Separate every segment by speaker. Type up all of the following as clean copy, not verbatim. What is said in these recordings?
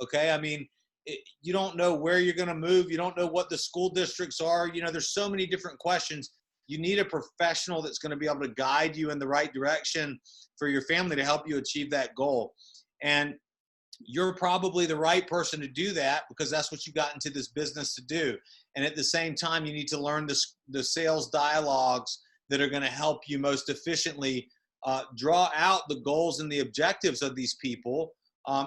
Speaker 1: Okay. I mean, you don't know where you're going to move. You don't know what the school districts are. You know, there's so many different questions. You need a professional that's going to be able to guide you in the right direction for your family to help you achieve that goal. And you're probably the right person to do that because that's what you got into this business to do. And at the same time, you need to learn the sales dialogues that are going to help you most efficiently draw out the goals and the objectives of these people,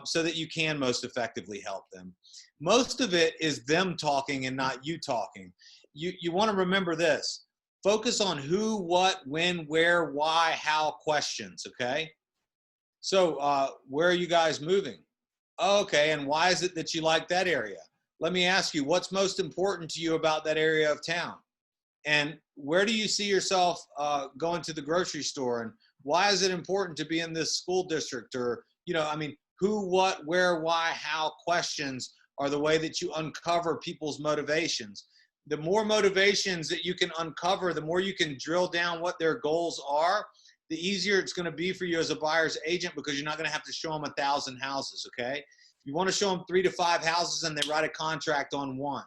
Speaker 1: so that you can most effectively help them. Most of it is them talking and not you talking. You want to remember this. Focus on who, what, when, where, why, how questions, okay? So where are you guys moving? Okay, and why is it that you like that area? Let me ask you, what's most important to you about that area of town? And where do you see yourself going to the grocery store? And why is it important to be in this school district? Or, you know, I mean, who, what, where, why, how questions are the way that you uncover people's motivations. The more motivations that you can uncover, the more you can drill down what their goals are, the easier it's going to be for you as a buyer's agent because you're not going to have to show them 1,000 houses, okay? You want to show them 3 to 5 houses and they write a contract on one.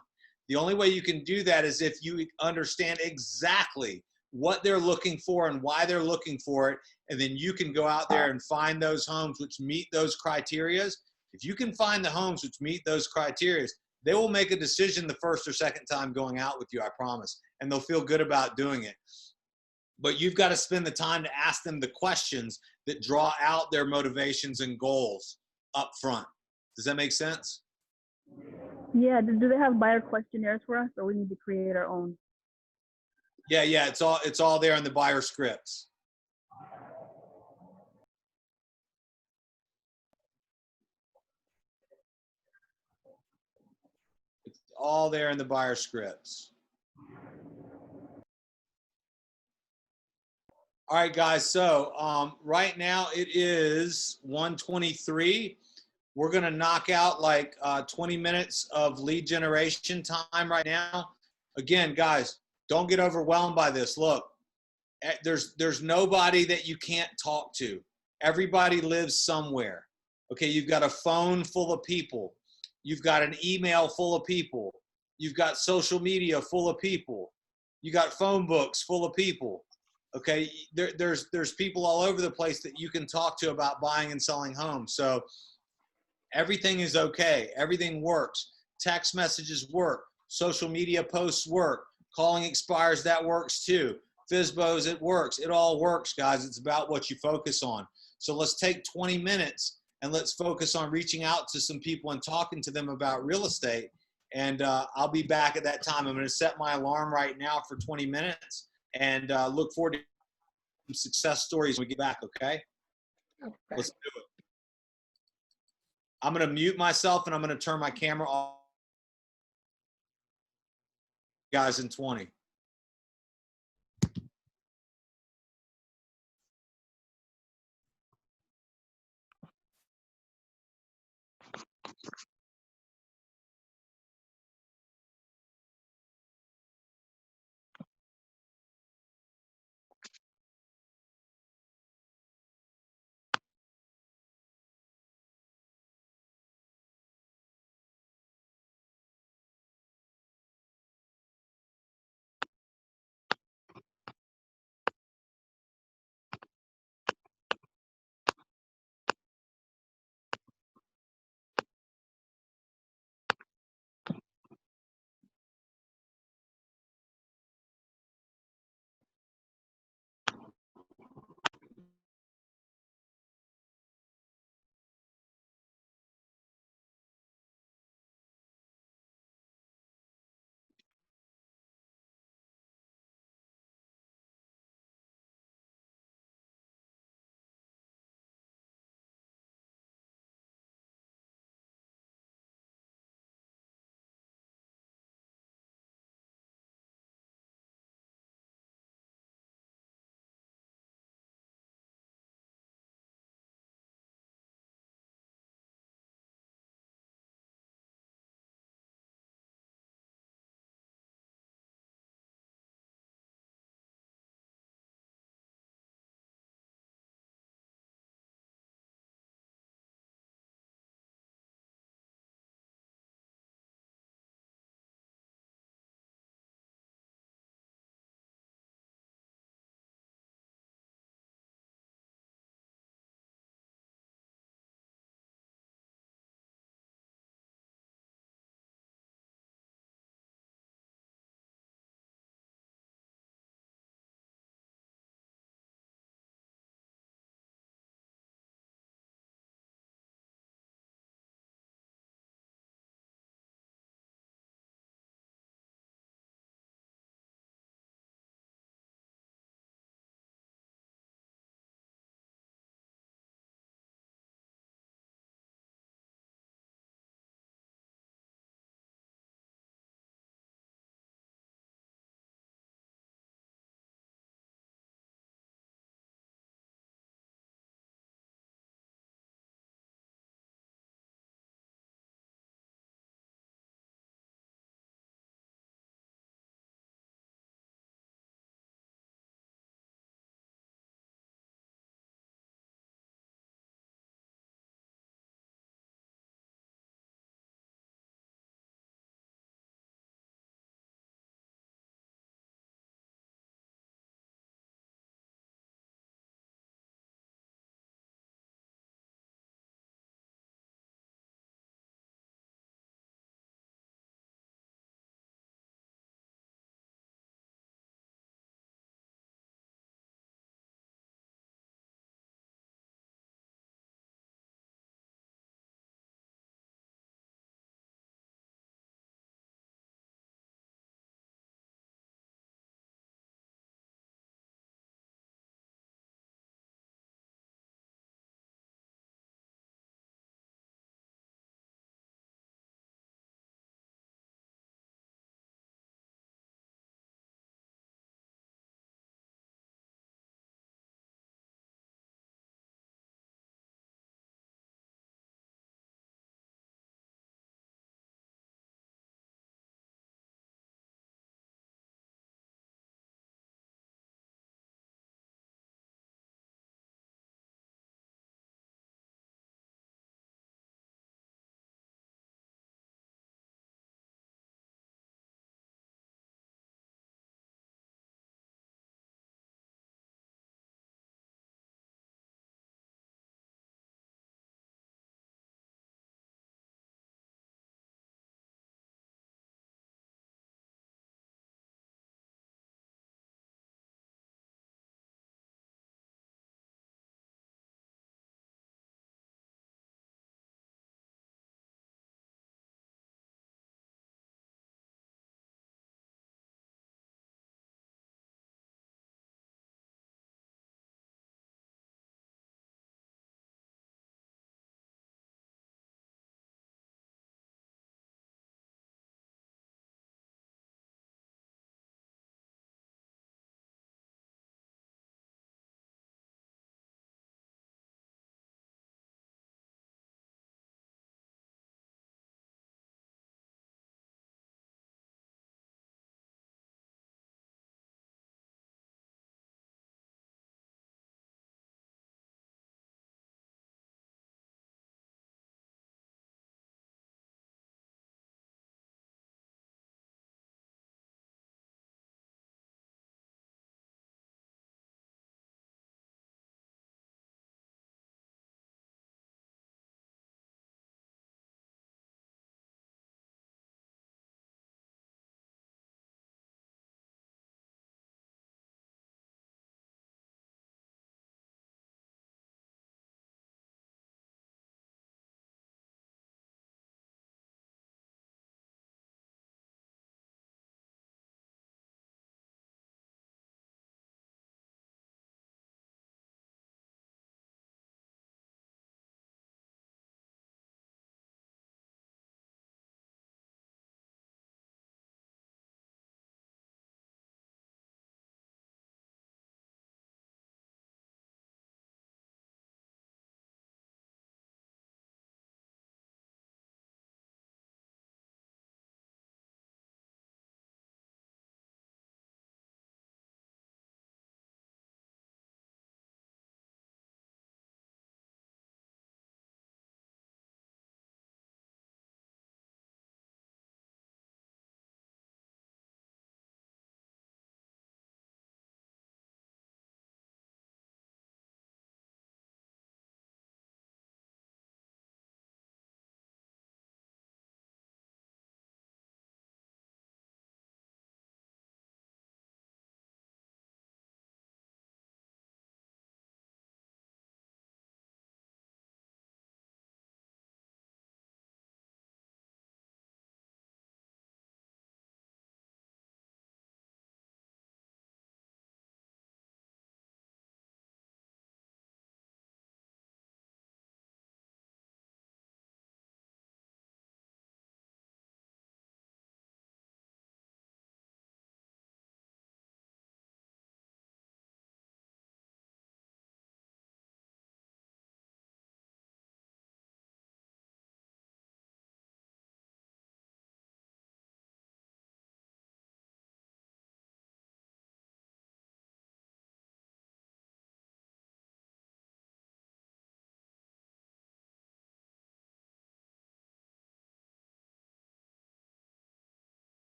Speaker 1: The only way you can do that is if you understand exactly what they're looking for and why they're looking for it, and then you can go out there and find those homes which meet those criteria. If you can find the homes which meet those criteria, they will make a decision the first or second time going out with you, I promise, and they'll feel good about doing it. But you've got to spend the time to ask them the questions that draw out their motivations and goals up front. Does that make sense?
Speaker 2: Yeah. Do they have buyer questionnaires for us, or we need to create our own?
Speaker 1: Yeah, it's all there in the buyer scripts. It's all there in the buyer scripts. All right, guys. So right now it is 1:23. We're going to knock out like 20 minutes of lead generation time right now. Again, guys, don't get overwhelmed by this. Look, there's nobody that you can't talk to. Everybody lives somewhere. Okay, you've got a phone full of people. You've got an email full of people. You've got social media full of people. You got phone books full of people. Okay, there's people all over the place that you can talk to about buying and selling homes. So everything is okay. Everything works. Text messages work. Social media posts work. Calling expires, that works too. FSBOs, it works. It all works, guys. It's about what you focus on. So let's take 20 minutes and let's focus on reaching out to some people and talking to them about real estate. And I'll be back at that time. I'm going to set my alarm right now for 20 minutes and look forward to some success stories when we get back, okay?
Speaker 2: Okay.
Speaker 1: Let's do it. I'm going to mute myself and I'm going to turn my camera off, guys, in 20.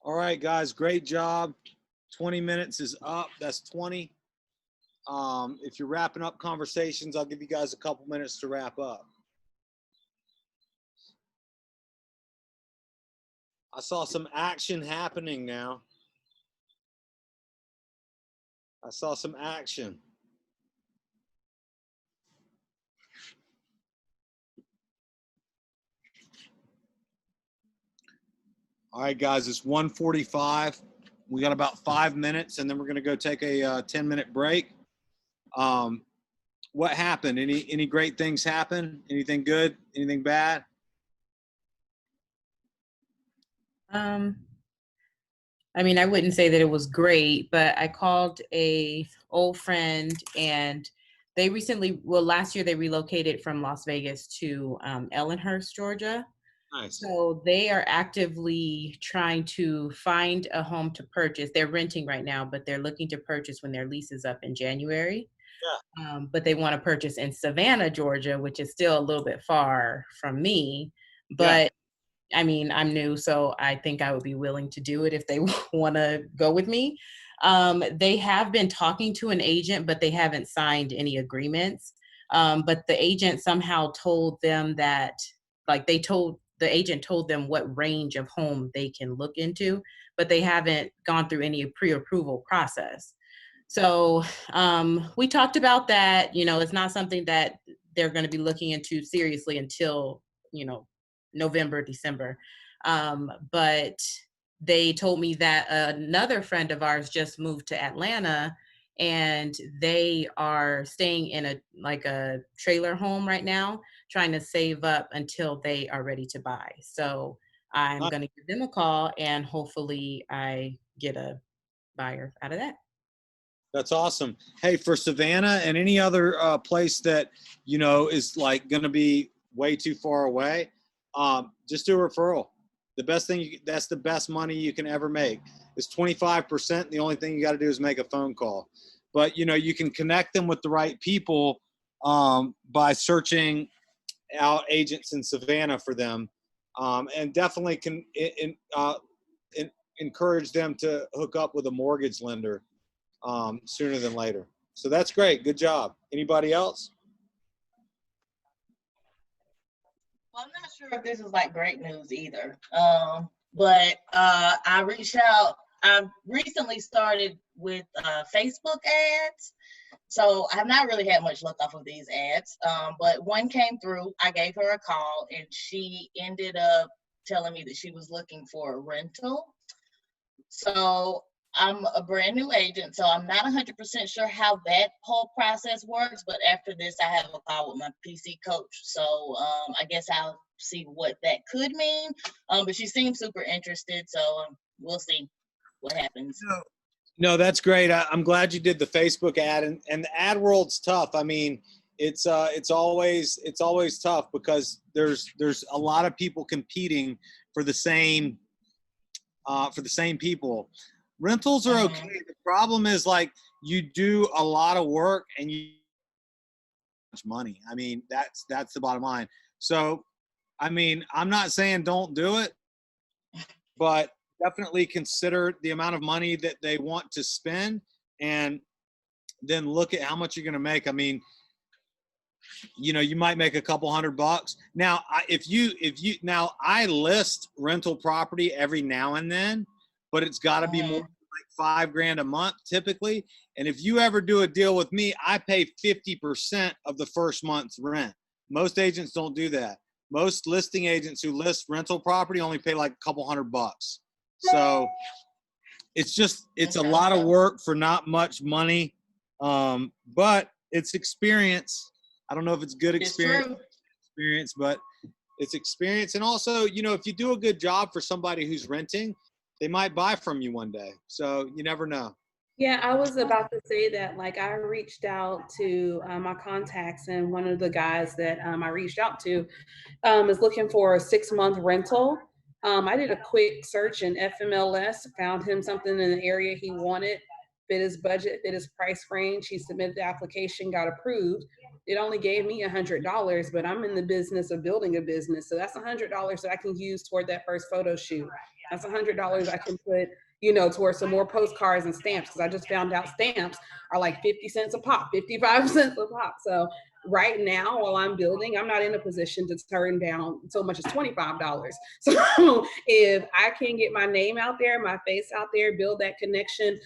Speaker 1: All right, guys, great job. 20 minutes is up. That's 20. If you're wrapping up conversations, I'll give you guys a couple minutes to wrap up. I saw some action happening now. I saw some action. All right, guys, it's 1:45. We got about 5 minutes, and then we're going to go take a 10-minute break. What happened? Any great things happen? Anything good? Anything bad?
Speaker 3: I mean, I wouldn't say that it was great, but I called a old friend, and they recently, well, last year they relocated from Las Vegas to Ellenhurst, Georgia.
Speaker 1: Nice.
Speaker 3: So they are actively trying to find a home to purchase. They're renting right now, but they're looking to purchase when their lease is up in January.
Speaker 1: Yeah.
Speaker 3: But they want to purchase in Savannah, Georgia, which is still a little bit far from me. But I mean, I'm new, so I think I would be willing to do it if they want to go with me. They have been talking to an agent, but they haven't signed any agreements. But the agent somehow told them that, like, the agent told them what range of home they can look into, but they haven't gone through any pre-approval process. So we talked about that. You know, it's not something that they're going to be looking into seriously until, you know, November, December. But they told me that another friend of ours just moved to Atlanta, and they are staying in a trailer home right now, trying to save up until they are ready to buy. So I'm going to give them a call, and hopefully I get a buyer out of that.
Speaker 1: That's awesome. Hey, for Savannah and any other place that, you know, is like going to be way too far away, just do a referral. The best thing, that's the best money you can ever make. It's 25%. The only thing you got to do is make a phone call. But, you know, you can connect them with the right people by searching out agents in Savannah for them, and definitely can encourage them to hook up with a mortgage lender sooner than later. So that's great. Good job. Anybody else?
Speaker 4: Well, I'm not sure if this is like great news either. But I reached out. I recently started with Facebook ads. So I have not really had much luck off of these ads. But one came through. I gave her a call, and she ended up telling me that she was looking for a rental. So I'm a brand new agent, so I'm not 100% sure how that whole process works. But after this, I have a call with my PC coach. So I guess I'll see what that could mean. But she seems super interested, so we'll see what happens.
Speaker 1: No, that's great. I'm glad you did the Facebook ad, and the ad world's tough. I mean, it's always tough because there's a lot of people competing for the same people. Rentals are okay. The problem is, like, you do a lot of work and you much money. I mean, that's the bottom line. So, I mean, I'm not saying don't do it, but definitely consider the amount of money that they want to spend, and then look at how much you're going to make. I mean, you know, you might make a couple $100. Now, now I list rental property every now and then, but it's got to be more like $5,000 a month typically. And if you ever do a deal with me, I pay 50% of the first month's rent. Most agents don't do that. Most listing agents who list rental property only pay like a couple $100. So it's a lot of work for not much money. But it's experience. I don't know if it's good experience, but it's experience. And also, you know, if you do a good job for somebody who's renting, they might buy from you one day. So you never know.
Speaker 5: Yeah, I was about to say that. Like, I reached out to my contacts, and one of the guys that I reached out to is looking for a 6-month rental. I did a quick search in FMLS, found him something in the area he wanted, fit his budget, fit his price range. He submitted the application, got approved. It only gave me $100, but I'm in the business of building a business. So that's $100 that I can use toward that first photo shoot. That's $100 I can put, towards some more postcards and stamps, because I just found out stamps are like 50 cents a pop, 55 cents a pop. So right now, while I'm building, I'm not in a position to turn down so much as $25. So if I can get my name out there, my face out there, build that connection,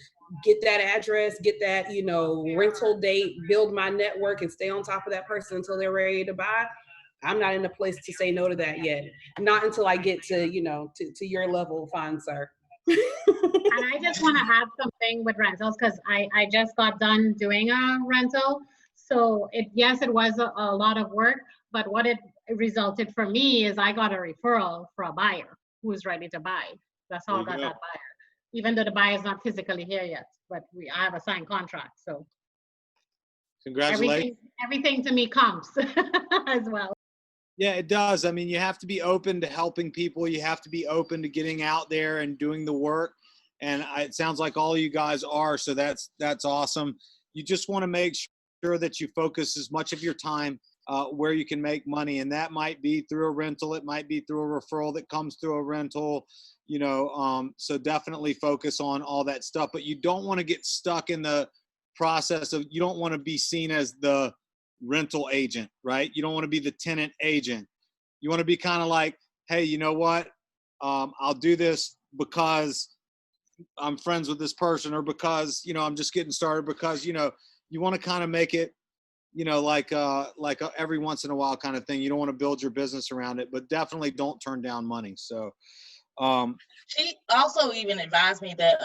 Speaker 5: get that address, get that, rental date, build my network, and stay on top of that person until they're ready to buy, I'm not in a place to say no to that yet. Not until I get to, to your level, fine sir.
Speaker 6: And I just want to add something with rentals, because I just got done doing a rental. So yes, it was a lot of work, but what it resulted for me is I got a referral for a buyer who was ready to buy. That's how I got that buyer, even though the buyer is not physically here yet, but I have a signed contract. So
Speaker 1: congratulations.
Speaker 6: Everything to me counts as well.
Speaker 1: Yeah, it does. I mean, you have to be open to helping people. You have to be open to getting out there and doing the work. And it sounds like all of you guys are. So that's awesome. You just want to make sure that you focus as much of your time where you can make money. And that might be through a rental. It might be through a referral that comes through a rental, so definitely focus on all that stuff. But you don't want to get stuck in the process of, you don't want to be seen as the rental agent, right? You don't want to be the tenant agent. You want to be kind of like, hey, you know what? I'll do this because I'm friends with this person, or because, I'm just getting started, because, you want to kind of make it, like a every once in a while kind of thing. You don't want to build your business around it, but definitely don't turn down money. So,
Speaker 4: she also even advised me that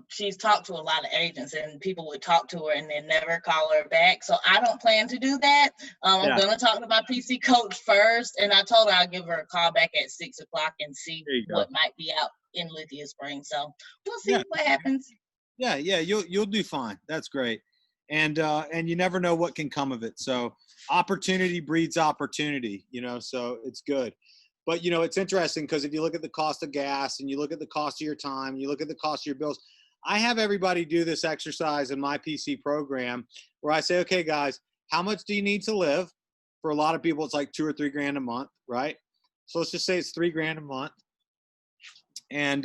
Speaker 4: she's talked to a lot of agents, and people would talk to her and then never call her back. So I don't plan to do that. I'm going to talk to my PC coach first, and I told her I'll give her a call back at 6 o'clock and see what might be out in Lithia Springs. So we'll see what happens.
Speaker 1: Yeah, you'll do fine. That's great. And you never know what can come of it. So opportunity breeds opportunity, so it's good. But, it's interesting, because if you look at the cost of gas, and you look at the cost of your time, you look at the cost of your bills. I have everybody do this exercise in my PC program where I say, okay, guys, how much do you need to live? For a lot of people, it's like $2 or $3 grand a month, right? So let's just say it's $3 grand a month, and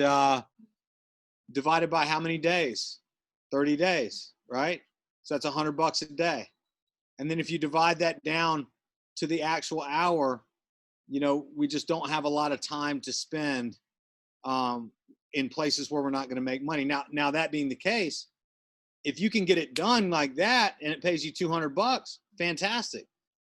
Speaker 1: divided by how many days? 30 days, right? So that's $100 a day. And then if you divide that down to the actual hour, we just don't have a lot of time to spend in places where we're not going to make money. Now that being the case, if you can get it done like that and it pays you $200, fantastic.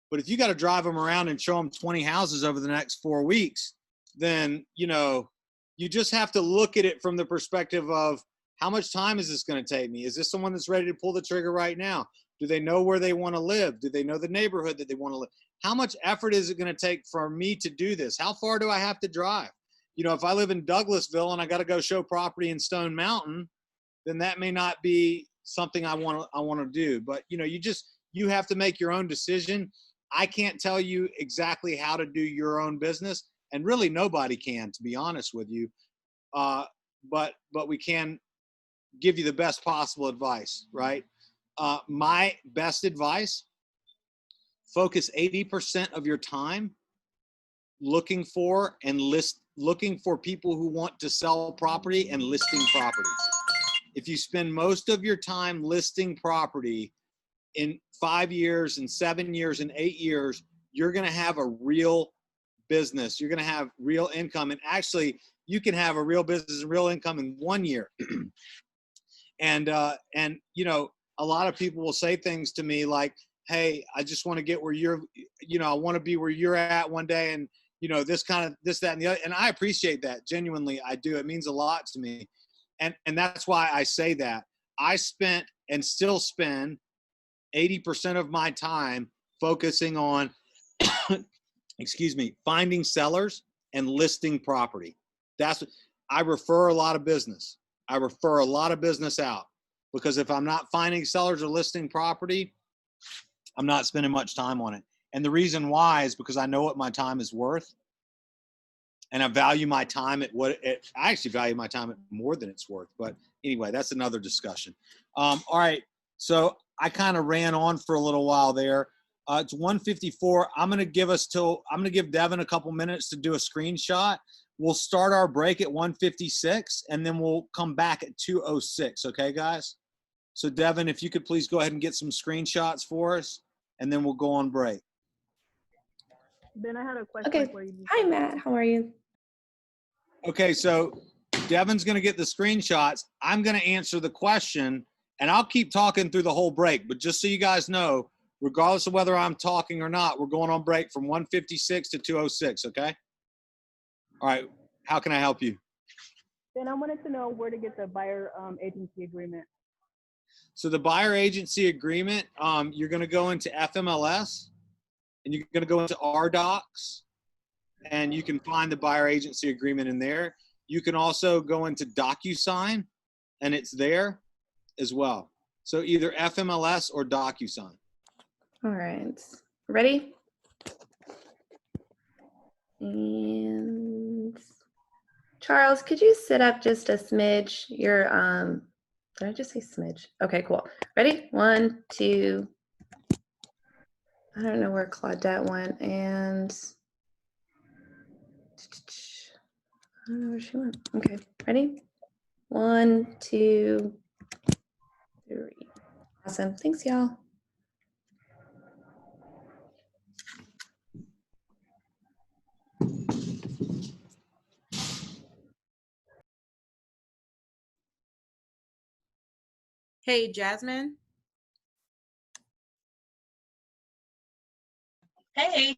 Speaker 1: But if you got to drive them around and show them 20 houses over the next 4 weeks, then, you just have to look at it from the perspective of, how much time is this going to take me? Is this someone that's ready to pull the trigger right now? Do they know where they want to live? Do they know the neighborhood that they want to live? How much effort is it going to take for me to do this? How far do I have to drive? If I live in Douglasville and I got to go show property in Stone Mountain, then that may not be something I want to do. But, you have to make your own decision. I can't tell you exactly how to do your own business, and really nobody can, to be honest with you. But we can give you the best possible advice, right? My best advice: focus 80% of your time looking for people who want to sell property and listing property. If you spend most of your time listing property, in 5 years and 7 years and 8 years, you're going to have a real business. You're going to have real income. And actually, you can have a real business and real income in 1 year. And a lot of people will say things to me like, hey, I just want to get where you're, I want to be where you're at one day. And, this, that, and the other. And I appreciate that. Genuinely, I do. It means a lot to me. And that's why I say that. I spent and still spend 80% of my time focusing on, finding sellers and listing property. I refer a lot of business. I refer a lot of business out, because if I'm not finding sellers or listing property, I'm not spending much time on it. And the reason why is because I know what my time is worth, and I value my time at I actually value my time at more than it's worth. But anyway, that's another discussion. All right. So I kind of ran on for a little while there. It's 1:54. I'm going to give Devin a couple minutes to do a screenshot. we'll start our break at 1:56, and then we'll come back at 2:06. Okay, guys? So Devin, if you could please go ahead and get some screenshots for us, and then we'll go on break.
Speaker 2: Ben, I had a question
Speaker 7: Okay.
Speaker 2: for you.
Speaker 7: Hi, Matt. How are you?
Speaker 1: Okay, so Devin's going to get the screenshots. I'm going to answer the question, and I'll keep talking through the whole break. But just so you guys know, regardless of whether I'm talking or not, we're going on break from 1:56 to 2:06, okay? All right, how can I help you?
Speaker 2: Ben, I wanted to know where to get the buyer agency agreement.
Speaker 1: So the buyer agency agreement, you're going to go into FMLS, and you're going to go into RDocs, and you can find the buyer agency agreement in there. You can also go into DocuSign, and it's there as well. So either FMLS or DocuSign.
Speaker 7: All right. Ready? And Charles, could you sit up just a smidge? Your did I just say smidge? Okay, cool. Ready? 1, 2. I don't know where Claudette went, and I don't know where she went. Okay, ready? 1, 2, 3. Awesome. Thanks, y'all.
Speaker 3: Hey, Jasmine.
Speaker 4: Hey,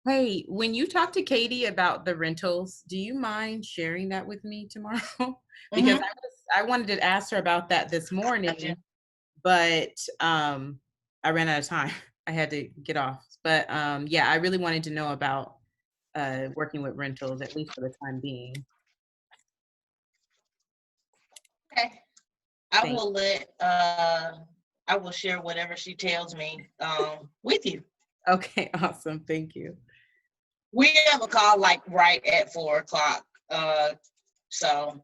Speaker 3: Hey, when you talk to Katie about the rentals, do you mind sharing that with me tomorrow? Because I wanted to ask her about that this morning,
Speaker 4: Gotcha.
Speaker 3: but I ran out of time. I had to get off. But yeah, I really wanted to know about working with rentals, at least for the time being.
Speaker 4: Okay. I will share whatever she tells me with you.
Speaker 3: Okay, awesome. Thank you.
Speaker 4: We have a call like right at 4:00. So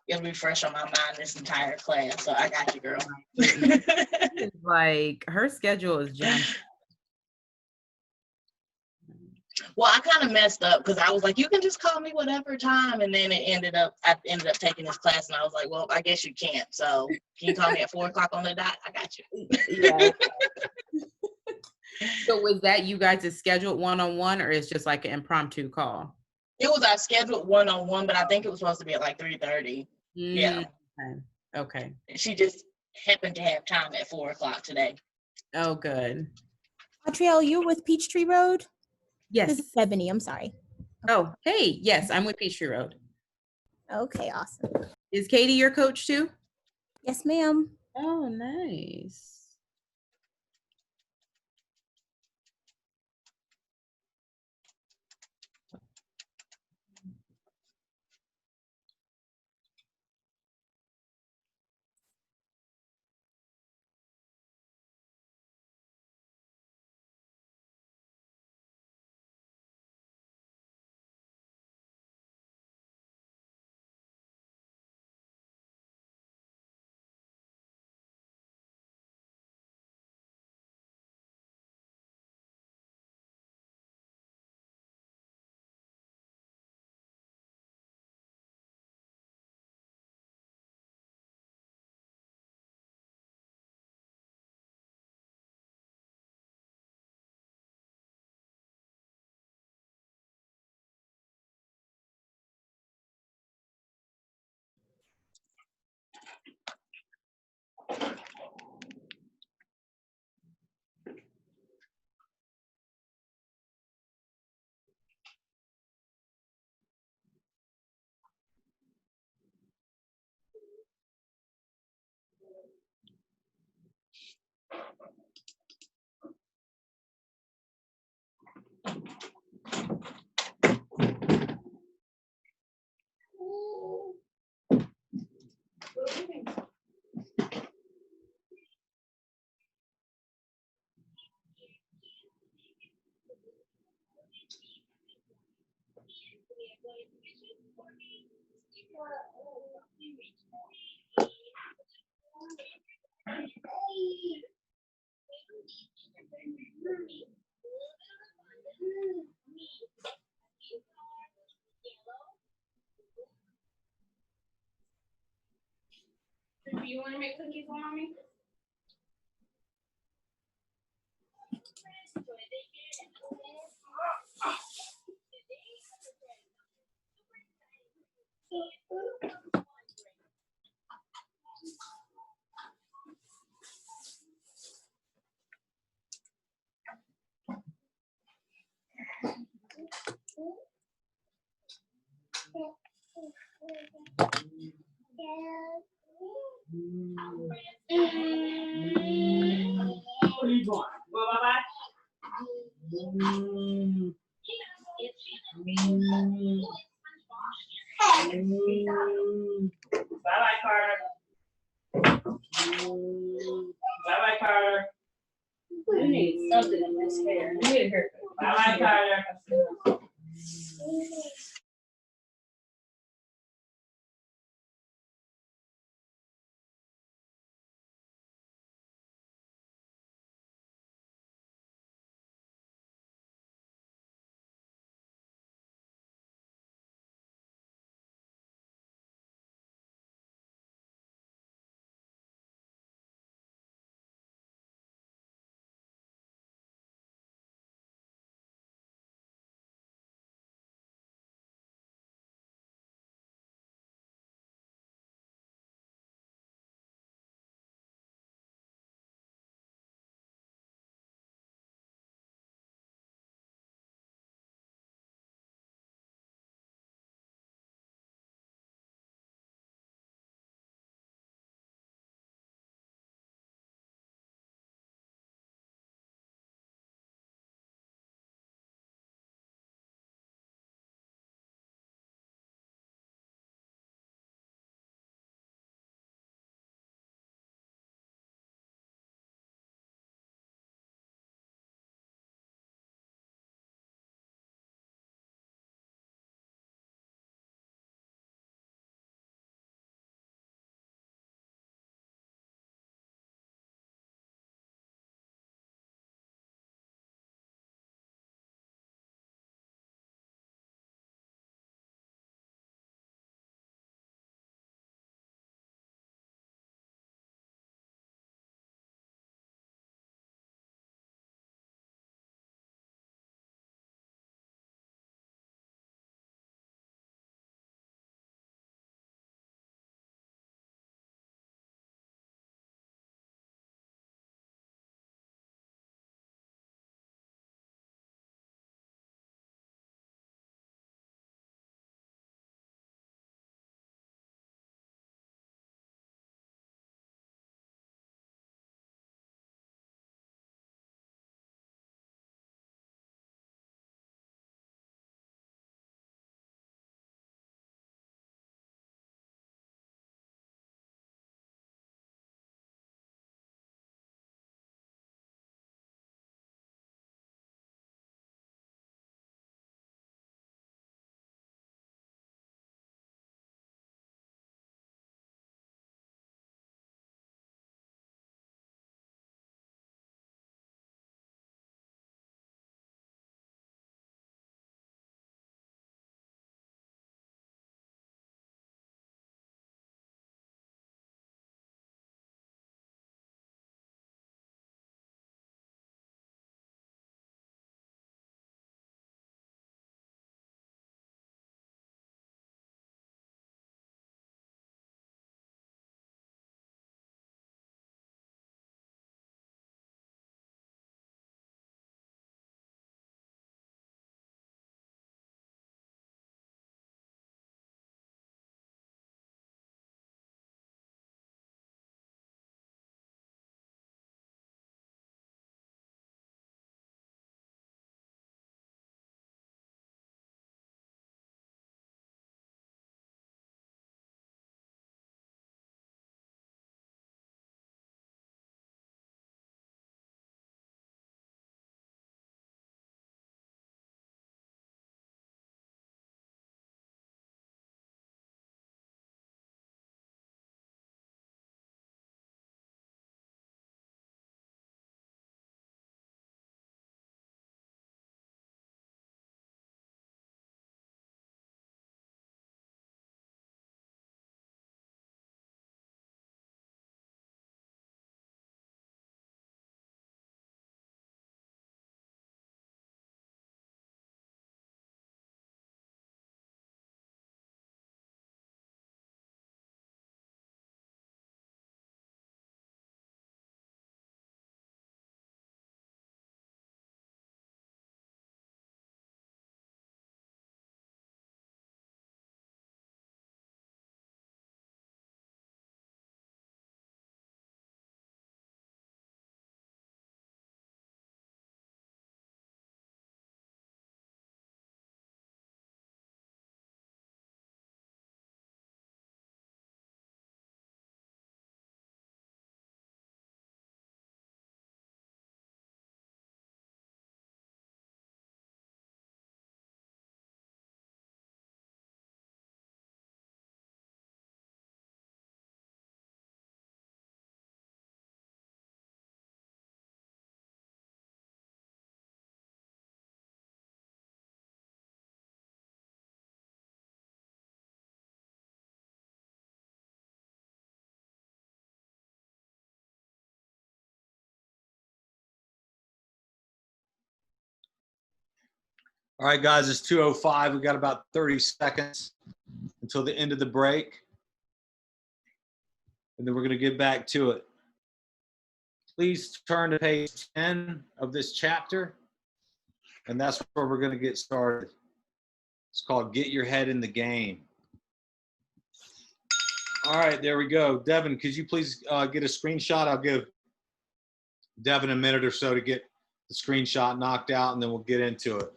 Speaker 4: it'll be fresh on my mind this entire class. So I got you, girl.
Speaker 3: Like her schedule is jammed.
Speaker 4: Well, I kind of messed up because I was like, you can just call me whatever time. And then I ended up taking this class, and I was like, well, I guess you can't. So can you call me at 4:00 on the dot? I got you.
Speaker 3: Yeah. So was that you guys' scheduled one-on-one, or it's just like an impromptu call?
Speaker 4: It was our scheduled one-on-one, but I think it was supposed to be at like 3:30. Yeah.
Speaker 3: Okay.
Speaker 4: She just happened to have time at 4:00 today.
Speaker 3: Oh, good.
Speaker 8: Atriel, you're with Peachtree Road?
Speaker 3: Yes.
Speaker 8: This is Ebony, I'm sorry.
Speaker 3: Oh, hey, yes, I'm with Peachtree Road.
Speaker 8: Okay, awesome.
Speaker 3: Is Katie your coach too?
Speaker 8: Yes, ma'am.
Speaker 3: Oh, nice.
Speaker 5: you want to make cookies for mommy? Where are you going? Go bye-bye. Bye-bye, Carter. Bye-bye, Carter. You need something in this hair. You need a haircut. Bye-bye, Carter.
Speaker 1: All right, guys, it's 2:05. We've got about 30 seconds until the end of the break. And then we're going to get back to it. Please turn to page 10 of this chapter. And that's where we're going to get started. It's called Get Your Head in the Game. All right, there we go. Devin, could you please get a screenshot? I'll give Devin a minute or so to get the screenshot knocked out, and then we'll get into it.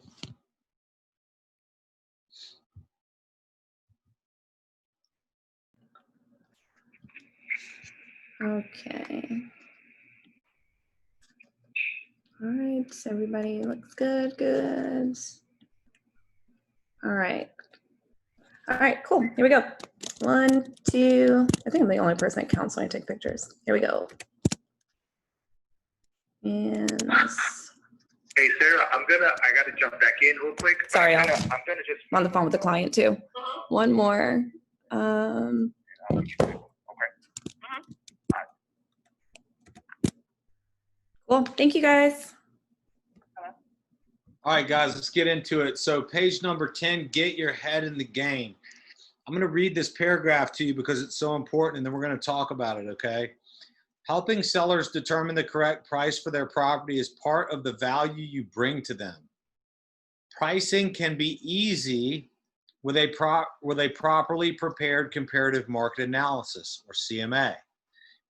Speaker 7: Okay. All right, everybody looks good, good. All right. All right, cool. Here we go. 1, 2. I think I'm the only person that counts when I take pictures. Here we go. And
Speaker 9: hey Sarah, I gotta jump back in real quick.
Speaker 7: sorry, I'm
Speaker 9: just
Speaker 7: on the phone with the client too. One more. Cool. Thank you guys.
Speaker 1: All right, guys, let's get into it. So page number 10, Get Your Head in the Game. I'm going to read this paragraph to you because it's so important, and then we're going to talk about it, okay? Helping sellers determine the correct price for their property is part of the value you bring to them. Pricing can be easy with a properly prepared comparative market analysis, or CMA.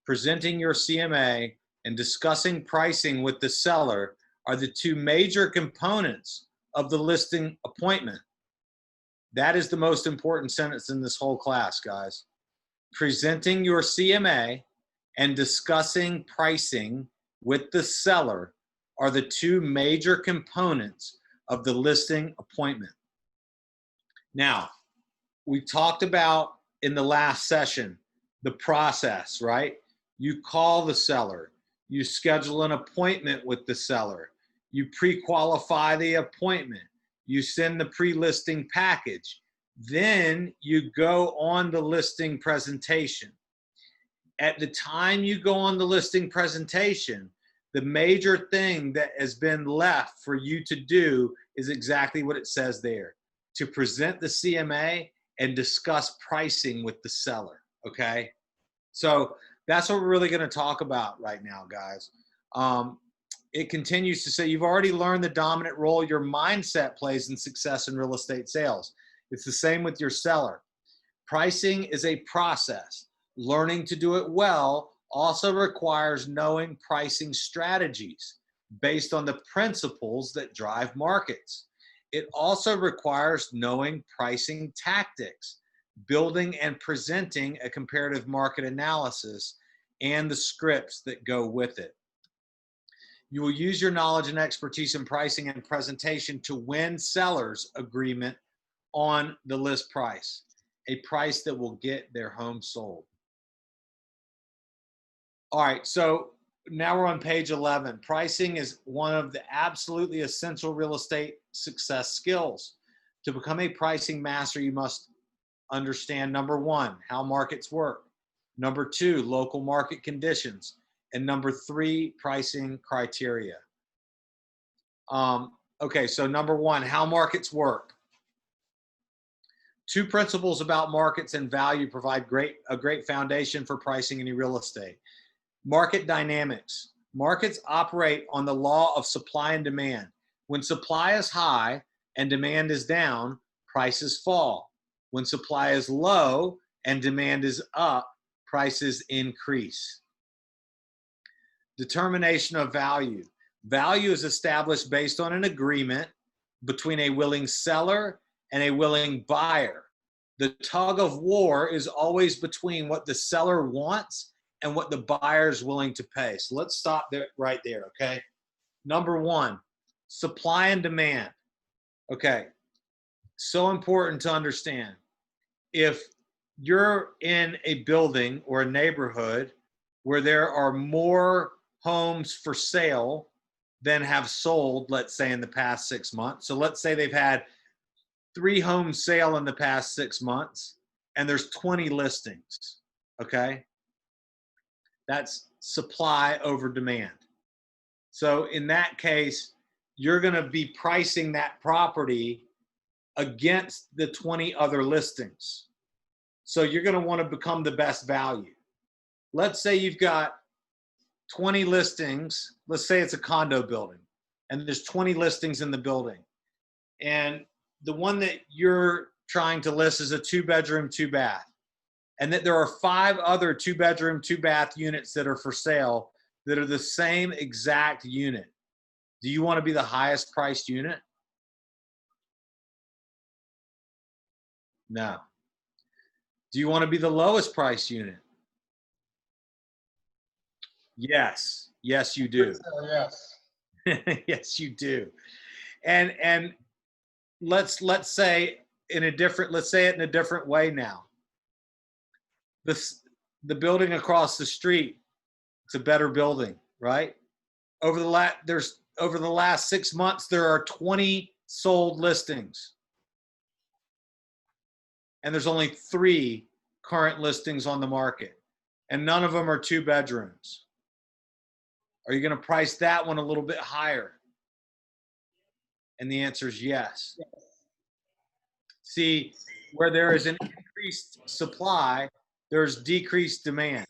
Speaker 1: Presenting your CMA and discussing pricing with the seller are the two major components of the listing appointment. That is the most important sentence in this whole class, guys. Presenting your CMA and discussing pricing with the seller are the two major components of the listing appointment. Now, we talked about in the last session the process, right? You call the seller, you schedule an appointment with the seller, you pre-qualify the appointment, you send the pre-listing package, then you go on the listing presentation. At the time you go on the listing presentation, the major thing that has been left for you to do is exactly what it says there, to present the CMA and discuss pricing with the seller, okay? So that's what we're really gonna talk about right now, guys. It continues to say, you've already learned the dominant role your mindset plays in success in real estate sales. It's the same with your seller. Pricing is a process. Learning to do it well also requires knowing pricing strategies based on the principles that drive markets. It also requires knowing pricing tactics, building and presenting a comparative market analysis, and the scripts that go with it. You will use your knowledge and expertise in pricing and presentation to win sellers' agreement on the list price, a price that will get their home sold. All right, so now we're on page 11. Pricing is one of the absolutely essential real estate success skills. To become a pricing master, you must understand, number one, how markets work. Number two, local market conditions. And number three, pricing criteria. Okay, so number one, how markets work. Two principles about markets and value provide a great foundation for pricing any real estate. Market dynamics. Markets operate on the law of supply and demand. When supply is high and demand is down, prices fall. When supply is low and demand is up, prices increase. Determination of value. Value is established based on an agreement between a willing seller and a willing buyer. The tug of war is always between what the seller wants and what the buyer is willing to pay. So let's stop there, right there, okay? Number one, supply and demand. Okay, so important to understand. If you're in a building or a neighborhood where there are more homes for sale than have sold, let's say in the past 6 months. So let's say they've had 3 homes sale in the past 6 months and there's 20 listings, okay? That's supply over demand. So in that case, you're going to be pricing that property against the 20 other listings. So you're going to want to become the best value. Let's say you've got 20 listings. Let's say it's a condo building and there's 20 listings in the building. And the one that you're trying to list is a 2-bedroom, 2-bath. And that there are 5 other 2-bedroom, 2-bath units that are for sale that are the same exact unit. Do you want to be the highest priced unit? No. Do you want to be the lowest priced unit? Yes. Yes, you do.
Speaker 10: Yes.
Speaker 1: Yes, you do. And let's say in a different, let's say it in a different way now. The building across the street, it's a better building, right? Over the last 6 months, there are 20 sold listings. And there's only 3 current listings on the market. And none of them are 2 bedrooms. Are you going to price that one a little bit higher? And the answer is yes. See, where there is an increased supply, there's decreased demand.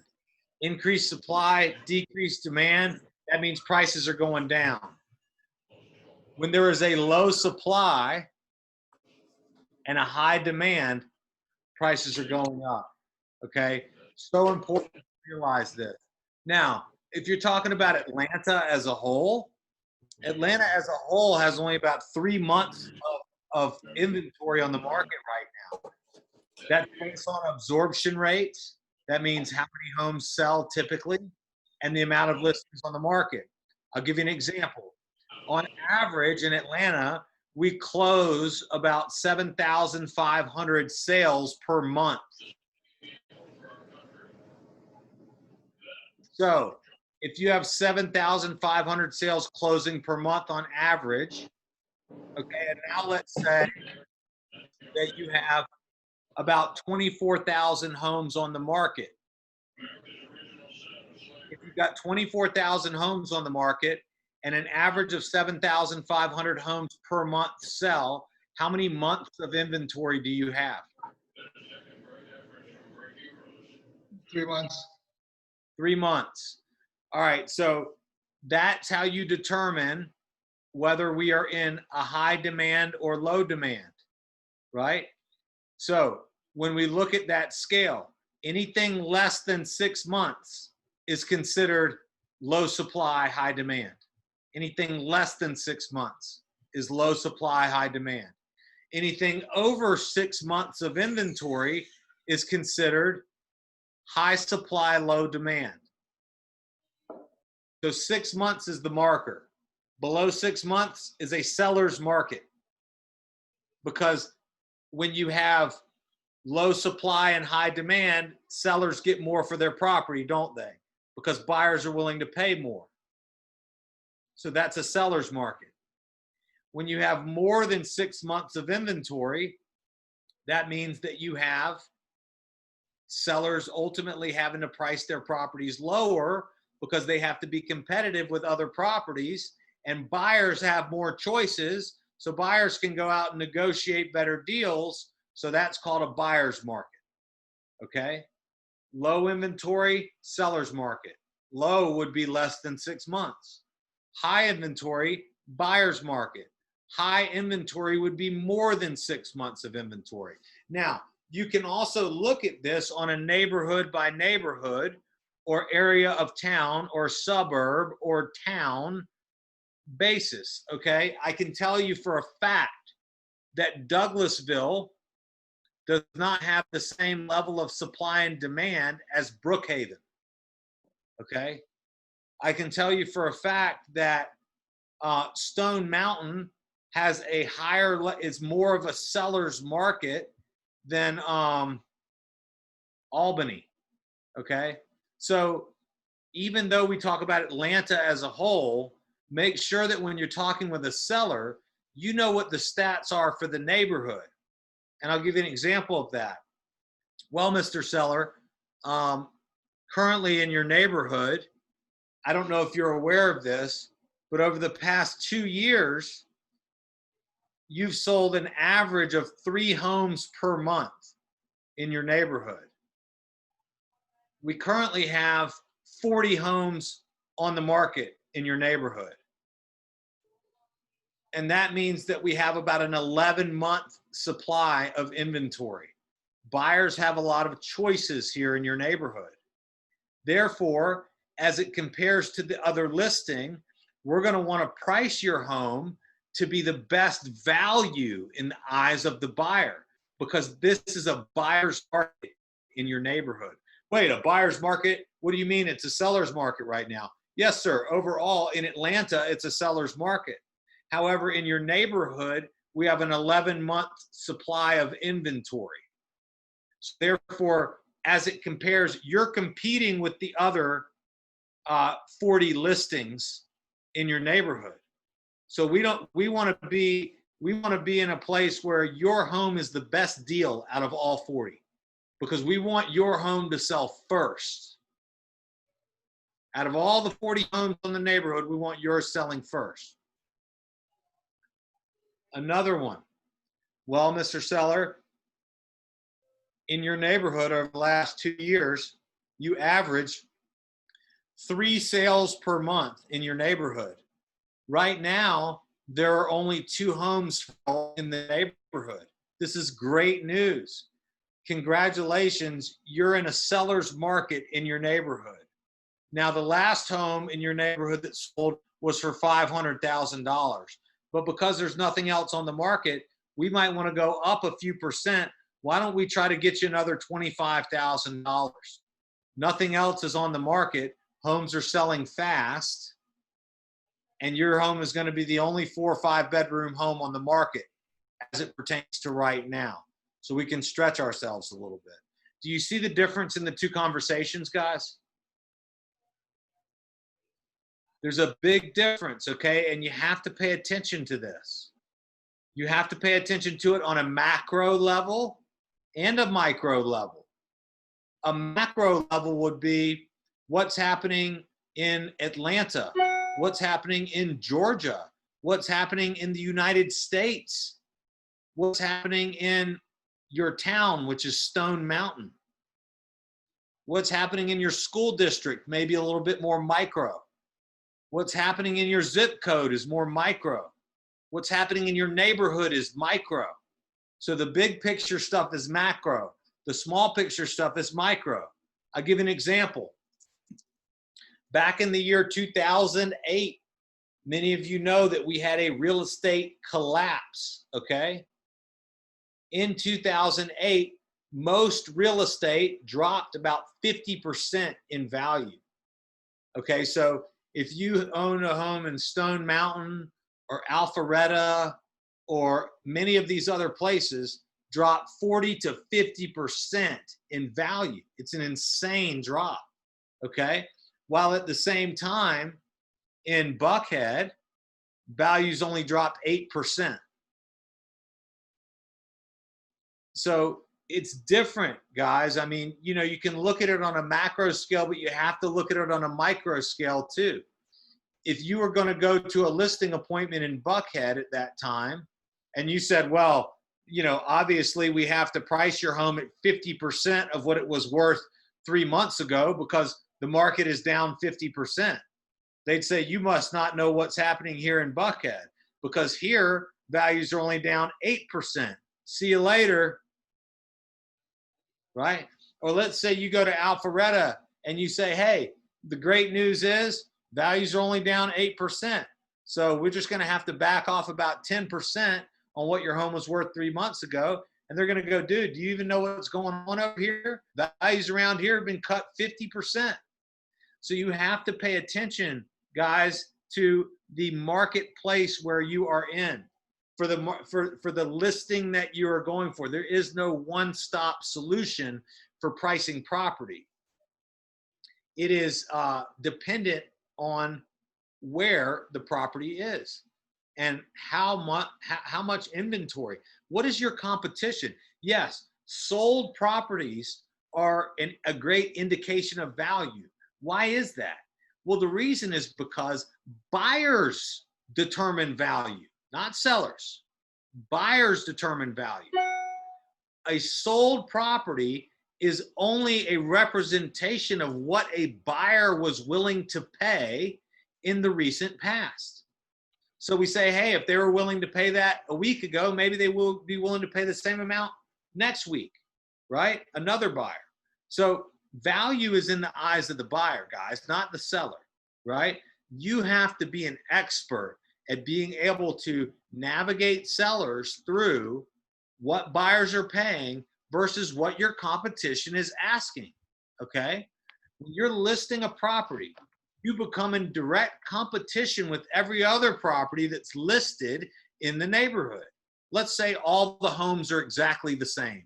Speaker 1: Increased supply, decreased demand, that means prices are going down. When there is a low supply and a high demand, prices are going up. Okay? So important to realize this. Now, if you're talking about Atlanta as a whole, Atlanta as a whole has only about 3 months of inventory on the market right now. That's based on absorption rates. That means how many homes sell typically and the amount of listings on the market. I'll give you an example. On average in Atlanta, we close about 7,500 sales per month. So if you have 7,500 sales closing per month on average, okay, and now let's say that you have about 24,000 homes on the market. If you've got 24,000 homes on the market and an average of 7,500 homes per month sell, how many months of inventory do you have?
Speaker 10: 3 months.
Speaker 1: 3 months. All right, so that's how you determine whether we are in a high demand or low demand, right? So when we look at that scale, anything less than 6 months is considered low supply, high demand. Anything less than 6 months is low supply, high demand. Anything over 6 months of inventory is considered high supply, low demand. So 6 months is the marker. Below 6 months is a seller's market. Because when you have low supply and high demand, sellers get more for their property, don't they? Because buyers are willing to pay more. So that's a seller's market. When you have more than 6 months of inventory, that means that you have sellers ultimately having to price their properties lower because they have to be competitive with other properties, and buyers have more choices, so buyers can go out and negotiate better deals. So that's called a buyer's market. Okay? Low inventory, seller's market. Low would be less than 6 months. High inventory, buyer's market. High inventory would be more than 6 months of inventory. Now, you can also look at this on a neighborhood by neighborhood or area of town or suburb or town basis, okay? I can tell you for a fact that Douglasville does not have the same level of supply and demand as Brookhaven, okay? I can tell you for a fact that Stone Mountain has a higher, is more of a seller's market than Albany, okay? So even though we talk about Atlanta as a whole, make sure that when you're talking with a seller, you know what the stats are for the neighborhood. And I'll give you an example of that. Well, Mr. Seller, currently in your neighborhood, I don't know if you're aware of this, but over the past 2 years, you've sold an average of 3 homes per month in your neighborhood. We currently have 40 homes on the market in your neighborhood. And that means that we have about an 11-month supply of inventory. Buyers have a lot of choices here in your neighborhood. Therefore, as it compares to the other listing, we're going to want to price your home to be the best value in the eyes of the buyer, because this is a buyer's market in your neighborhood. Wait, a buyer's market? What do you mean it's a seller's market right now? Yes, sir. Overall, in Atlanta, it's a seller's market. However, in your neighborhood, we have an 11-month supply of inventory. So therefore, as it compares, you're competing with the other 40 listings in your neighborhood. So we want to be in a place where your home is the best deal out of all 40, because we want your home to sell first. Out of all the 40 homes in the neighborhood, we want yours selling first. Another one. Well, Mr. Seller, in your neighborhood over the last 2 years, you average 3 sales per month in your neighborhood. Right now, there are only 2 homes in the neighborhood. This is great news. Congratulations, you're in a seller's market in your neighborhood. Now, the last home in your neighborhood that sold was for $500,000. But because there's nothing else on the market, we might want to go up a few percent. Why don't we try to get you another $25,000? Nothing else is on the market. Homes are selling fast. And your home is going to be the only 4 or 5 bedroom home on the market as it pertains to right now. So we can stretch ourselves a little bit. Do you see the difference in the 2 conversations, guys? There's a big difference, okay? And you have to pay attention to this. You have to pay attention to it on a macro level and a micro level. A macro level would be what's happening in Atlanta, what's happening in Georgia, what's happening in the United States, what's happening in your town, which is Stone Mountain, what's happening in your school district, maybe a little bit more micro. What's happening in your zip code is more micro. What's happening in your neighborhood is micro. So the big picture stuff is macro. The small picture stuff is micro. I'll give an example. Back in the year 2008, many of you know that we had a real estate collapse, okay? In 2008, most real estate dropped about 50% in value. Okay, so if you own a home in Stone Mountain or Alpharetta or many of these other places, drop 40 to 50% in value. It's an insane drop, okay? While at the same time, in Buckhead, values only dropped 8%. So it's different, guys. I mean, you know, you can look at it on a macro scale, but you have to look at it on a micro scale too. If you were going to go to a listing appointment in Buckhead at that time, and you said, well, you know, obviously we have to price your home at 50% of what it was worth 3 months ago because the market is down 50%. They'd say, you must not know what's happening here in Buckhead, because here values are only down 8%. See you later. Right? Or let's say you go to Alpharetta and you say, hey, the great news is values are only down 8%. So we're just going to have to back off about 10% on what your home was worth 3 months ago. And they're going to go, dude, do you even know what's going on over here? Values around here have been cut 50%. So you have to pay attention, guys, to the marketplace where you are in. For the listing that you are going for. There is no one-stop solution for pricing property. It is dependent on where the property is and how much inventory. What is your competition? Yes, sold properties are a great indication of value. Why is that? Well, the reason is because buyers determine value, not sellers. Buyers determine value. A sold property is only a representation of what a buyer was willing to pay in the recent past. So we say, hey, if they were willing to pay that a week ago, maybe they will be willing to pay the same amount next week, right? Another buyer. So value is in the eyes of the buyer, guys, not the seller, right? You have to be an expert at being able to navigate sellers through what buyers are paying versus what your competition is asking, okay? When you're listing a property, you become in direct competition with every other property that's listed in the neighborhood. Let's say all the homes are exactly the same.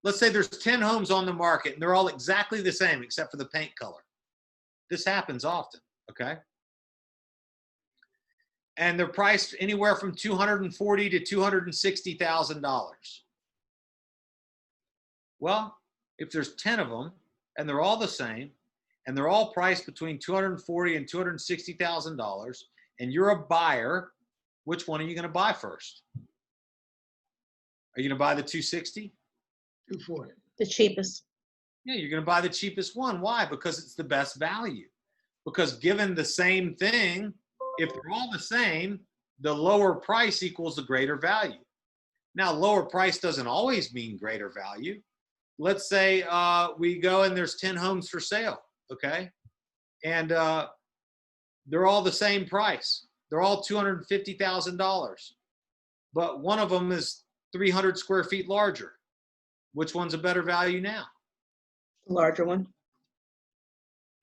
Speaker 1: Let's say there's 10 homes on the market and they're all exactly the same except for the paint color. This happens often, okay? And they're priced anywhere from $240,000 to $260,000. Well, if there's 10 of them and they're all the same and they're all priced between $240,000 and $260,000 and you're a buyer, which one are you going to buy first? Are you going to buy the 260?
Speaker 10: 240.
Speaker 4: The cheapest.
Speaker 1: Yeah, you're going to buy the cheapest one. Why? Because it's the best value. Because given the same thing, if they're all the same, the lower price equals the greater value. Now, lower price doesn't always mean greater value. Let's say we go and there's 10 homes for sale, okay? And they're all the same price. They're all $250,000. But one of them is 300 square feet larger. Which one's a better value now?
Speaker 4: Larger one.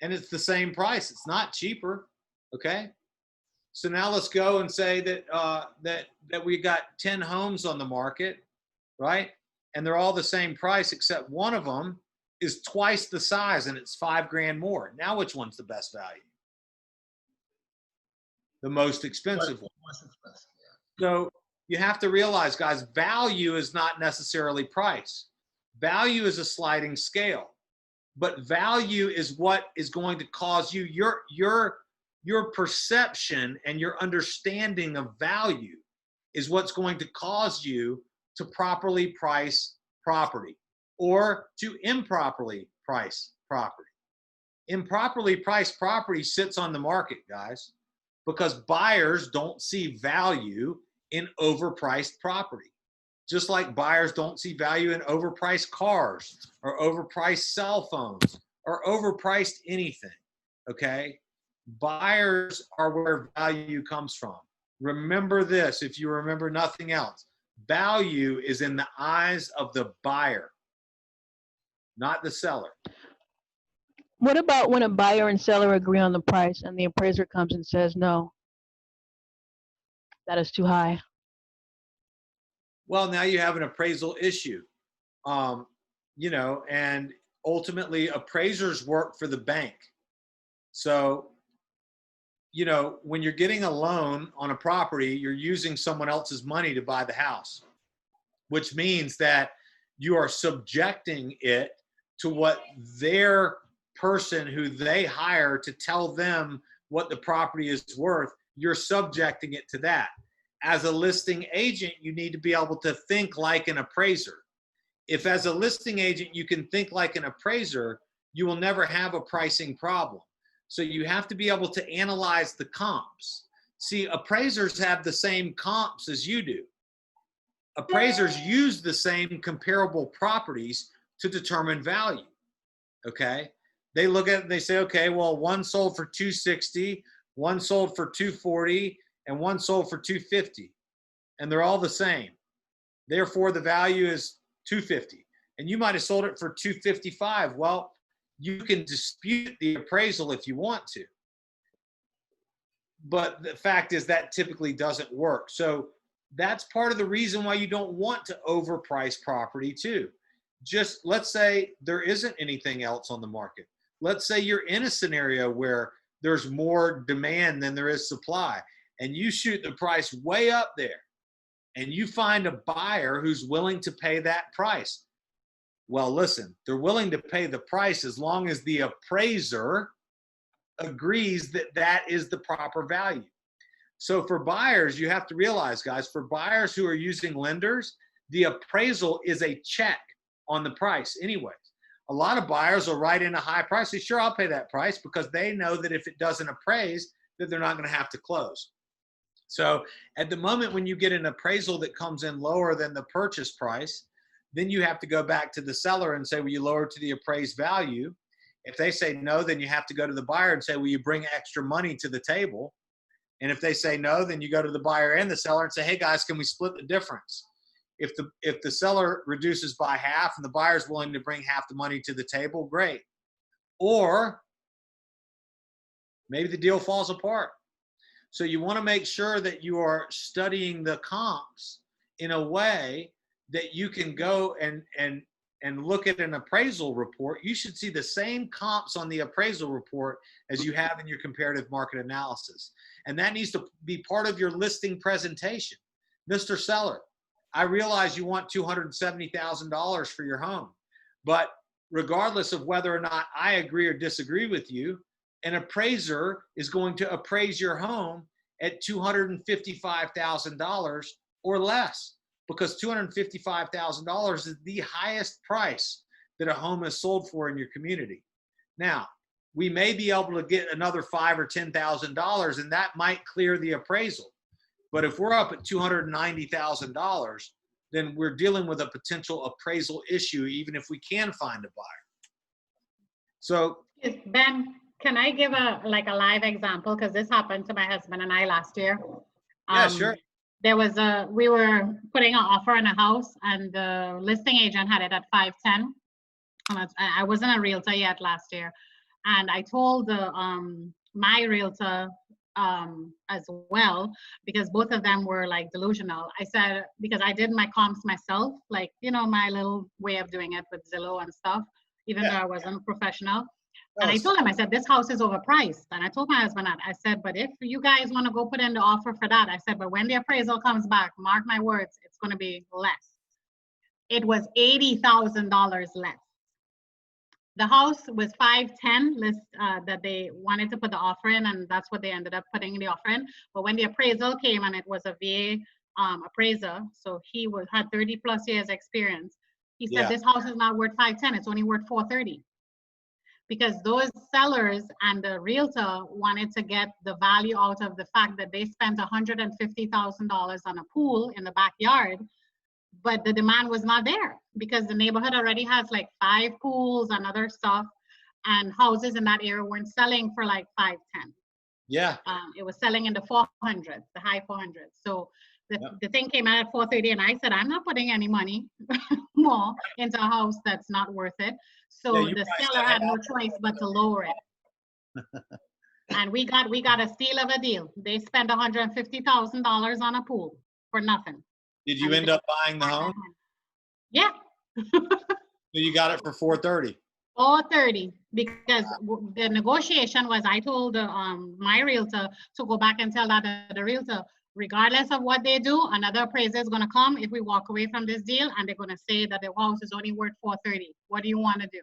Speaker 1: And it's the same price. It's not cheaper, okay? So now let's go and say that that we got 10 homes on the market, right? And they're all the same price except one of them is twice the size and it's $5,000 more. Now which one's the best value? The most expensive one.
Speaker 10: Most expensive, yeah.
Speaker 1: So you have to realize, guys, value is not necessarily price. Value is a sliding scale, but value is what is going to cause you your perception and your understanding of value is what's going to cause you to properly price property or to improperly price property. Improperly priced property sits on the market, guys, because buyers don't see value in overpriced property. Just like buyers don't see value in overpriced cars or overpriced cell phones or overpriced anything, okay? Buyers are where value comes from. Remember this, if you remember nothing else. Value is in the eyes of the buyer, not the seller.
Speaker 2: What about when a buyer and seller agree on the price and the appraiser comes and says, no, that is too high?
Speaker 1: Well, now you have an appraisal issue, you know, and ultimately appraisers work for the bank. So, you know, when you're getting a loan on a property, you're using someone else's money to buy the house, which means that you are subjecting it to what their person who they hire to tell them what the property is worth, you're subjecting it to that. As a listing agent, you need to be able to think like an appraiser. If as a listing agent, you can think like an appraiser, you will never have a pricing problem. So you have to be able to analyze the comps. See, appraisers have the same comps as you do. Appraisers use the same comparable properties to determine value, okay? They look at it and they say, okay, well, one sold for $260, one sold for $240, and one sold for $250, and they're all the same. Therefore, the value is $250, and you might have sold it for $255. Well, you can dispute the appraisal if you want to, but the fact is that typically doesn't work. So that's part of the reason why you don't want to overprice property too. Just let's say there isn't anything else on the market. Let's say you're in a scenario where there's more demand than there is supply, and you shoot the price way up there, and you find a buyer who's willing to pay that price. Well, listen, they're willing to pay the price as long as the appraiser agrees that that is the proper value. So for buyers, you have to realize, guys, for buyers who are using lenders, the appraisal is a check on the price anyways. A lot of buyers will write in a high price. Say, sure, I'll pay that price, because they know that if it doesn't appraise, that they're not going to have to close. So at the moment when you get an appraisal that comes in lower than the purchase price, then you have to go back to the seller and say, will you lower to the appraised value? If they say no, then you have to go to the buyer and say, will you bring extra money to the table? And if they say no, then you go to the buyer and the seller and say, hey guys, can we split the difference? If the seller reduces by half and the buyer's willing to bring half the money to the table, great. Or maybe the deal falls apart. So you want to make sure that you are studying the comps in a way that you can go and look at an appraisal report. You should see the same comps on the appraisal report as you have in your comparative market analysis. And that needs to be part of your listing presentation. Mr. Seller, I realize you want $270,000 for your home, but regardless of whether or not I agree or disagree with you, an appraiser is going to appraise your home at $255,000 or less, because $255,000 is the highest price that a home is sold for in your community. Now, we may be able to get another $5,000 or $10,000, and that might clear the appraisal. But if we're up at $290,000, then we're dealing with a potential appraisal issue, even if we can find a buyer. So,
Speaker 6: Ben, can I give a live example? Because this happened to my husband and I last year.
Speaker 1: Yeah, sure.
Speaker 6: There was we were putting an offer on a house, and the listing agent had it at 510. I wasn't a realtor yet last year, and I told my realtor as well, because both of them were like delusional. I said, because I did my comps myself, like, you know, my little way of doing it with Zillow and stuff, even though I wasn't professional. And I told him, I said, this house is overpriced. And I told my husband that. I said, but if you guys want to go put in the offer for that, I said, but when the appraisal comes back, mark my words, it's going to be less. It was $80,000 less. The house was 510 list that they wanted to put the offer in, and that's what they ended up putting the offer in. But when the appraisal came, and it was a VA appraiser, so he had 30 plus years experience, he said, this house is not worth 510, it's only worth 430. Because those sellers and the realtor wanted to get the value out of the fact that they spent $150,000 on a pool in the backyard, but the demand was not there, because the neighborhood already has like 5 pools and other stuff, and houses in that area weren't selling for like 510.
Speaker 1: Yeah.
Speaker 6: It was selling in the 400s, the high 400s. So the thing came out at 430, and I said, I'm not putting any money more into a house that's not worth it. So the seller had no choice but to lower it. And we got a steal of a deal. They spent $150,000 on a pool for nothing.
Speaker 1: Did you end up buying the home?
Speaker 6: Yeah.
Speaker 1: So you got it for 430.
Speaker 6: 430, because the negotiation was, I told my realtor to go back and tell that the realtor, regardless of what they do, another appraiser is going to come if we walk away from this deal, and they're going to say that the house is only worth 430. What do you want to do?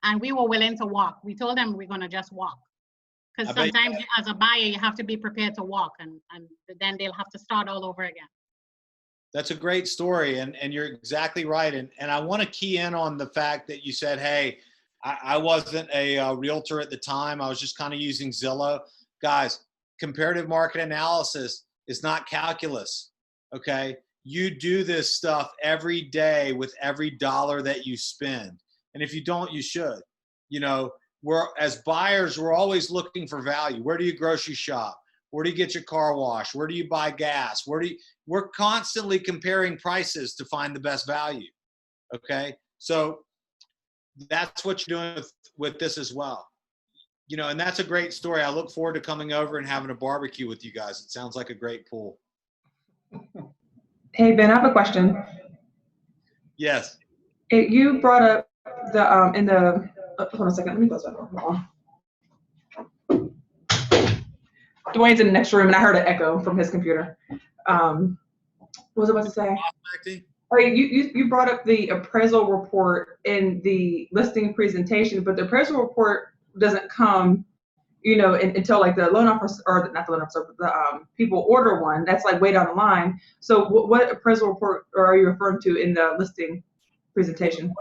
Speaker 6: And we were willing to walk. We told them we're going to just walk. Because sometimes as a buyer, you have to be prepared to walk, and then they'll have to start all over again.
Speaker 1: That's a great story, and you're exactly right. And I want to key in on the fact that you said, hey, I wasn't a realtor at the time. I was just kind of using Zillow. Guys, comparative market analysis is not calculus, okay? You do this stuff every day with every dollar that you spend. And if you don't, you should. You know, as buyers, we're always looking for value. Where do you grocery shop? Where do you get your car wash? Where do you buy gas? We're constantly comparing prices to find the best value, okay? So that's what you're doing with this as well. You know, and that's a great story. I look forward to coming over and having a barbecue with you guys. It sounds like a great pool.
Speaker 11: Hey, Ben, I have a question.
Speaker 1: Yes.
Speaker 11: You brought up the, hold on a second, let me close that door. Dwayne's in the next room, and I heard an echo from his computer. What was I about to say? Oh, you brought up the appraisal report in the listing presentation, but the appraisal report doesn't come you know, until like the loan officer, or not the loan officer, but the people order one, that's like way down the line. So what appraisal report are you referring to in the listing presentation?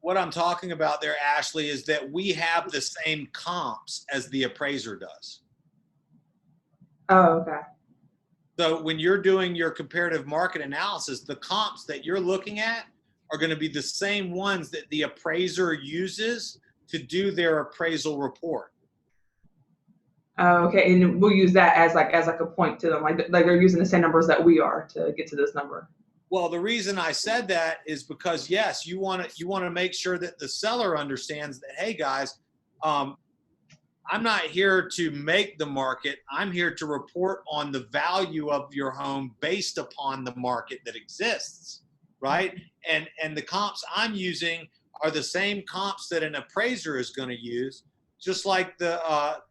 Speaker 1: What I'm talking about there, Ashley, is that we have the same comps as the appraiser does.
Speaker 11: Oh, okay.
Speaker 1: So when you're doing your comparative market analysis, the comps that you're looking at are going to be the same ones that the appraiser uses to do their appraisal report.
Speaker 11: Oh, okay, and we'll use that as like a point to them, like they're using the same numbers that we are to get to this number.
Speaker 1: Well, the reason I said that is because, yes, you want to make sure that the seller understands that, hey guys, I'm not here to make the market. I'm here to report on the value of your home based upon the market that exists, right? And the comps I'm using are the same comps that an appraiser is going to use, just like the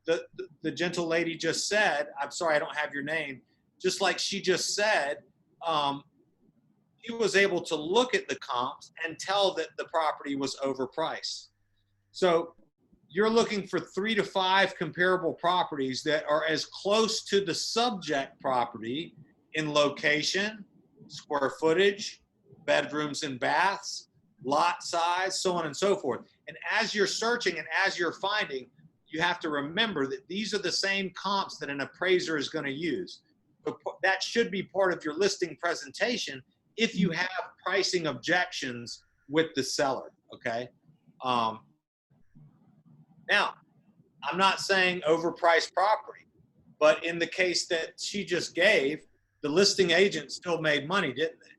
Speaker 1: gentle lady just said. I'm sorry, I don't have your name. Just like she just said, she was able to look at the comps and tell that the property was overpriced. So you're looking for 3 to 5 comparable properties that are as close to the subject property in location, square footage, bedrooms and baths, lot size, so on and so forth. And as you're searching and as you're finding, you have to remember that these are the same comps that an appraiser is going to use. But that should be part of your listing presentation if you have pricing objections with the seller, okay? Now, I'm not saying overpriced property, but in the case that she just gave, the listing agent still made money, didn't they?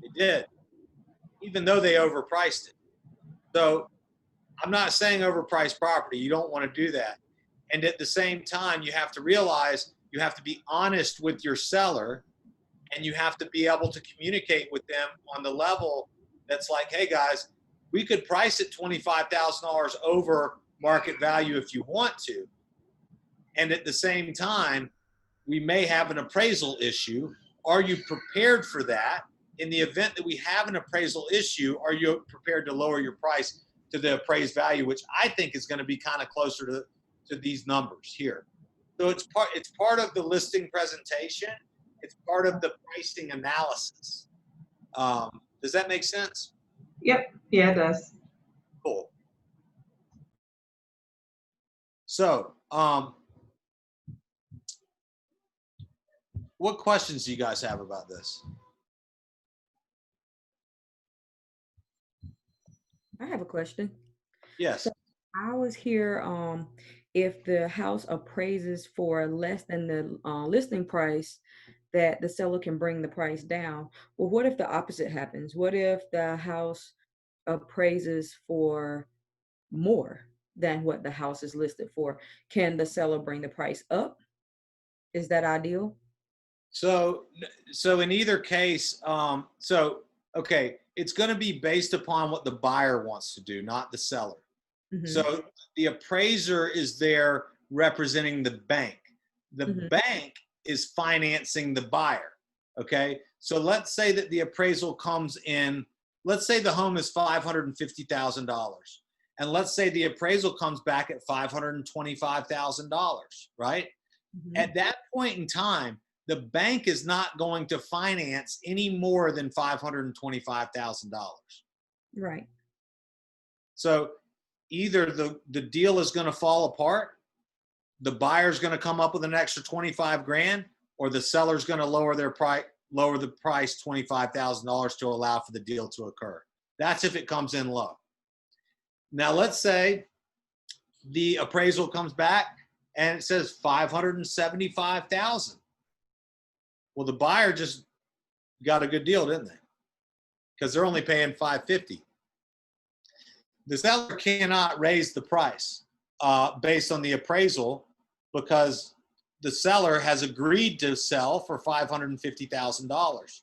Speaker 1: They did, even though they overpriced it. So I'm not saying overpriced property. You don't want to do that. And at the same time, you have to realize you have to be honest with your seller, and you have to be able to communicate with them on the level that's like, hey guys, we could price it $25,000 over market value if you want to. And at the same time, we may have an appraisal issue. Are you prepared for that? In the event that we have an appraisal issue, are you prepared to lower your price to the appraised value, which I think is going to be kind of closer to these numbers here. So it's part of the listing presentation. It's part of the pricing analysis. Does that make sense?
Speaker 11: Yep. Yeah, it does.
Speaker 1: Cool. So, what questions do you guys have about this?
Speaker 12: I have a question.
Speaker 1: Yes.
Speaker 12: So I was here, if the house appraises for less than the listing price, that the seller can bring the price down. Well, what if the opposite happens? What if the house appraises for more than what the house is listed for? Can the seller bring the price up? Is that ideal?
Speaker 1: So in either case, okay, it's going to be based upon what the buyer wants to do, not the seller.
Speaker 12: Mm-hmm.
Speaker 1: So the appraiser is there representing the bank. The bank is financing the buyer. Okay. So let's say that the appraisal comes in, let's say the home is $550,000. And let's say the appraisal comes back at $525,000, right? Mm-hmm. At that point in time, the bank is not going to finance any more than $525,000.
Speaker 12: Right.
Speaker 1: So either the deal is going to fall apart, the buyer's going to come up with an extra 25 grand, or the seller's going to lower the price $25,000 to allow for the deal to occur. That's if it comes in low. Now let's say the appraisal comes back and it says $575,000. Well, the buyer just got a good deal, didn't they? Because they're only paying $550,000. The seller cannot raise the price based on the appraisal, because the seller has agreed to sell for $550,000.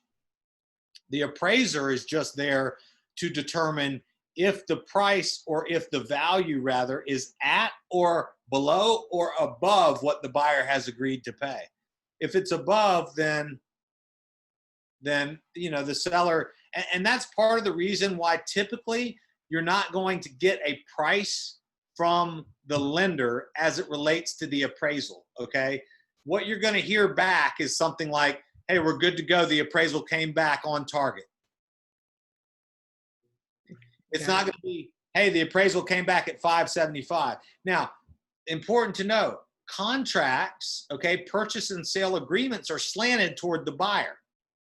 Speaker 1: The appraiser is just there to determine if the price, or if the value rather, is at or below or above what the buyer has agreed to pay. If it's above, then you know, the seller, and that's part of the reason why typically you're not going to get a price from the lender as it relates to the appraisal, okay? What you're gonna hear back is something like, hey, we're good to go. The appraisal came back on target. It's not gonna be, hey, the appraisal came back at 575. Now, important to know, contracts, okay, purchase and sale agreements are slanted toward the buyer.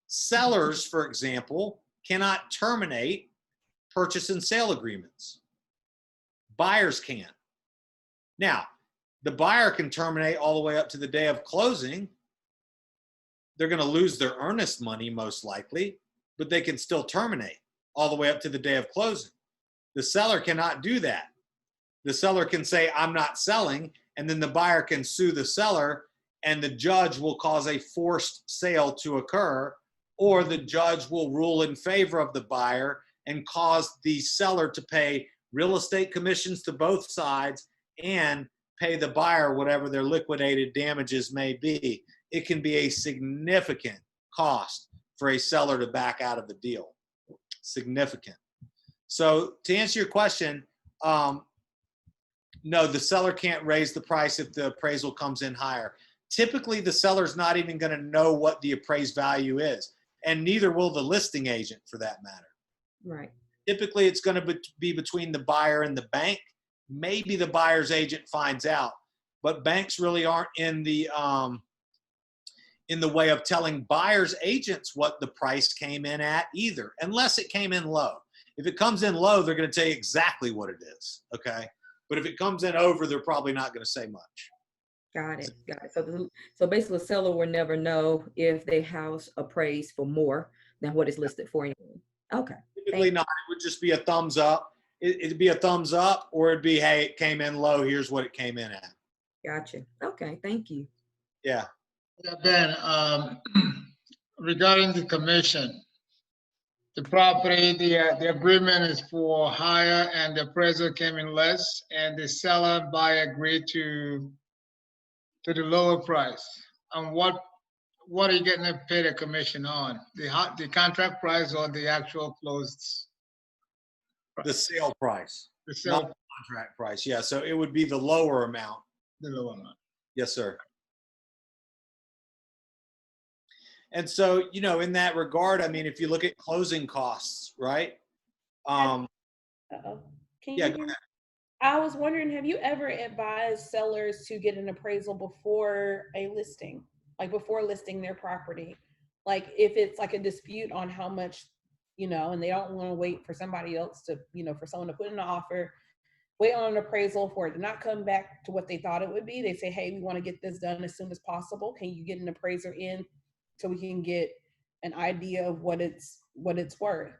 Speaker 1: Sellers, for example, cannot terminate purchase and sale agreements. Buyers can. Now, the buyer can terminate all the way up to the day of closing. They're going to lose their earnest money most likely, but they can still terminate all the way up to the day of closing. The seller cannot do that. The seller can say, I'm not selling, and then the buyer can sue the seller, and the judge will cause a forced sale to occur, or the judge will rule in favor of the buyer and cause the seller to pay real estate commissions to both sides and pay the buyer whatever their liquidated damages may be. It can be a significant cost for a seller to back out of the deal. Significant. So to answer your question, no, the seller can't raise the price if the appraisal comes in higher. Typically, the seller's not even going to know what the appraised value is, and neither will the listing agent for that matter.
Speaker 12: Right.
Speaker 1: Typically, it's going to be between the buyer and the bank. Maybe the buyer's agent finds out, but banks really aren't in the way of telling buyer's agents what the price came in at either, unless it came in low. If it comes in low, they're going to tell you exactly what it is, okay? But if it comes in over, they're probably not going to say much.
Speaker 12: Got it. Got it. So basically, the seller will never know if their house appraised for more than what it's listed for. Okay.
Speaker 1: Typically not. It would just be a thumbs up. It'd be a thumbs up, or it'd be, hey, it came in low. Here's what it came in at.
Speaker 12: Gotcha. Okay. Thank you.
Speaker 1: Yeah.
Speaker 10: Yeah, Ben, regarding the commission, the property, the agreement is for higher and the appraisal came in less, and the seller buyer agreed to the lower price. And what are you getting paid a commission on? The contract price or the actual closed price?
Speaker 1: The sale price.
Speaker 10: The sale
Speaker 1: not the contract price. Yeah. So it would be the lower amount.
Speaker 10: The lower amount.
Speaker 1: Yes, sir. And so, you know, in that regard, I mean, if you look at closing costs, right?
Speaker 5: Can
Speaker 1: yeah,
Speaker 5: you
Speaker 1: go ahead.
Speaker 5: I was wondering, have you ever advised sellers to get an appraisal before a listing, like before listing their property? Like if it's like a dispute on how much, you know, and they don't want to wait for somebody else to, you know, for someone to put in an offer, wait on an appraisal for it to not come back to what they thought it would be. They say, hey, we want to get this done as soon as possible. Can you get an appraiser in so we can get an idea of what it's worth?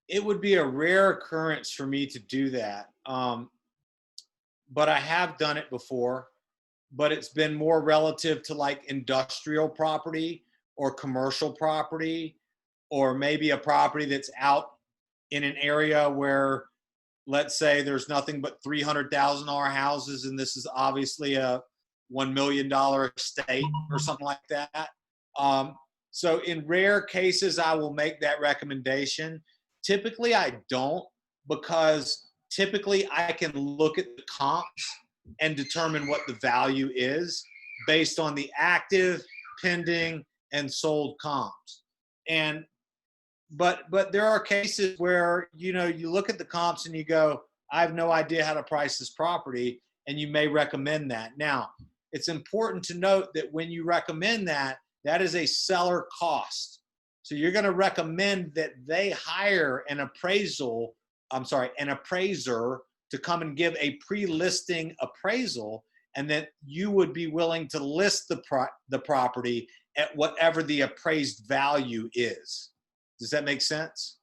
Speaker 1: It would be a rare occurrence for me to do that. But I have done it before, but it's been more relative to like industrial property or commercial property, or maybe a property that's out in an area where, let's say there's nothing but $300,000 houses, and this is obviously a $1 million estate or something like that. So in rare cases, I will make that recommendation. Typically, I don't, because typically I can look at the comps and determine what the value is based on the active, pending, and sold comps. And but there are cases where, you know, you look at the comps and you go, I have no idea how to price this property, and you may recommend that. Now, it's important to note that when you recommend that, that is a seller cost. So you're going to recommend that they hire an appraiser to come and give a pre-listing appraisal, and that you would be willing to list the property at whatever the appraised value is. Does that make sense?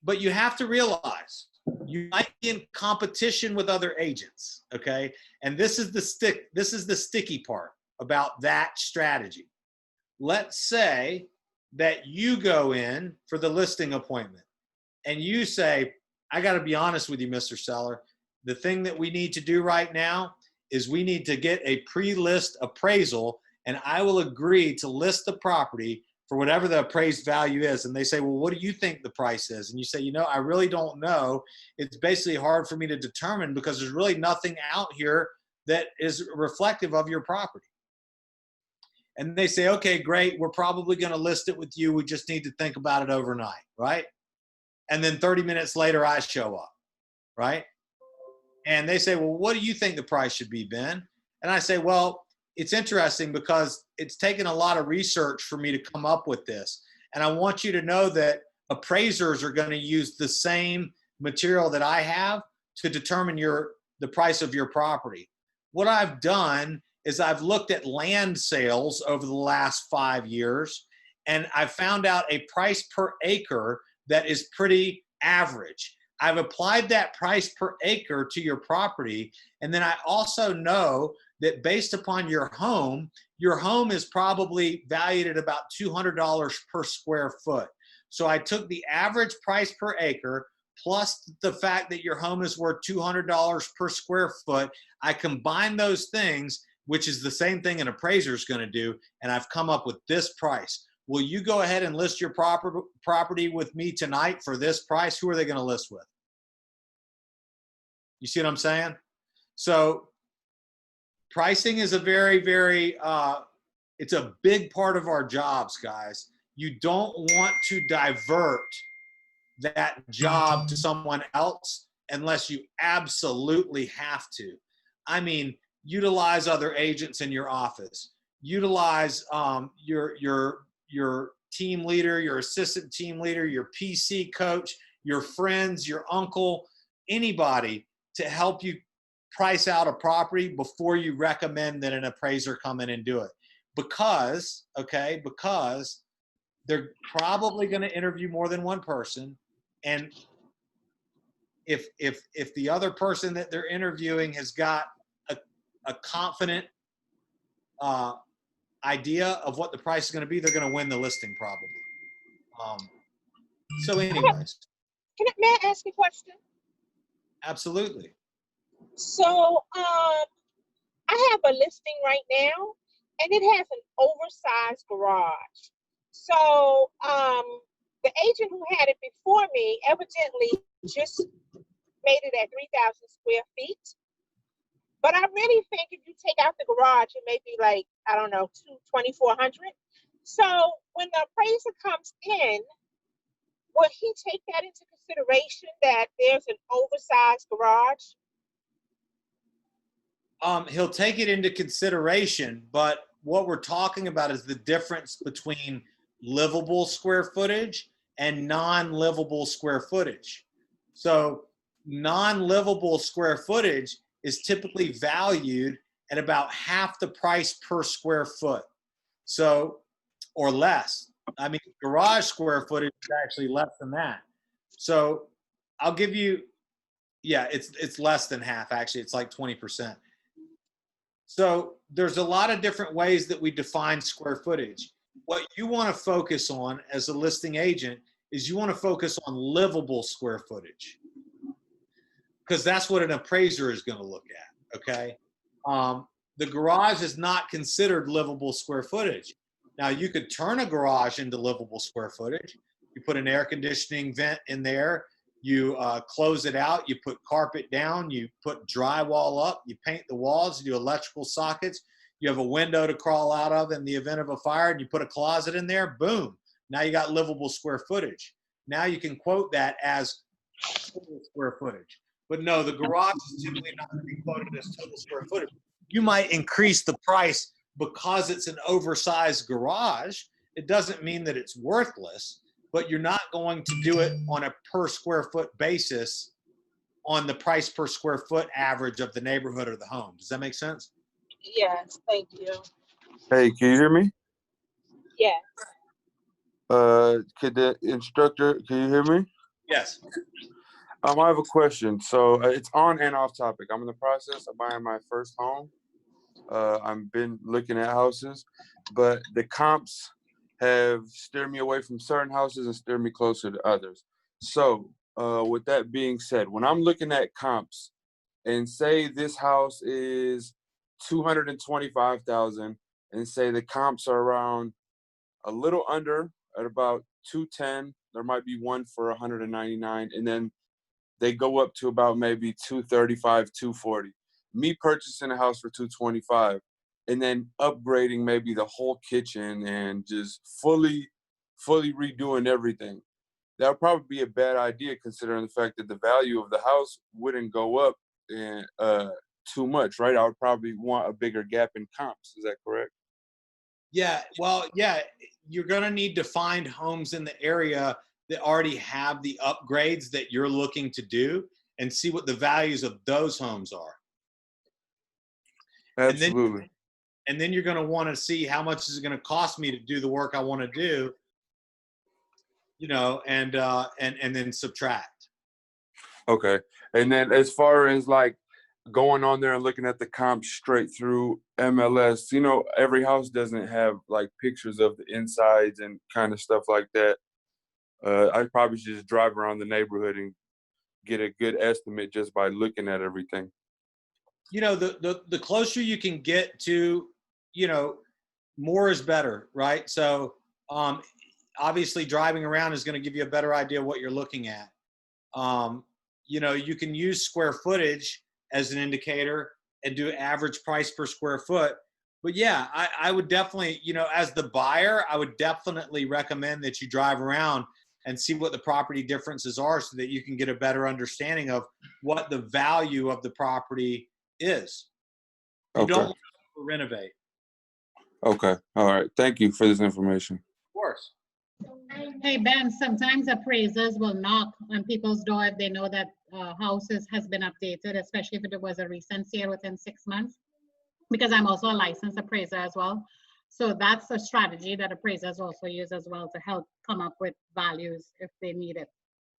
Speaker 1: But you have to realize you might be in competition with other agents, okay? And this is the sticky part about that strategy. Let's say that you go in for the listing appointment and you say, I got to be honest with you, Mr. Seller. The thing that we need to do right now is we need to get a pre-list appraisal, and I will agree to list the property for whatever the appraised value is. And they say, well, what do you think the price is? And you say, I really don't know. It's basically hard for me to determine because there's really nothing out here that is reflective of your property. And they say, okay, great. We're probably going to list it with you. We just need to think about it overnight, right? And then 30 minutes later, I show up, right? And they say, well, what do you think the price should be, Ben? And I say, well, it's interesting because it's taken a lot of research for me to come up with this. And I want you to know that appraisers are going to use the same material that I have to determine the price of your property. What I've done is I've looked at land sales over the last 5 years, and I've found out a price per acre that is pretty average. I've applied that price per acre to your property, and then I also know that based upon your home is probably valued at about $200 per square foot. So I took the average price per acre plus the fact that your home is worth $200 per square foot. I combine those things, which is the same thing an appraiser is going to do, and I've come up with this price. Will you go ahead and list your property with me tonight for this price? Who are they going to list with? You see what I'm saying? So pricing is a very, very, it's a big part of our jobs, guys. You don't want to divert that job to someone else unless you absolutely have to. I mean, utilize other agents in your office. Utilize your team leader, your assistant team leader, your PC coach, your friends, your uncle, anybody to help you price out a property before you recommend that an appraiser come in and do it. Because they're probably going to interview more than one person. And if the other person that they're interviewing has got a confident idea of what the price is going to be, they're going to win the listing probably. So anyways.
Speaker 13: May I ask a question?
Speaker 1: Absolutely.
Speaker 13: So I have a listing right now and it has an oversized garage. So the agent who had it before me evidently just made it at 3,000 square feet. But I really think if you take out the garage, it may be like, I don't know, 2,400. So when the appraiser comes in, will he take that into consideration that there's an oversized garage?
Speaker 1: He'll take it into consideration, but what we're talking about is the difference between livable square footage and non-livable square footage. So non-livable square footage is typically valued at about half the price per square foot. So, or less. I mean, garage square footage is actually less than that. So I'll give you, yeah, it's less than half actually. It's like 20%. So there's a lot of different ways that we define square footage. What you want to focus on as a listing agent is you want to focus on livable square footage, because that's what an appraiser is going to look at, okay? The garage is not considered livable square footage. Now, you could turn a garage into livable square footage. You put an air conditioning vent in there, you close it out, you put carpet down, you put drywall up, you paint the walls, you do electrical sockets, you have a window to crawl out of in the event of a fire, and you put a closet in there, boom. Now you got livable square footage. Now you can quote that as total square footage. But no, the garage is typically not going to be quoted as total square footage. You might increase the price because it's an oversized garage. It doesn't mean that it's worthless, but you're not going to do it on a per square foot basis on the price per square foot average of the neighborhood or the home. Does that make sense?
Speaker 13: Yes, thank you.
Speaker 14: Hey, can you hear me?
Speaker 13: Yes.
Speaker 14: Could the instructor, can you hear me?
Speaker 1: Yes.
Speaker 14: I have a question. So it's on and off topic. I'm in the process of buying my first home. I've been looking at houses, but the comps have steered me away from certain houses and steered me closer to others. So with that being said, when I'm looking at comps and say this house is $225,000 and say the comps are around a little under at about 210. There might be one for 199, and then they go up to about maybe 235, 240. Me purchasing a house for 225 and then upgrading maybe the whole kitchen and just fully redoing everything. That would probably be a bad idea considering the fact that the value of the house wouldn't go up too much, right? I would probably want a bigger gap in comps. Is that correct?
Speaker 1: Yeah, well, yeah, you're going to need to find homes in the area that already have the upgrades that you're looking to do and see what the values of those homes are.
Speaker 14: Absolutely.
Speaker 1: And then you're going to want to see how much is it going to cost me to do the work I want to do, you know, and then subtract.
Speaker 14: Okay. And then as far as like going on there and looking at the comps straight through MLS, you know, every house doesn't have like pictures of the insides and kind of stuff like that. I probably should just drive around the neighborhood and get a good estimate just by looking at everything.
Speaker 1: You know, the closer you can get to, you know, more is better, right? So obviously driving around is going to give you a better idea of what you're looking at. You know, you can use square footage as an indicator and do average price per square foot. But yeah, I would definitely, you know, as the buyer, I would definitely recommend that you drive around and see what the property differences are so that you can get a better understanding of what the value of the property is. You
Speaker 14: Okay.
Speaker 1: don't want to renovate.
Speaker 14: Okay. All right. Thank you for this information.
Speaker 1: Of course.
Speaker 6: Hey, Ben, sometimes appraisers will knock on people's door if they know that houses has been updated, especially if it was a recent sale within 6 months, because I'm also a licensed appraiser as well. So that's a strategy that appraisers also use as well to help come up with values if they need it.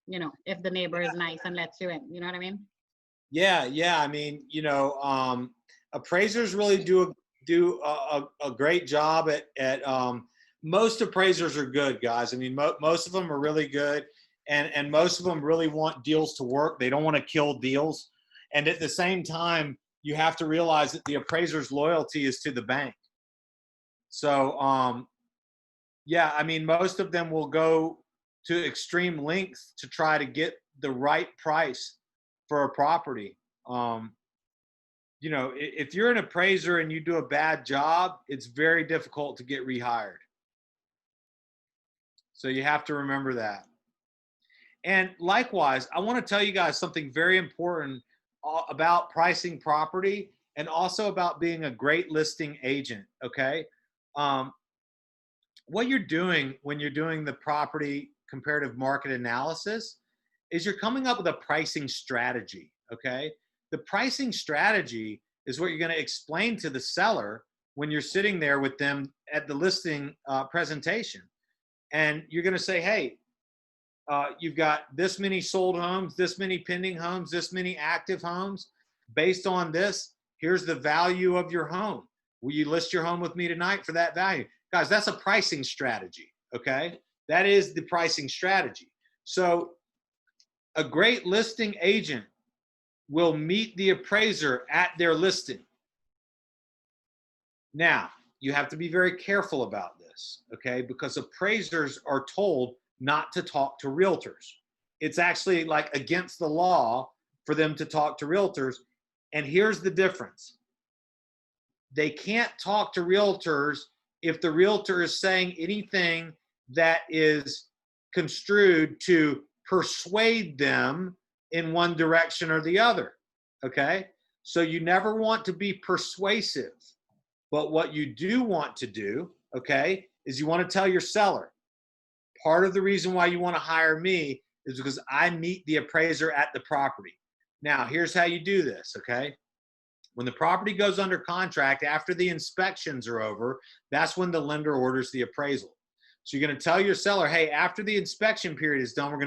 Speaker 6: You know, if the neighbor is nice and lets you in, you know what I mean?
Speaker 1: Yeah. I mean, you know, appraisers really do a great job at most appraisers are good, guys. I mean, most of them are really good, and most of them really want deals to work. They don't want to kill deals. And at the same time, you have to realize that the appraiser's loyalty is to the bank. So, yeah, I mean, most of them will go to extreme lengths to try to get the right price for a property. You know, if you're an appraiser and you do a bad job, it's very difficult to get rehired. So you have to remember that. And likewise, I want to tell you guys something very important about pricing property and also about being a great listing agent, okay? What you're doing when you're doing the property comparative market analysis is you're coming up with a pricing strategy, okay? The pricing strategy is what you're going to explain to the seller when you're sitting there with them at the listing presentation. And you're going to say, hey, you've got this many sold homes, this many pending homes, this many active homes. Based on this, here's the value of your home. Will you list your home with me tonight for that value? Guys, that's a pricing strategy, okay? That is the pricing strategy. So a great listing agent will meet the appraiser at their listing. Now, you have to be very careful about this, okay? Because appraisers are told not to talk to realtors. It's actually like against the law for them to talk to realtors. And here's the difference. They can't talk to realtors if the realtor is saying anything that is construed to persuade them in one direction or the other, okay? So you never want to be persuasive. But what you do want to do, okay, is you want to tell your seller, part of the reason why you want to hire me is because I meet the appraiser at the property. Now, here's how you do this, okay? When the property goes under contract, after the inspections are over, that's when the lender orders the appraisal. So you're going to tell your seller, hey, after the inspection period is done, we're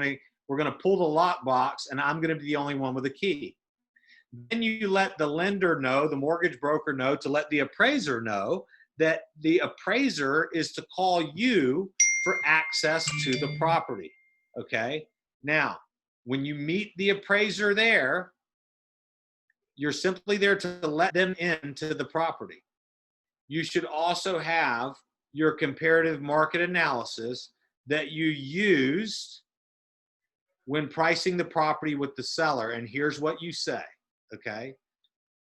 Speaker 1: going to pull the lockbox, and I'm going to be the only one with a key. Then you let the lender know, the mortgage broker know, to let the appraiser know that the appraiser is to call you for access to the property, okay? Now, when you meet the appraiser there, you're simply there to let them into the property. You should also have your comparative market analysis that you used when pricing the property with the seller. And here's what you say, okay?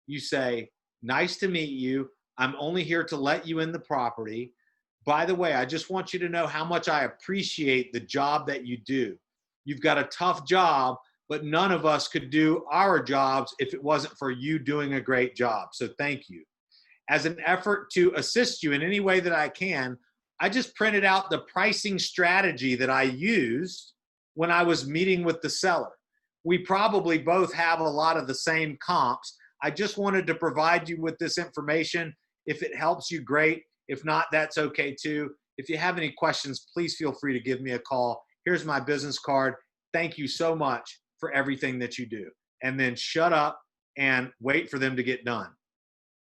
Speaker 1: You say, nice to meet you. I'm only here to let you in the property. By the way, I just want you to know how much I appreciate the job that you do. You've got a tough job, but none of us could do our jobs if it wasn't for you doing a great job. So thank you. As an effort to assist you in any way that I can, I just printed out the pricing strategy that I used when I was meeting with the seller. We probably both have a lot of the same comps. I just wanted to provide you with this information. If it helps you, great. If not, that's okay too. If you have any questions, please feel free to give me a call. Here's my business card. Thank you so much for everything that you do. And then shut up and wait for them to get done.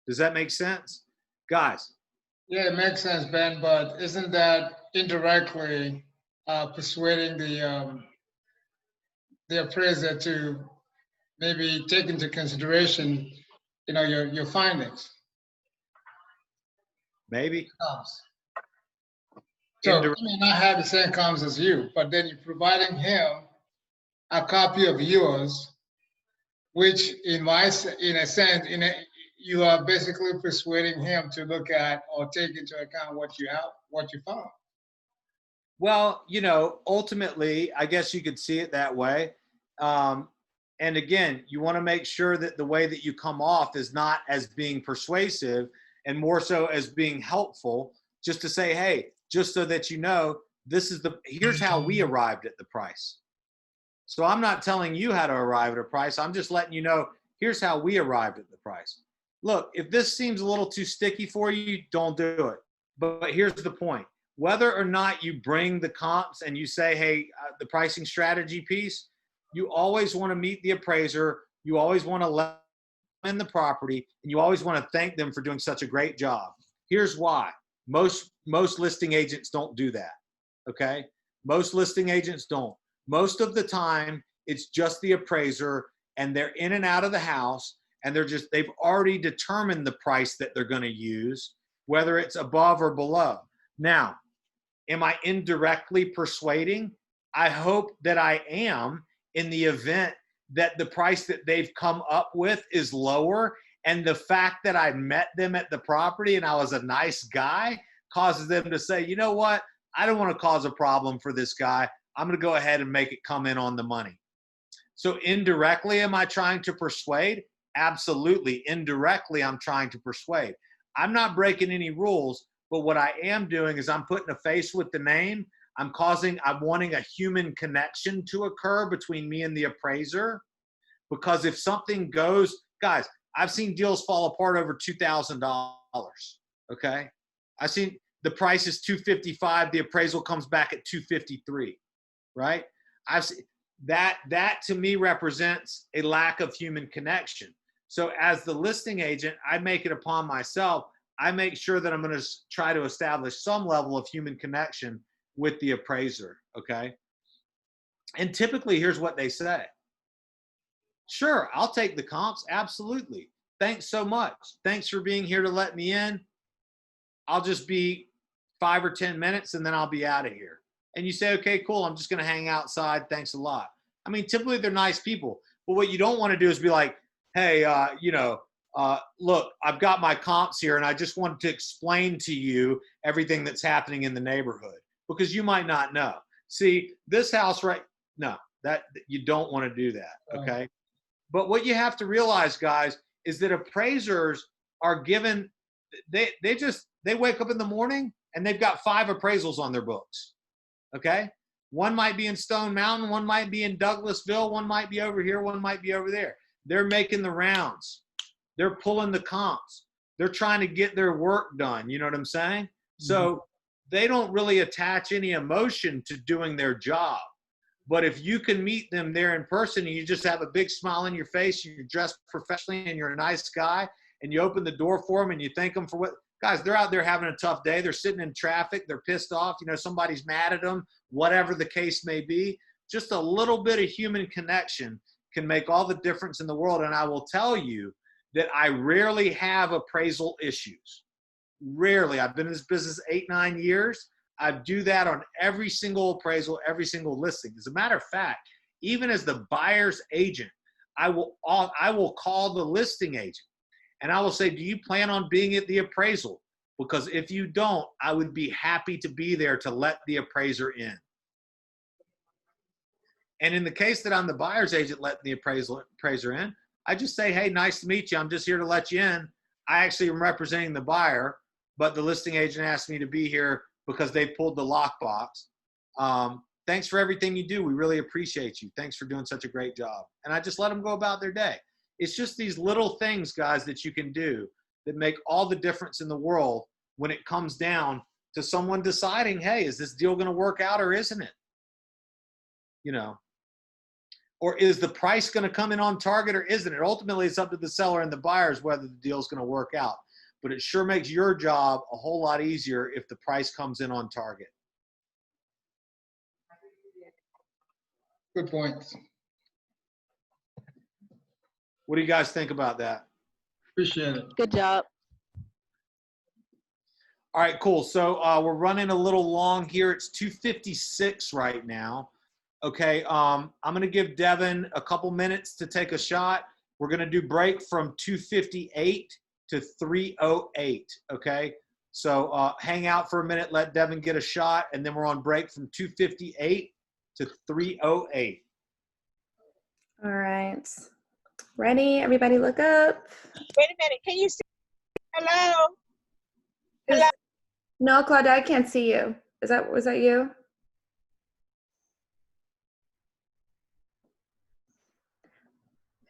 Speaker 1: Does that make sense? Guys.
Speaker 10: Yeah, it makes sense, Ben, but isn't that indirectly persuading the appraiser to maybe take into consideration, your findings?
Speaker 1: Maybe.
Speaker 10: So he may not have the same comps as you, but then you're providing him a copy of yours, which in a sense, you are basically persuading him to look at or take into account what you found.
Speaker 1: Well, ultimately, I guess you could see it that way. And again, you want to make sure that the way that you come off is not as being persuasive and more so as being helpful, just to say, hey, just so that you know, here's how we arrived at the price. So I'm not telling you how to arrive at a price. I'm just letting you know, here's how we arrived at the price. Look, if this seems a little too sticky for you, don't do it. But here's the point. Whether or not you bring the comps and you say, hey, the pricing strategy piece, you always want to meet the appraiser. You always want to let them in the property, and you always want to thank them for doing such a great job. Here's why. Most listing agents don't do that, okay? Most listing agents don't. Most of the time, it's just the appraiser, and they're in and out of the house, and they've already determined the price that they're going to use, whether it's above or below. Now, am I indirectly persuading? I hope that I am, in the event that the price that they've come up with is lower, and the fact that I met them at the property and I was a nice guy causes them to say, you know what? I don't want to cause a problem for this guy. I'm going to go ahead and make it come in on the money. So indirectly, am I trying to persuade? Absolutely. Indirectly, I'm trying to persuade. I'm not breaking any rules, but what I am doing is I'm putting a face with the name. I'm wanting a human connection to occur between me and the appraiser, because if something goes, guys, I've seen deals fall apart over $2,000. Okay. I've seen the price is $255. The appraisal comes back at $253. Right. I've seen that to me represents a lack of human connection. So as the listing agent, I make it upon myself. I make sure that I'm going to try to establish some level of human connection with the appraiser, okay? And typically, here's what they say. Sure, I'll take the comps, absolutely. Thanks so much. Thanks for being here to let me in. I'll just be 5 or 10 minutes and then I'll be out of here. And you say, okay, cool, I'm just gonna hang outside, thanks a lot. I mean, typically they're nice people, but what you don't wanna do is be like, hey, look, I've got my comps here and I just wanted to explain to you everything that's happening in the neighborhood, because you might not know. See, this house, right? No, that you don't want to do that, okay? But what you have to realize, guys, is that appraisers are given, they wake up in the morning and they've got 5 appraisals on their books, okay? One might be in Stone Mountain, one might be in Douglasville, one might be over here, one might be over there. They're making the rounds. They're pulling the comps. They're trying to get their work done. You know what I'm saying? Mm-hmm. So they don't really attach any emotion to doing their job. But if you can meet them there in person and you just have a big smile on your face, you're dressed professionally and you're a nice guy, and you open the door for them and you thank them for what, guys, they're out there having a tough day. They're sitting in traffic. They're pissed off. Somebody's mad at them, whatever the case may be. Just a little bit of human connection can make all the difference in the world. And I will tell you that I rarely have appraisal issues. rarely, I've been in this business 8, 9 years. I do that on every single appraisal, every single listing. As a matter of fact, even as the buyer's agent, I will call the listing agent and I will say, do you plan on being at the appraisal? Because if you don't, I would be happy to be there to let the appraiser in. And in the case that I'm the buyer's agent letting the appraiser in, I just say, hey, nice to meet you. I'm just here to let you in. I actually am representing the buyer, but the listing agent asked me to be here because they pulled the lockbox. Thanks for everything you do. We really appreciate you. Thanks for doing such a great job. And I just let them go about their day. It's just these little things, guys, that you can do that make all the difference in the world when it comes down to someone deciding, hey, is this deal going to work out or isn't it? You know, or is the price going to come in on target or isn't it? Ultimately, it's up to the seller and the buyers whether the deal is going to work out. But it sure makes your job a whole lot easier if the price comes in on target.
Speaker 10: Good points.
Speaker 1: What do you guys think about that?
Speaker 10: Appreciate it.
Speaker 2: Good job.
Speaker 1: All right, cool. So we're running a little long here. It's 2:56 right now. Okay, I'm going to give Devin a couple minutes to take a shot. We're going to do break from 2:58 to 3:08. Okay, so hang out for a minute, let Devin get a shot, and then we're on break from 2:58 to 3:08.
Speaker 7: All right. Ready? Everybody look up.
Speaker 13: Wait a minute. Can you see? Hello?
Speaker 7: No, Claudia, I can't see you. Was that you?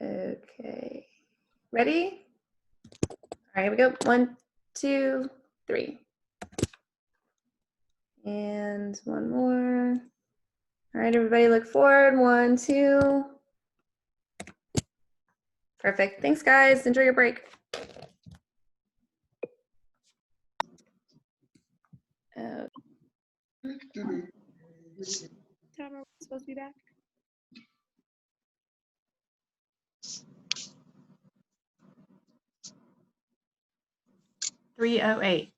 Speaker 7: Okay. Ready? All right, here we go. 1, 2, 3. And one more. All right, everybody look forward. 1, 2. Perfect. Thanks, guys. Enjoy your break.
Speaker 5: Time are we supposed to be back?
Speaker 3: $308.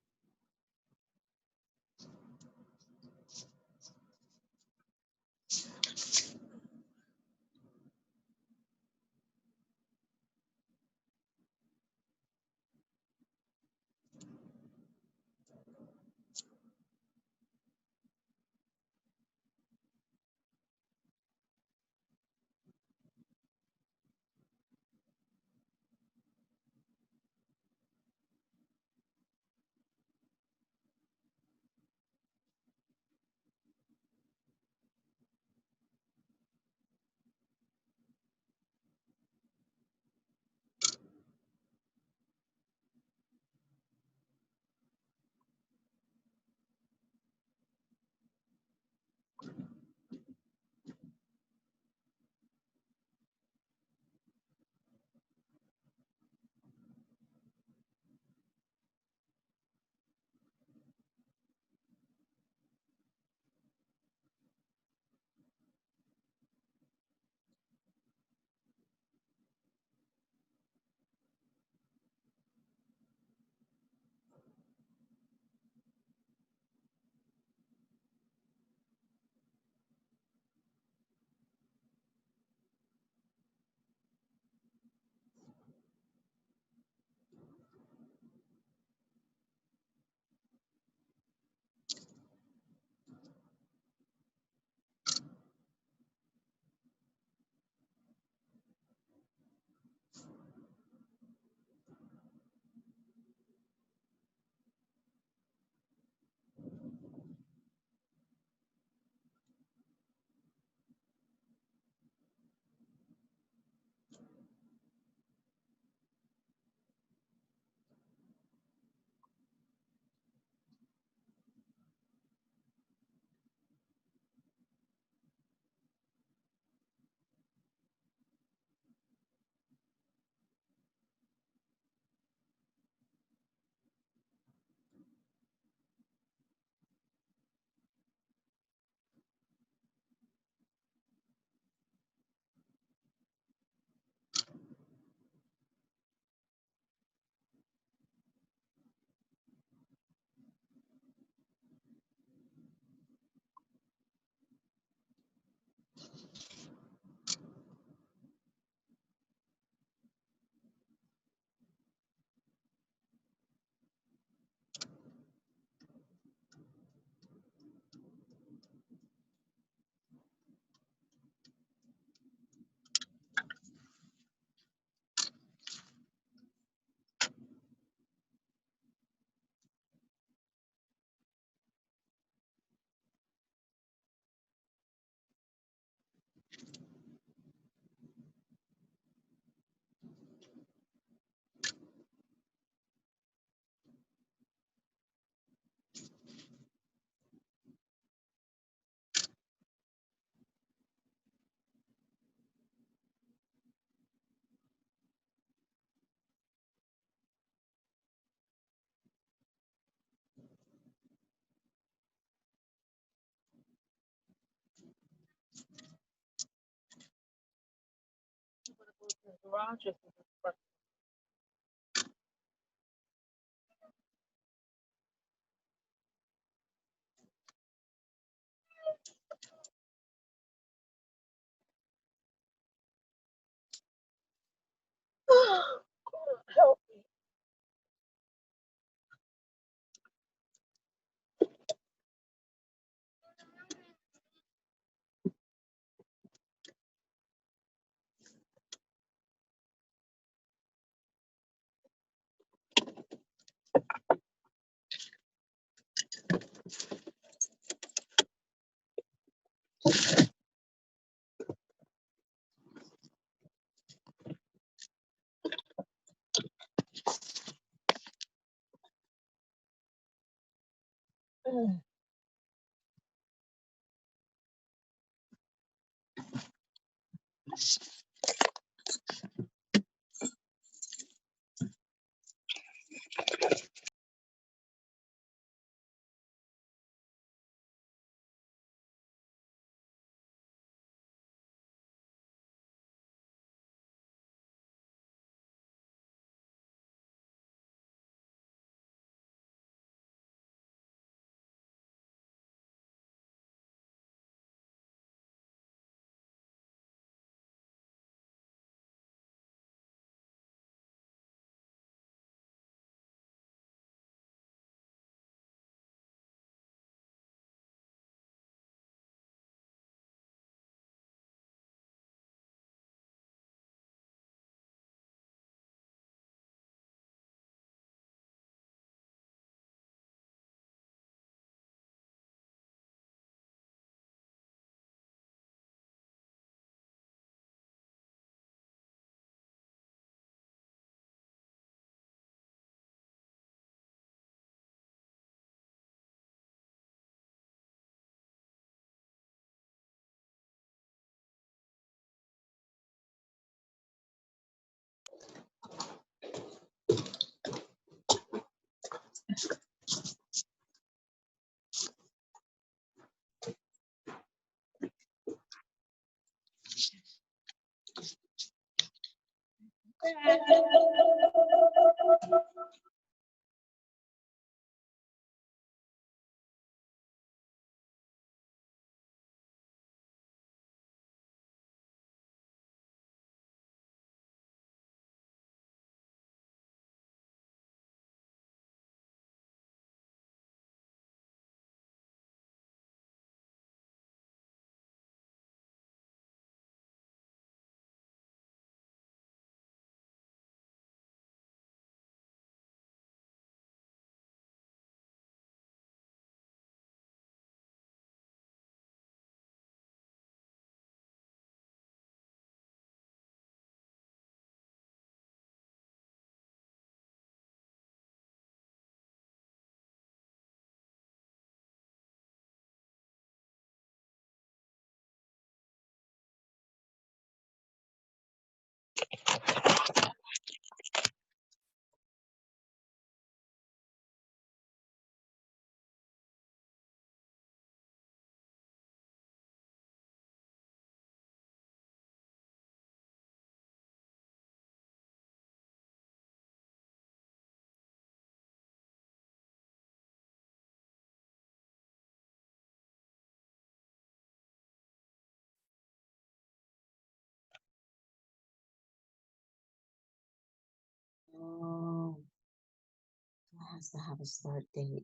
Speaker 13: Garage is in front. God, help me. Mm.
Speaker 3: Oh, it has to have a start date.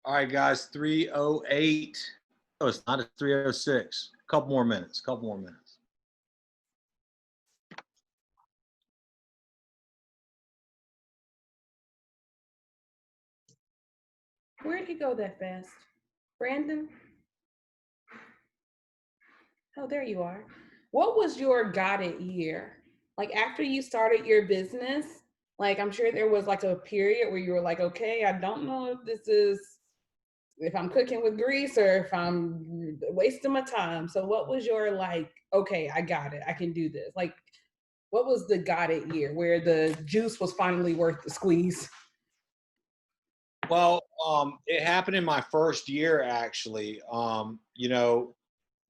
Speaker 1: All right, guys, 3:08. Oh, it's not, it's 3:06. Couple more minutes, couple more minutes.
Speaker 5: Where'd he go that fast? Brandon? Oh, there you are. What was your got it year? Like after you started your business, like I'm sure there was like a period where you were like, okay, I don't know if this is, if I'm cooking with grease or if I'm wasting my time. So what was your like, okay, I got it, I can do this. Like, what was the got it year where the juice was finally worth the squeeze?
Speaker 1: Well, it happened in my first year, actually. You know,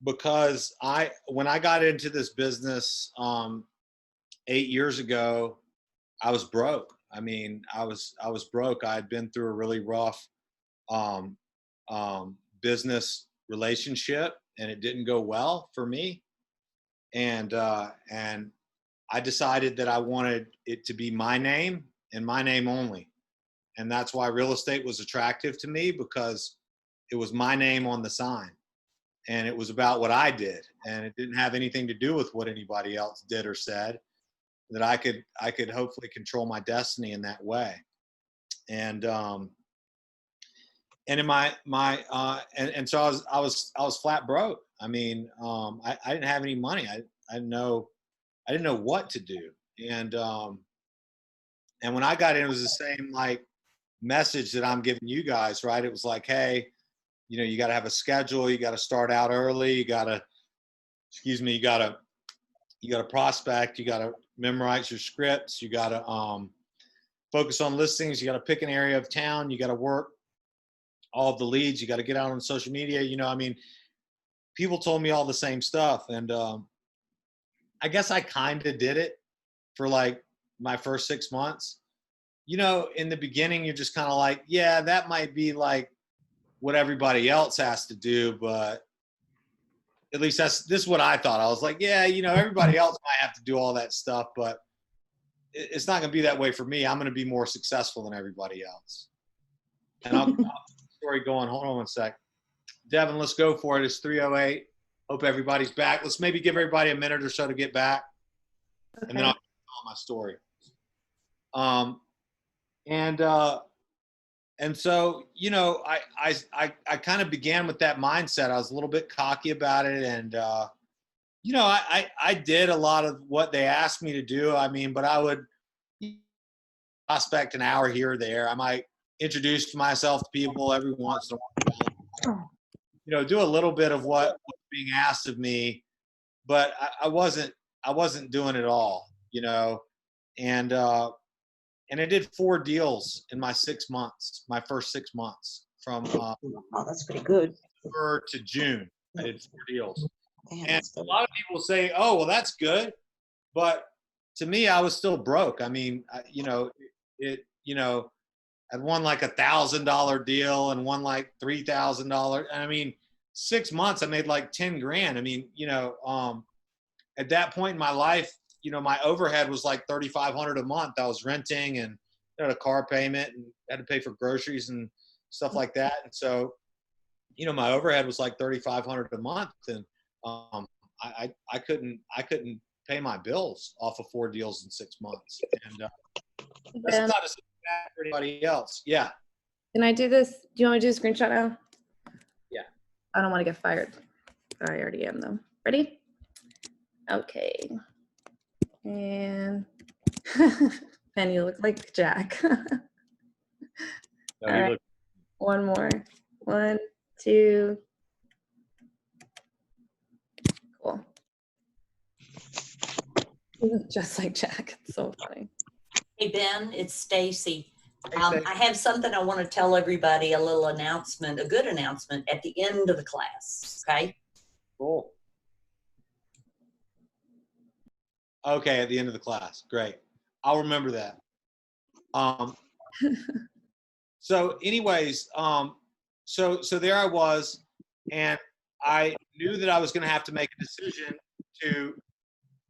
Speaker 1: because when I got into this business 8 years ago, I was broke. I mean, I was broke. I had been through a really rough um, business relationship, and it didn't go well for me. And I decided that I wanted it to be my name and my name only. And that's why real estate was attractive to me, because it was my name on the sign. And it was about what I did, and it didn't have anything to do with what anybody else did or said. That I could hopefully control my destiny in that way. And in and so I was flat broke. I mean, I didn't have any money. I didn't know what to do. And when I got in, it was the same like message that I'm giving you guys, right? It was like, hey, you know, you got to have a schedule. You got to start out early. You got to prospect. You got to memorize your scripts. You got to focus on listings. You got to pick an area of town. You got to work all of the leads. You got to get out on social media. You know, I mean, people told me all the same stuff. And I guess I kind of did it for like my first 6 months. You know, in the beginning, you're just kind of like, yeah, that might be like what everybody else has to do, but at least this is what I thought. I was like, yeah, you know, everybody else might have to do all that stuff, but it's not going to be that way for me. I'm going to be more successful than everybody else. And I'll keep the story going. Hold on one sec. Devin, let's go for it. It's 3:08. Hope everybody's back. Let's maybe give everybody a minute or so to get back. Okay. And then I'll tell my story. And so, you know, I kind of began with that mindset. I was a little bit cocky about it. And, you know, I did a lot of what they asked me to do. I mean, but I would prospect an hour here or there. I might introduce myself to people every once in a while. You know, do a little bit of what was being asked of me, but I wasn't doing it all, you know. And I did 4 deals in my 6 months, my first 6 months from
Speaker 15: oh, that's pretty good.
Speaker 1: November to June. I did 4 deals. And a lot of people say, oh, well, that's good. But to me, I was still broke. I mean, you know, I'd won like $1,000 deal and won like $3,000. I mean, 6 months, I made like 10 grand. I mean, you know, at that point in my life, you know, my overhead was like $3,500 a month. I was renting and had a car payment and had to pay for groceries and stuff like that. And so, you know, my overhead was like $3,500 a month, and I couldn't pay my bills off of 4 deals in 6 months. And that's not as bad for anybody else. Yeah.
Speaker 7: Can I do this? Do you want me to do a screenshot now?
Speaker 1: Yeah.
Speaker 7: I don't want to get fired. I already am though. Ready? Okay. And Penny, you look like Jack.
Speaker 1: No,
Speaker 7: all right. One more. 1, 2. Cool. You look just like Jack. It's so funny.
Speaker 15: Hey, Ben, it's Stacy. I have something I want to tell everybody, a little announcement, a good announcement at the end of the class, okay?
Speaker 1: Cool. Okay, at the end of the class. Great. I'll remember that. So anyways, so there I was, and I knew that I was going to have to make a decision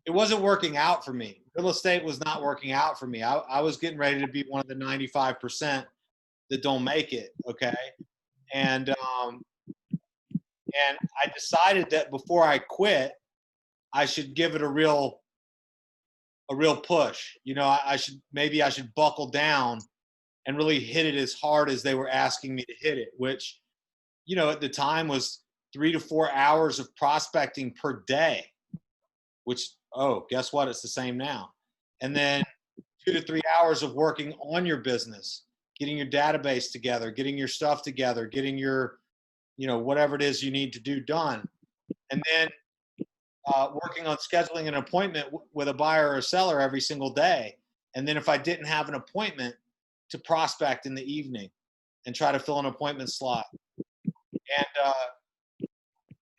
Speaker 1: it wasn't working out for me. Real estate was not working out for me. I was getting ready to be one of the 95% that don't make it. Okay. And I decided that before I quit, I should give it a real push. You know, I should buckle down and really hit it as hard as they were asking me to hit it, which, you know, at the time was 3 to 4 hours of prospecting per day, which, oh, guess what? It's the same now. And then 2 to 3 hours of working on your business, getting your database together, getting your stuff together, getting your, you know, whatever it is you need to do done. And then working on scheduling an appointment with a buyer or a seller every single day. And then if I didn't have an appointment, to prospect in the evening and try to fill an appointment slot.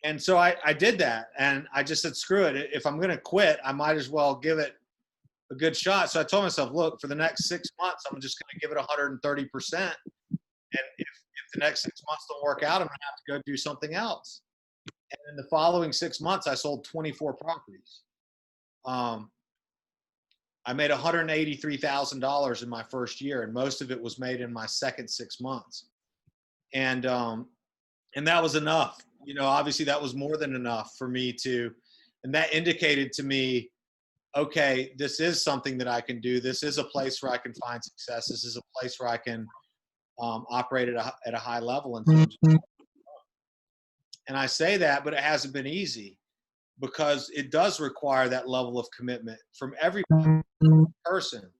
Speaker 1: And so I did that, and I just said, screw it. If I'm going to quit, I might as well give it a good shot. So I told myself, look, for the next 6 months, I'm just going to give it 130%. And if the next 6 months don't work out, I'm going to have to go do something else. And in the following 6 months, I sold 24 properties. I made $183,000 in my first year, and most of it was made in my second 6 months. And that was enough. You know, obviously that was more than enough for me to, and that indicated to me, okay, this is something that I can do. This is a place where I can find success. This is a place where I can operate at a high level. And I say that, but it hasn't been easy, because it does require that level of commitment from every person.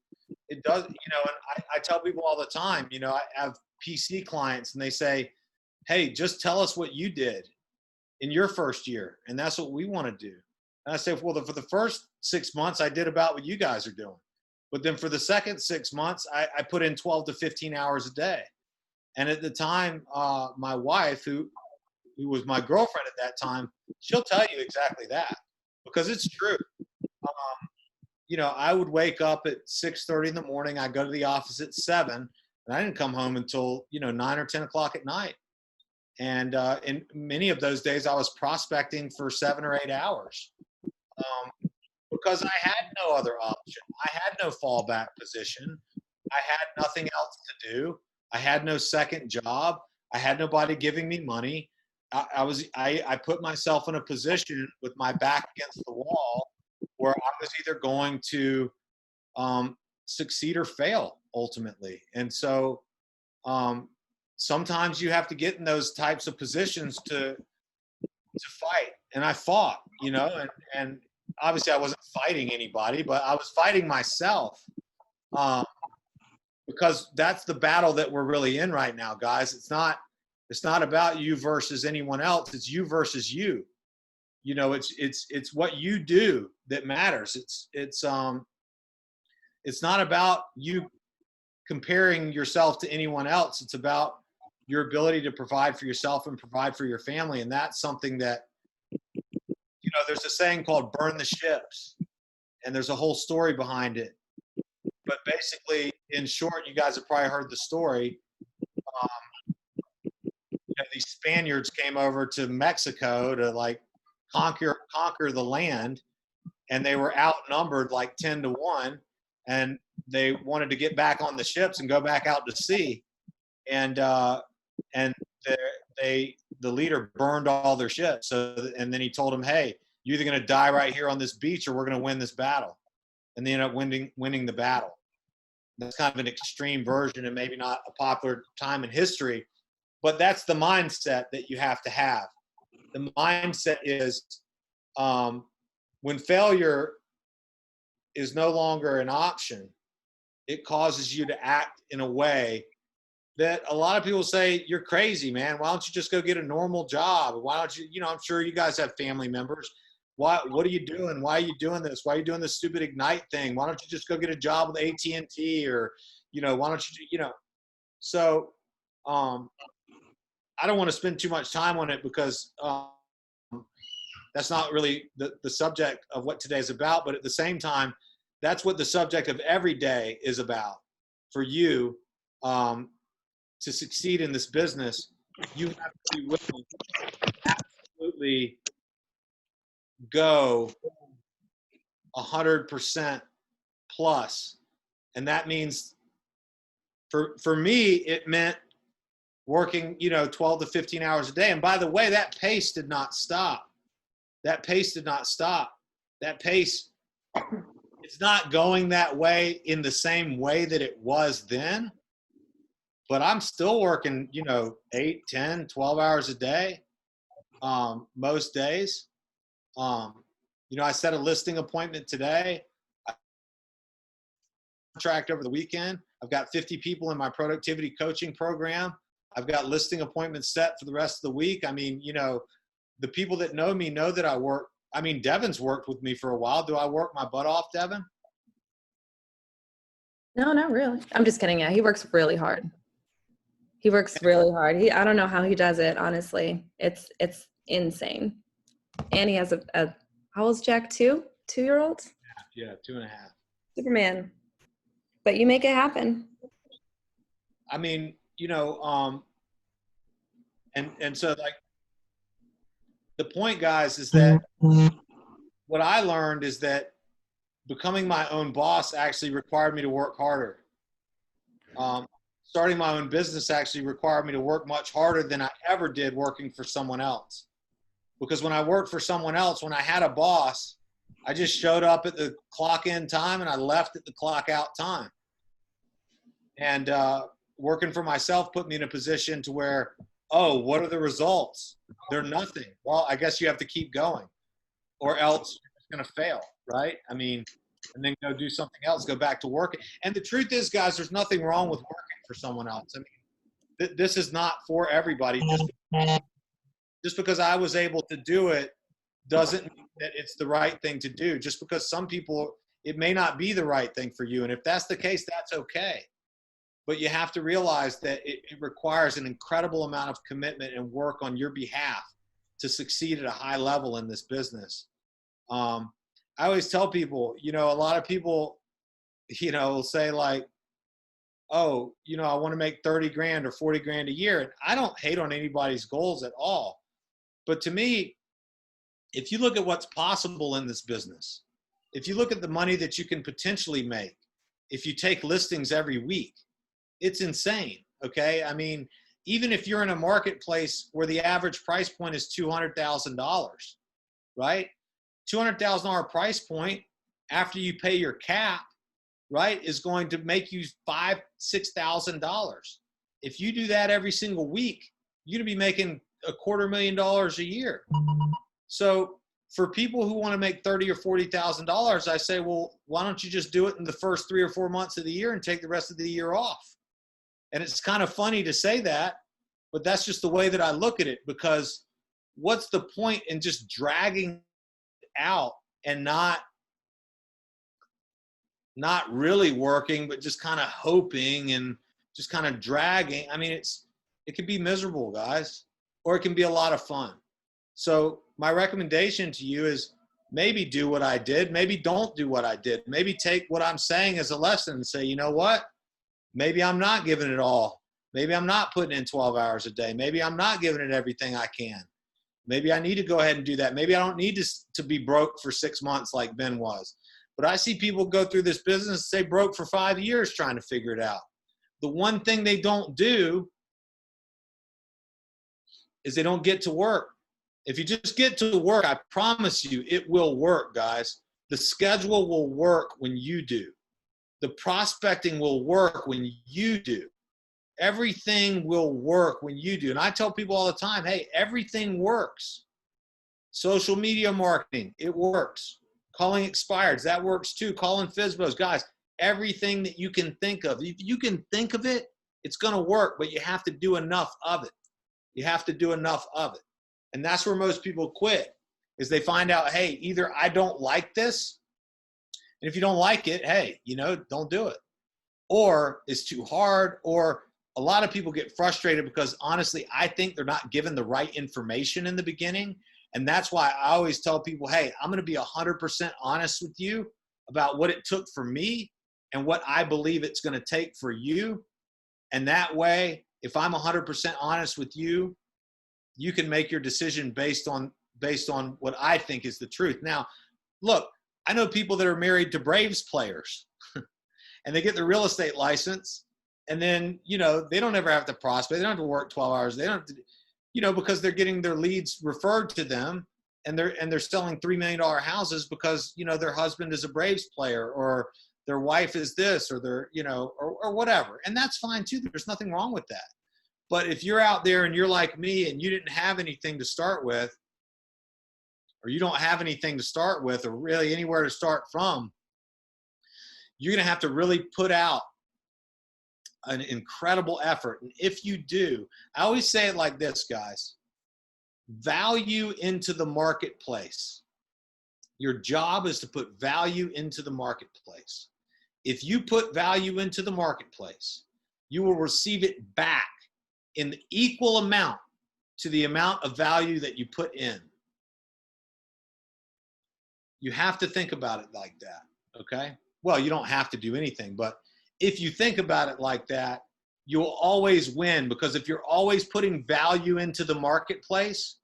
Speaker 1: It does, you know, and I tell people all the time, you know, I have PC clients and they say, hey, just tell us what you did in your first year. And that's what we want to do. And I say, well, for the first 6 months, I did about what you guys are doing. But then for the second 6 months, I put in 12 to 15 hours a day. And at the time, my wife, who was my girlfriend at that time, she'll tell you exactly that, because it's true. You know, I would wake up at 6:30 in the morning. I go to the office at 7, and I didn't come home until, you know, 9 or 10 o'clock at night. And in many of those days, I was prospecting for 7 or 8 hours, because I had no other option. I had no fallback position. I had nothing else to do. I had no second job. I had nobody giving me money. I put myself in a position with my back against the wall where I was either going to succeed or fail ultimately. And so sometimes you have to get in those types of positions to fight. And I fought, you know, and obviously I wasn't fighting anybody, but I was fighting myself, because that's the battle that we're really in right now, guys. It's not about you versus anyone else. It's you versus you. You know, it's what you do that matters. It's not about you comparing yourself to anyone else. It's about your ability to provide for yourself and provide for your family. And that's something that, you know, there's a saying called burn the ships, and there's a whole story behind it. But basically, in short, you guys have probably heard the story. You know, these Spaniards came over to Mexico to like conquer the land, and they were outnumbered like 10 to 1, and they wanted to get back on the ships and go back out to sea. And the leader burned all their ships. And then he told them, hey, you're either going to die right here on this beach, or we're going to win this battle. And they ended up winning the battle. That's kind of an extreme version, and maybe not a popular time in history, but that's the mindset that you have to have. The mindset is when failure is no longer an option, it causes you to act in a way that a lot of people say, you're crazy, man. Why don't you just go get a normal job? Why don't you, you know, I'm sure you guys have family members. What are you doing? Why are you doing this? Why are you doing this stupid Ignite thing? Why don't you just go get a job with AT&T, or, you know, why don't you, you know? So I don't want to spend too much time on it, because that's not really the subject of what today's about. But at the same time, that's what the subject of every day is about. For you to succeed in this business, you have to be willing to absolutely go 100% plus. And that means for me, it meant working, you know, 12 to 15 hours a day. And by the way, that pace did not stop. That pace did not stop. That pace, it's not going that way in the same way that it was then, but I'm still working, 8, 10, 12 hours a day, most days. I set a listing appointment today. I contract over the weekend. I've got 50 people in my productivity coaching program. I've got listing appointments set for the rest of the week. I mean, the people that know me know that I work. I mean, Devin's worked with me for a while. Do I work my butt off, Devin?
Speaker 7: No, not really. I'm just kidding. Yeah, he works really hard. He works really hard. I don't know how he does it, honestly. It's insane. And he has a how old's Jack? 2-year-old?
Speaker 1: Yeah, 2.5.
Speaker 7: Superman. But you make it happen.
Speaker 1: I mean, and so like the point, guys, is that what I learned is that becoming my own boss actually required me to work harder. Starting my own business actually required me to work much harder than I ever did working for someone else. Because when I worked for someone else, when I had a boss, I just showed up at the clock in time and I left at the clock out time. And working for myself put me in a position to where, oh, what are the results? They're nothing. Well, I guess you have to keep going or else you're going to fail, right? I mean, and then go do something else, go back to work. And the truth is, guys, there's nothing wrong with working for someone else. I mean, this is not for everybody. Just because I was able to do it doesn't mean that it's the right thing to do. Just because some people, it may not be the right thing for you. And if that's the case, that's okay. But you have to realize that it requires an incredible amount of commitment and work on your behalf to succeed at a high level in this business. I always tell people, a lot of people, will say like, oh, I want to make 30 grand or 40 grand a year. And I don't hate on anybody's goals at all. But to me, if you look at what's possible in this business, if you look at the money that you can potentially make, if you take listings every week, it's insane. Okay. I mean, even if you're in a marketplace where the average price point is $200,000, right? $200,000 price point after you pay your cap, right, is going to make you $5,000, $6,000. If you do that every single week, you're going to be making $250,000 a year. So for people who want to make $30,000 or $40,000, I say, well, why don't you just do it in the first 3 or 4 months of the year and take the rest of the year off? And it's kind of funny to say that, but that's just the way that I look at it, because what's the point in just dragging out and not really working, but just kind of hoping and just kind of dragging? I mean, it can be miserable, guys, or it can be a lot of fun. So my recommendation to you is maybe do what I did. Maybe don't do what I did. Maybe take what I'm saying as a lesson and say, you know what? Maybe I'm not giving it all. Maybe I'm not putting in 12 hours a day. Maybe I'm not giving it everything I can. Maybe I need to go ahead and do that. Maybe I don't need to be broke for 6 months like Ben was. But I see people go through this business, stay broke for 5 years trying to figure it out. The one thing they don't do is they don't get to work. If you just get to work, I promise you it will work, guys. The schedule will work when you do. The prospecting will work when you do. Everything will work when you do. And I tell people all the time, hey, everything works. Social media marketing, it works. Calling expireds, that works too. Calling FSBOs, guys, everything that you can think of. If you can think of it, it's going to work, but you have to do enough of it. You have to do enough of it. And that's where most people quit, is they find out, hey, either I don't like this, and if you don't like it, hey, don't do it. Or it's too hard, or a lot of people get frustrated because honestly, I think they're not given the right information in the beginning. And that's why I always tell people, hey, I'm going to be 100% honest with you about what it took for me and what I believe it's going to take for you. And that way, if I'm 100% honest with you, you can make your decision based on what I think is the truth. Now, look, I know people that are married to Braves players and they get their real estate license, and then, they don't ever have to prospect. They don't have to work 12 hours. They don't have to, because they're getting their leads referred to them, and they're selling $3 million houses because, their husband is a Braves player, or their wife is this, or their, you know, or whatever. And that's fine too. There's nothing wrong with that. But if you're out there and you're like me and you didn't have anything to start with, or you don't have anything to start with, or really anywhere to start from, you're going to have to really put out an incredible effort. And if you do, I always say it like this, guys: value into the marketplace. Your job is to put value into the marketplace. If you put value into the marketplace, you will receive it back in the equal amount to the amount of value that you put in. You have to think about it like that, okay? Well, you don't have to do anything, but if you think about it like that, you'll always win, because if you're always putting value into the marketplace,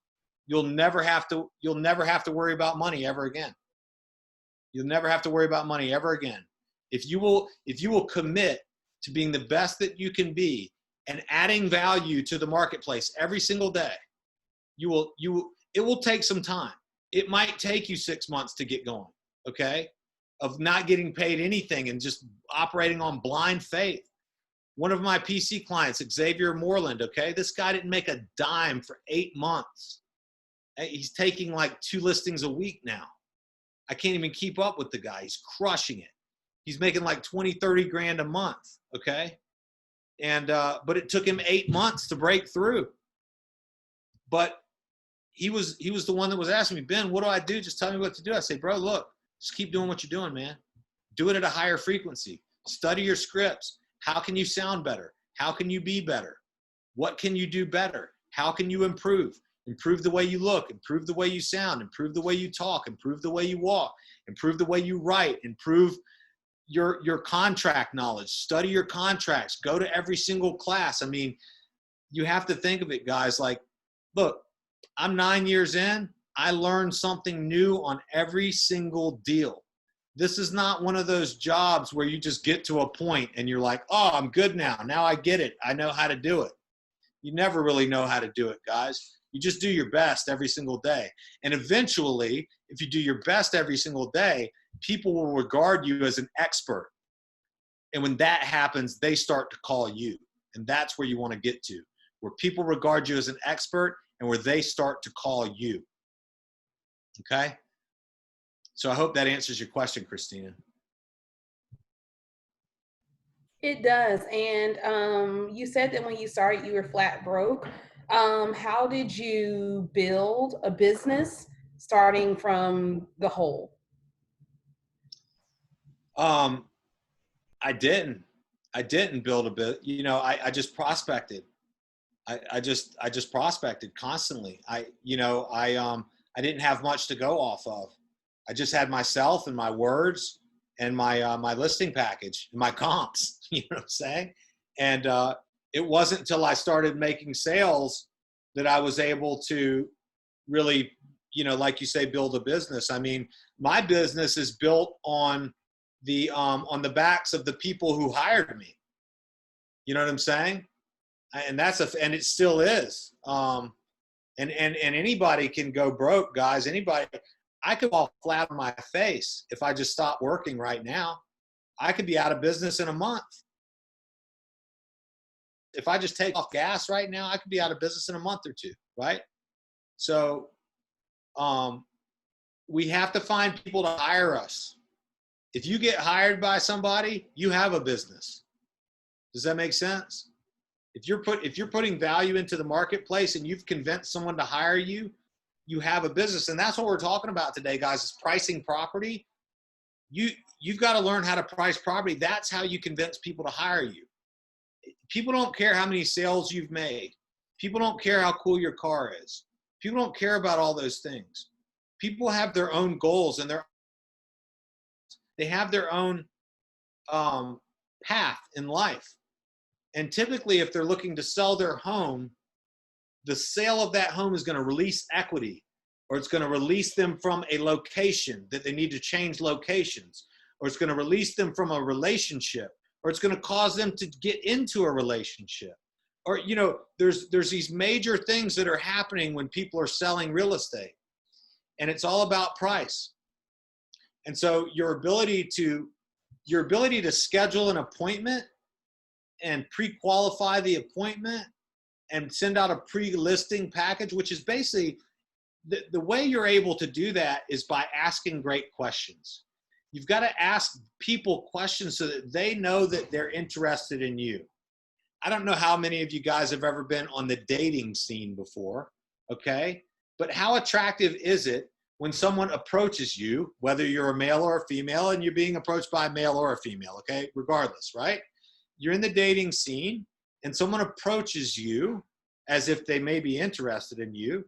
Speaker 1: you'll never have to worry about money ever again. You'll never have to worry about money ever again. If you will commit to being the best that you can be and adding value to the marketplace every single day, it will take some time. It might take you 6 months to get going, okay? Of not getting paid anything and just operating on blind faith. One of my PC clients, Xavier Moreland, okay? This guy didn't make a dime for 8 months. He's taking like 2 listings a week now. I can't even keep up with the guy. He's crushing it. He's making like 20, 30 grand a month, okay? And, but it took him 8 months to break through. But he was the one that was asking me, Ben, what do I do? Just tell me what to do. I say, bro, look, just keep doing what you're doing, man. Do it at a higher frequency. Study your scripts. How can you sound better? How can you be better? What can you do better? How can you improve? Improve the way you look, improve the way you sound, improve the way you talk, improve the way you walk, improve the way you write, improve your contract knowledge, study your contracts, go to every single class. I mean, you have to think of it, guys, like, look, I'm 9 years in. I learned something new on every single deal. This is not one of those jobs where you just get to a point and you're like, oh, I'm good now. Now I get it. I know how to do it. You never really know how to do it, guys. You just do your best every single day. And eventually, if you do your best every single day, people will regard you as an expert. And when that happens, they start to call you. And that's where you want to get to, where people regard you as an expert and where they start to call you. Okay? So I hope that answers your question, Christina.
Speaker 5: It does. And you said that when you started, you were flat broke. How did you build a business starting from the hole?
Speaker 1: I didn't build a bit. You know, I just prospected. I just prospected constantly. I didn't have much to go off of. I just had myself and my words and my listing package, my comps. You know what I'm saying? And it wasn't until I started making sales that I was able to really, you know, like you say, build a business. I mean, my business is built on the backs of the people who hired me. You know what I'm saying? And and it still is. And anybody can go broke, guys. Anybody, I could fall flat on my face if I just stopped working right now. I could be out of business in a month. If I just take off gas right now, I could be out of business in a month or two, right? So we have to find people to hire us. If you get hired by somebody, you have a business. Does that make sense? If you're putting value into the marketplace and you've convinced someone to hire you, you have a business. And that's what we're talking about today, guys, is pricing property. You've got to learn how to price property. That's how you convince people to hire you. People don't care how many sales you've made. People don't care how cool your car is. People don't care about all those things. People have their own goals and they have their own path in life. And typically, if they're looking to sell their home, the sale of that home is going to release equity, or it's going to release them from a location that they need to change locations, or it's going to release them from a relationship, or it's going to cause them to get into a relationship. Or, you know, there's these major things that are happening when people are selling real estate, and it's all about price. And so your ability to, your ability to schedule an appointment and pre-qualify the appointment and send out a pre-listing package, which is basically the way you're able to do that is by asking great questions. You've got to ask people questions so that they know that they're interested in you. I don't know how many of you guys have ever been on the dating scene before, okay? But how attractive is it when someone approaches you, whether you're a male or a female, and you're being approached by a male or a female, okay? Regardless, right? You're in the dating scene and someone approaches you as if they may be interested in you,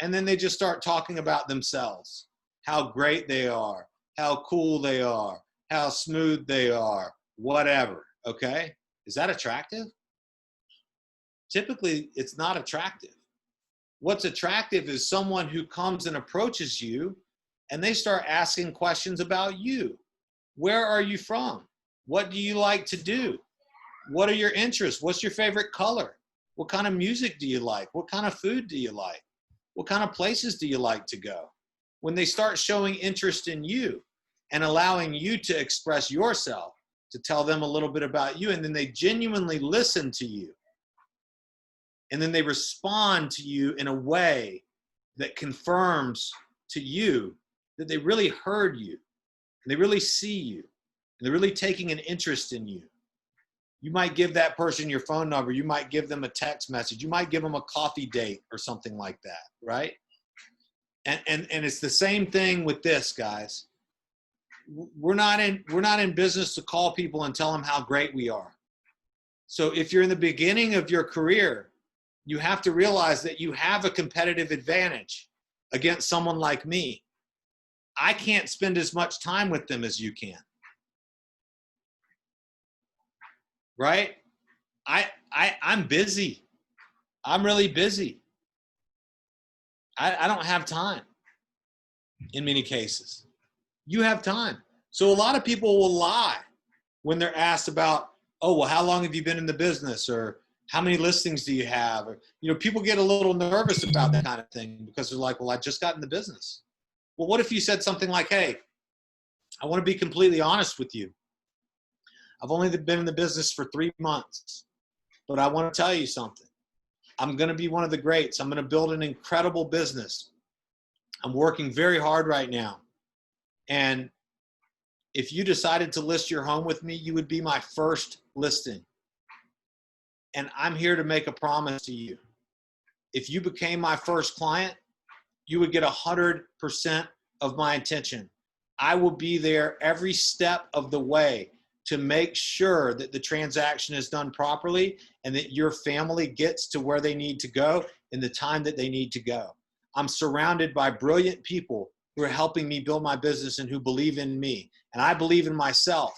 Speaker 1: and then they just start talking about themselves, how great they are, how cool they are, how smooth they are, whatever, okay? Is that attractive? Typically, it's not attractive. What's attractive is someone who comes and approaches you and they start asking questions about you. Where are you from? What do you like to do? What are your interests? What's your favorite color? What kind of music do you like? What kind of food do you like? What kind of places do you like to go? When they start showing interest in you and allowing you to express yourself, to tell them a little bit about you, and then they genuinely listen to you. And then they respond to you in a way that confirms to you that they really heard you, and they really see you, and they're really taking an interest in you. You might give that person your phone number. You might give them a text message. You might give them a coffee date or something like that, right? And it's the same thing with this, guys. We're not in business to call people and tell them how great we are. So if you're in the beginning of your career, you have to realize that you have a competitive advantage against someone like me. I can't spend as much time with them as you can. Right? I'm busy. I'm really busy. I don't have time in many cases. You have time. So a lot of people will lie when they're asked about, oh, well, how long have you been in the business? Or how many listings do you have? Or, people get a little nervous about that kind of thing because they're like, well, I just got in the business. Well, what if you said something like, hey, I want to be completely honest with you. I've only been in the business for 3 months, but I want to tell you something. I'm going to be one of the greats. I'm going to build an incredible business. I'm working very hard right now. And if you decided to list your home with me, you would be my first listing. And I'm here to make a promise to you. If you became my first client, you would get 100% of my attention. I will be there every step of the way to make sure that the transaction is done properly and that your family gets to where they need to go in the time that they need to go. I'm surrounded by brilliant people who are helping me build my business and who believe in me. And I believe in myself.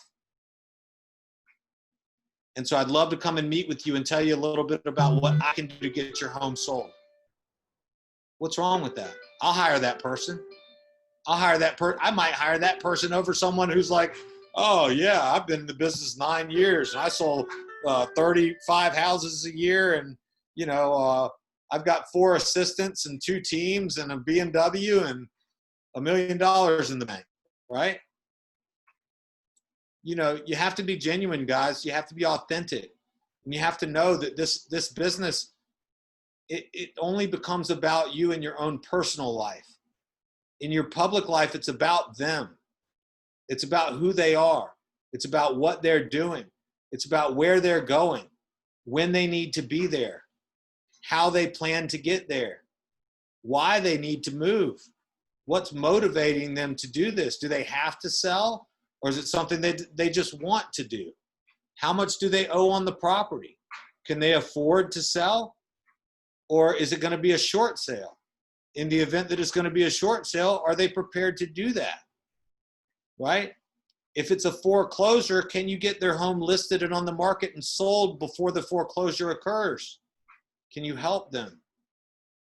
Speaker 1: And so I'd love to come and meet with you and tell you a little bit about what I can do to get your home sold. What's wrong with that? I'll hire that person. I might hire that person over someone who's like, oh yeah, I've been in the business 9 years and I sold 35 houses a year, and I've got 4 assistants and 2 teams and a BMW and $1 million in the bank, right? You have to be genuine, guys. You have to be authentic. And you have to know that this business, it only becomes about you and your own personal life. In your public life, it's about them. It's about who they are. It's about what they're doing. It's about where they're going, when they need to be there, how they plan to get there, why they need to move, what's motivating them to do this. Do they have to sell? Or is it something they just want to do? How much do they owe on the property? Can they afford to sell? Or is it going to be a short sale? In the event that it's going to be a short sale, are they prepared to do that? Right? If it's a foreclosure, can you get their home listed and on the market and sold before the foreclosure occurs? Can you help them?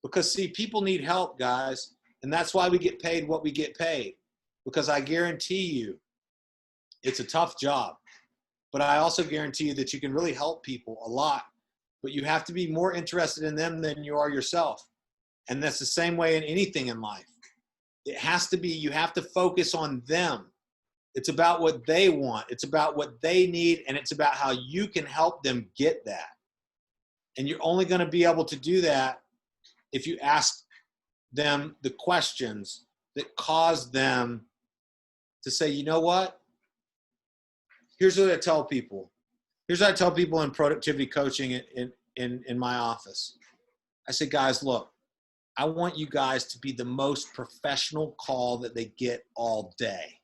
Speaker 1: Because see, people need help, guys. And that's why we get paid what we get paid. Because I guarantee you, it's a tough job, but I also guarantee you that you can really help people a lot, but you have to be more interested in them than you are yourself. And that's the same way in anything in life. It has to be, you have to focus on them. It's about what they want. It's about what they need, and it's about how you can help them get that. And you're only going to be able to do that if you ask them the questions that cause them to say, you know what? Here's what I tell people. Here's what I tell people in productivity coaching in my office. I say, guys, look, I want you guys to be the most professional call that they get all day.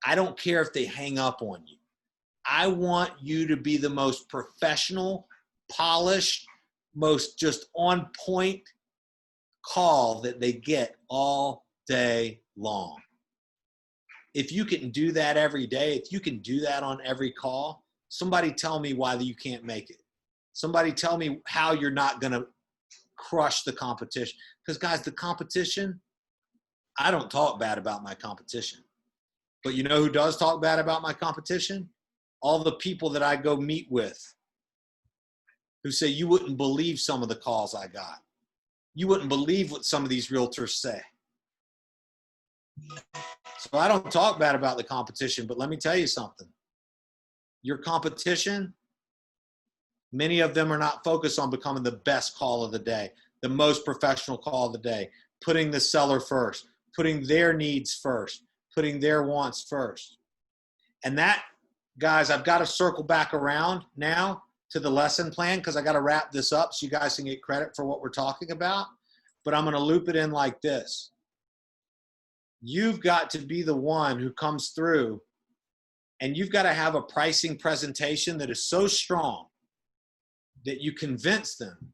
Speaker 1: I don't care if they hang up on you. I want you to be the most professional, polished, most just on point call that they get all day long. If you can do that every day, if you can do that on every call, somebody tell me why you can't make it. Somebody tell me how you're not going to crush the competition. Because guys, the competition, I don't talk bad about my competition. But you know who does talk bad about my competition? All the people that I go meet with who say, you wouldn't believe some of the calls I got. You wouldn't believe what some of these realtors say. So I don't talk bad about the competition, but let me tell you something. Your competition, many of them are not focused on becoming the best call of the day, the most professional call of the day, putting the seller first, putting their needs first, putting their wants first. And that, guys, I've got to circle back around now to the lesson plan because I got to wrap this up so you guys can get credit for what we're talking about. But I'm going to loop it in like this. You've got to be the one who comes through, and you've got to have a pricing presentation that is so strong that you convince them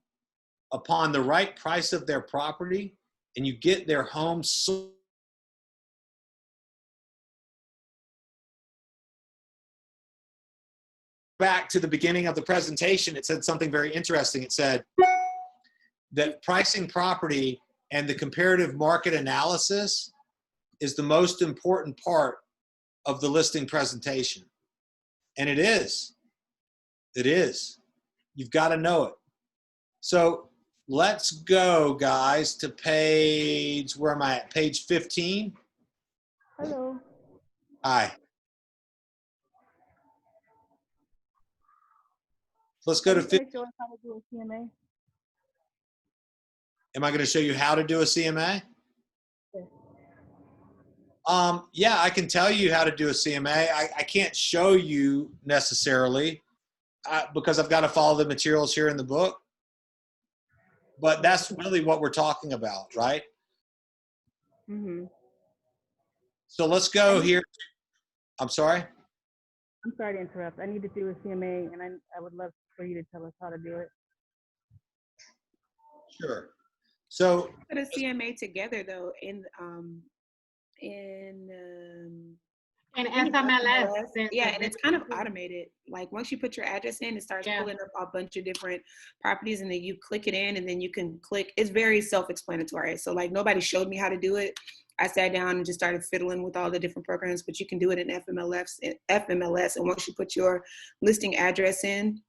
Speaker 1: upon the right price of their property and you get their home sold. Back to the beginning of the presentation, it said something very interesting. It said that pricing property and the comparative market analysis is the most important part of the listing presentation. And it is. It is. You've got to know it. So let's go, guys, to page, where am I at? Page 15.
Speaker 2: Hello.
Speaker 1: Hi. Let's go to 15.
Speaker 2: Show us how to do a CMA.
Speaker 1: Am I going to show you how to do a CMA? Yeah, I can tell you how to do a CMA. I can't show you necessarily because I've got to follow the materials here in the book. But that's really what we're talking about, right?
Speaker 2: Mm-hmm.
Speaker 1: So let's go here. I'm sorry?
Speaker 2: I'm sorry to interrupt. I need to do a CMA, and I would love for you to tell us how to do it.
Speaker 1: Sure. So
Speaker 16: put a CMA together though in
Speaker 6: FMLS.
Speaker 16: Yeah, and it's kind of automated. Like once you put your address in, it starts pulling up a bunch of different properties, and then you click it in, and then you can click. It's very self-explanatory. So like nobody showed me how to do it. I sat down and just started fiddling with all the different programs, but you can do it in FMLS. And once you put your listing address in,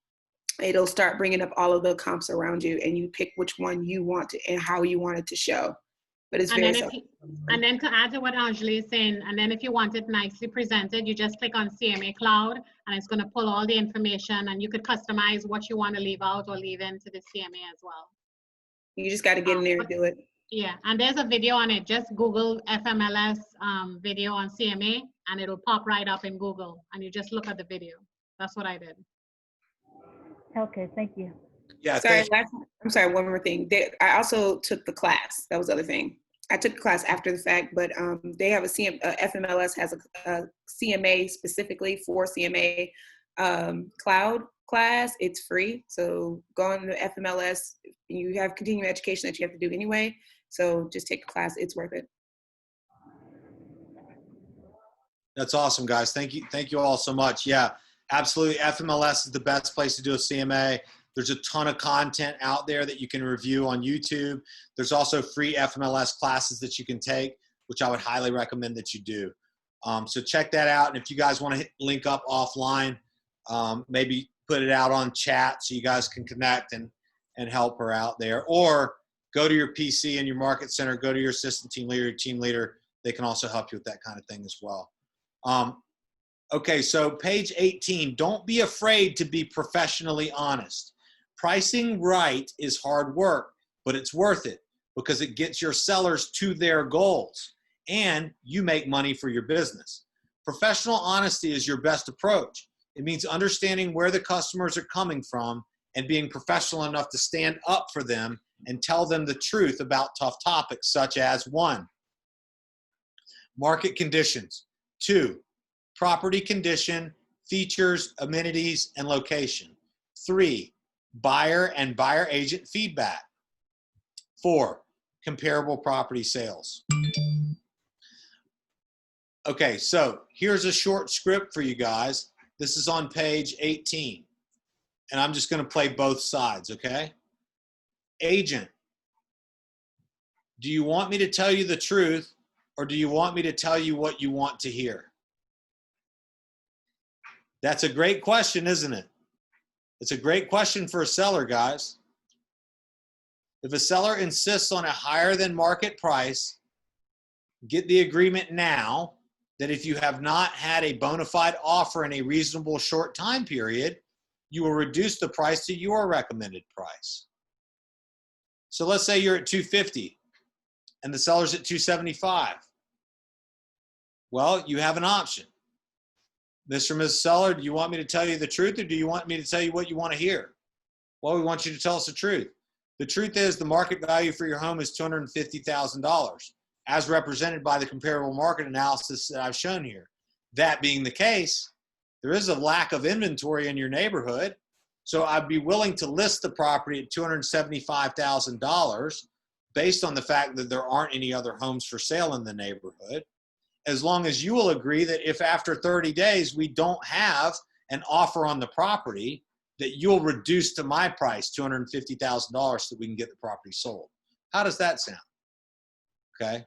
Speaker 16: it'll start bringing up all of the comps around you, and you pick which one you want to and how you want it to show. But it's very
Speaker 6: and then to add to what Angela is saying, and then if you want it nicely presented, you just click on CMA Cloud, and it's going to pull all the information, and you could customize what you want to leave out or leave into the CMA as well.
Speaker 16: You just got to get in there and do it.
Speaker 6: Yeah, and there's a video on it. Just Google FMLS video on CMA, and it'll pop right up in Google, and you just look at the video. That's what I did.
Speaker 2: Okay, thank you.
Speaker 1: Yeah.
Speaker 16: Sorry, I'm sorry, one more thing. I also took the class. That was the other thing. I took the class after the fact, but they have FMLS has a CMA specifically for CMA cloud class. It's free. So go on to FMLS. You have continuing education that you have to do anyway. So just take the class. It's worth it.
Speaker 1: That's awesome, guys. Thank you. Thank you all so much. Yeah, absolutely. FMLS is the best place to do a CMA. There's a ton of content out there that you can review on YouTube. There's also free FMLS classes that you can take, which I would highly recommend that you do. So check that out. And if you guys want to link up offline, maybe put it out on chat so you guys can connect and help her out there. Or go to your PC in your market center, go to your assistant team leader, they can also help you with that kind of thing as well. Okay, so page 18, don't be afraid to be professionally honest. Pricing right is hard work, but it's worth it because it gets your sellers to their goals and you make money for your business. Professional honesty is your best approach. It means understanding where the customers are coming from and being professional enough to stand up for them and tell them the truth about tough topics such as 1, market conditions, 2, property condition, features, amenities, and location, 3, buyer and buyer agent feedback, 4, comparable property sales. Okay, so here's a short script for you guys. This is on page 18, and I'm just going to play both sides, okay? Agent, do you want me to tell you the truth, or do you want me to tell you what you want to hear? That's a great question, isn't it? It's a great question for a seller, guys. If a seller insists on a higher than market price, get the agreement now that if you have not had a bona fide offer in a reasonable short time period, you will reduce the price to your recommended price. So let's say you're at $250 and the seller's at $275. Well, you have an option. Mr. and Ms. Seller, do you want me to tell you the truth or do you want me to tell you what you want to hear? Well, we want you to tell us the truth. The truth is the market value for your home is $250,000 as represented by the comparable market analysis that I've shown here. That being the case, there is a lack of inventory in your neighborhood. So I'd be willing to list the property at $275,000 based on the fact that there aren't any other homes for sale in the neighborhood, as long as you will agree that if after 30 days we don't have an offer on the property, that you'll reduce to my price, $250,000, so we can get the property sold. How does that sound? Okay.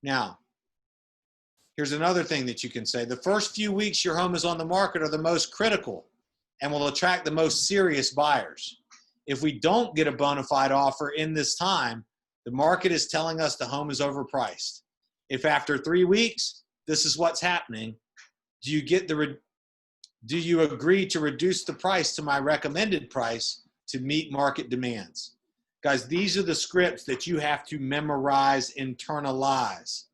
Speaker 1: Now, here's another thing that you can say. The first few weeks your home is on the market are the most critical and will attract the most serious buyers. If we don't get a bona fide offer in this time, the market is telling us the home is overpriced. If after 3 weeks, this is what's happening, do you agree to reduce the price to my recommended price to meet market demands? Guys, these are the scripts that you have to memorize, internalize.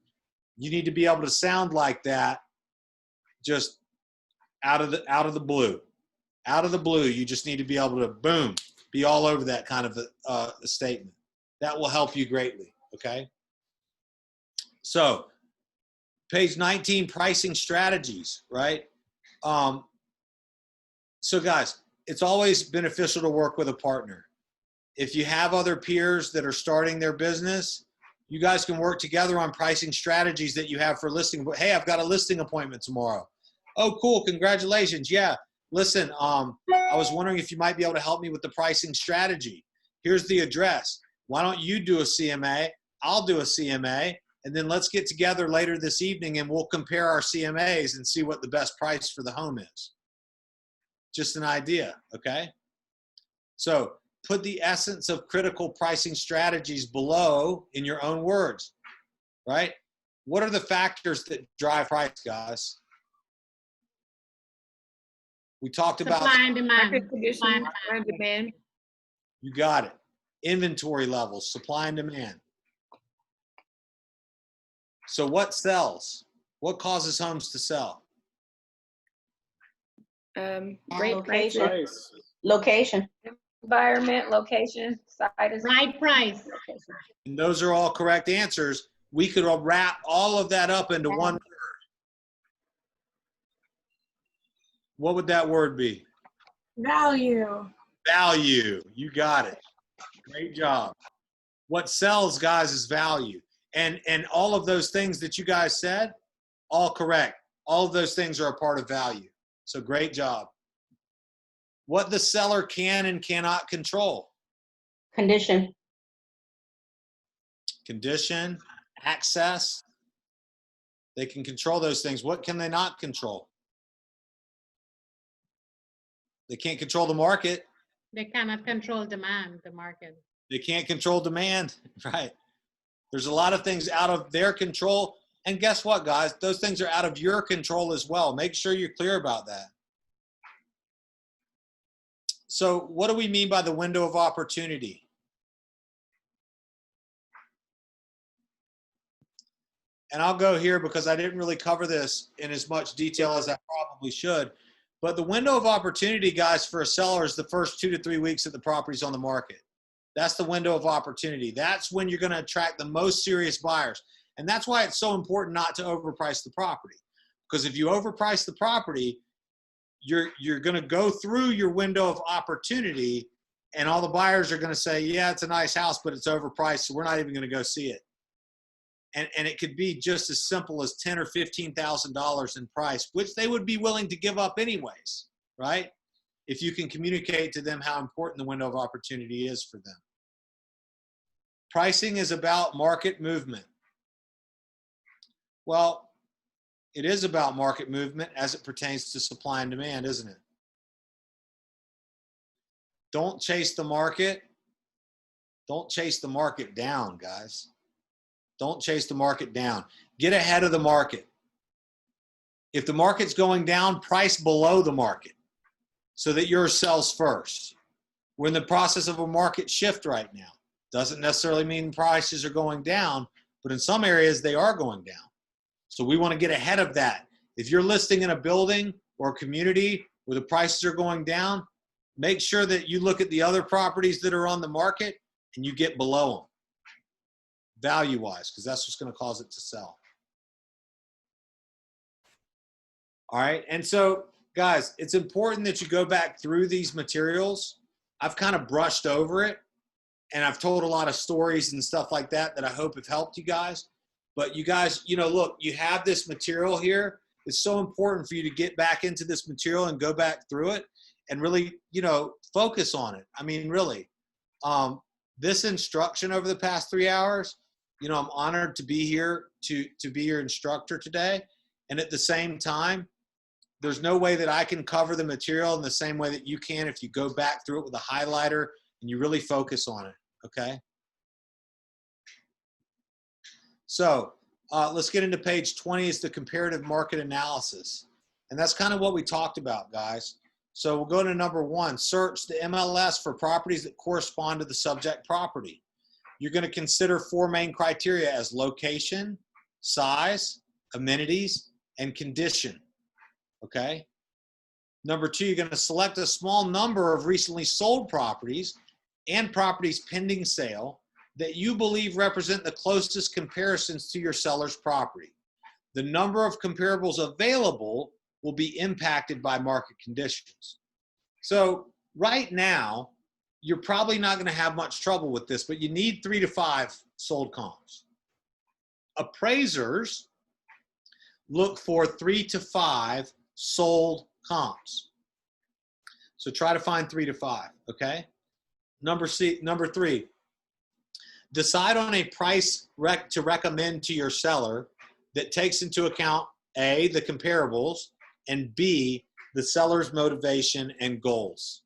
Speaker 1: You need to be able to sound like that just out of the blue. Out of the blue, you just need to be able to, boom, be all over that kind of a statement. That will help you greatly, okay? So, page 19, pricing strategies, right? So guys, it's always beneficial to work with a partner. If you have other peers that are starting their business, you guys can work together on pricing strategies that you have for listing. Hey, I've got a listing appointment tomorrow. Oh, cool, congratulations. Yeah, listen, I was wondering if you might be able to help me with the pricing strategy. Here's the address. Why don't you do a CMA? I'll do a CMA. And then let's get together later this evening and we'll compare our CMAs and see what the best price for the home is. Just an idea, okay? So put the essence of critical pricing strategies below in your own words, right? What are the factors that drive price, guys? We talked about
Speaker 6: supply and demand.
Speaker 16: Supply and demand.
Speaker 1: You got it. Inventory levels, supply and demand. So what sells? What causes homes to sell?
Speaker 16: Great
Speaker 17: Location.
Speaker 16: prices.
Speaker 17: Location. Environment, location, size.
Speaker 6: Right price.
Speaker 1: And those are all correct answers. We could wrap all of that up into one word. What would that word be?
Speaker 16: Value.
Speaker 1: Value. You got it. Great job. What sells, guys, is value. And all of those things that you guys said, all correct. All of those things are a part of value. So great job. What the seller can and cannot control.
Speaker 17: Condition.
Speaker 1: Condition, access. They can control those things. What can they not control? They can't control the market.
Speaker 6: They cannot control demand, the market.
Speaker 1: They can't control demand, right? There's a lot of things out of their control. And guess what, guys? Those things are out of your control as well. Make sure you're clear about that. So what do we mean by the window of opportunity? And I'll go here because I didn't really cover this in as much detail as I probably should. But the window of opportunity, guys, for a seller is the first 2 to 3 weeks that the property's on the market. That's the window of opportunity. That's when you're going to attract the most serious buyers. And that's why it's so important not to overprice the property. Because if you overprice the property, you're going to go through your window of opportunity, and all the buyers are going to say, yeah, it's a nice house, but it's overpriced, so we're not even going to go see it. And it could be just as simple as $10,000 or $15,000 in price, which they would be willing to give up anyways, right? If you can communicate to them how important the window of opportunity is for them. Pricing is about market movement. Well, it is about market movement as it pertains to supply and demand, isn't it? Don't chase the market. Don't chase the market down, guys. Don't chase the market down. Get ahead of the market. If the market's going down, price below the market so that yours sells first. We're in the process of a market shift right now. Doesn't necessarily mean prices are going down, but in some areas they are going down. So we want to get ahead of that. If you're listing in a building or a community where the prices are going down, make sure that you look at the other properties that are on the market and you get below them, value-wise, because that's what's going to cause it to sell. All right, and so, guys, it's important that you go back through these materials. I've kind of brushed over it, and I've told a lot of stories and stuff like that that I hope have helped you guys. But you guys, you know, look, you have this material here. It's so important for you to get back into this material and go back through it and really, you know, focus on it. I mean, really, this instruction over the past 3 hours, you know, I'm honored to be here to be your instructor today. And at the same time, there's no way that I can cover the material in the same way that you can if you go back through it with a highlighter and you really focus on it, okay? So let's get into page 20 is the comparative market analysis. And that's kind of what we talked about, guys. So we'll go to number 1, search the MLS for properties that correspond to the subject property. You're going to consider 4 main criteria as location, size, amenities, and condition, okay? Number 2, you're going to select a small number of recently sold properties and properties pending sale that you believe represent the closest comparisons to your seller's property. The number of comparables available will be impacted by market conditions. So right now, you're probably not going to have much trouble with this, but you need 3 to 5 sold comps. Appraisers look for 3 to 5 sold comps. So try to find 3 to 5, okay? Number 3, decide on a price to recommend to your seller that takes into account A, the comparables, and B, the seller's motivation and goals.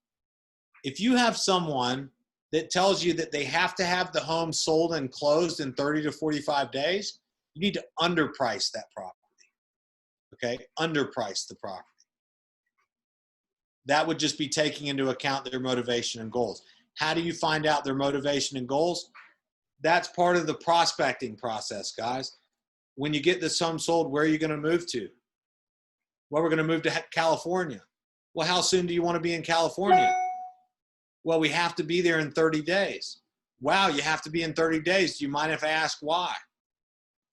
Speaker 1: If you have someone that tells you that they have to have the home sold and closed in 30 to 45 days, you need to underprice that property, okay? Underprice the property. That would just be taking into account their motivation and goals. How do you find out their motivation and goals? That's part of the prospecting process, guys. When you get this home sold, where are you going to move to? Well, we're going to move to California. Well, how soon do you want to be in California? Well, we have to be there in 30 days. Wow, you have to be in 30 days. Do you mind if I ask why?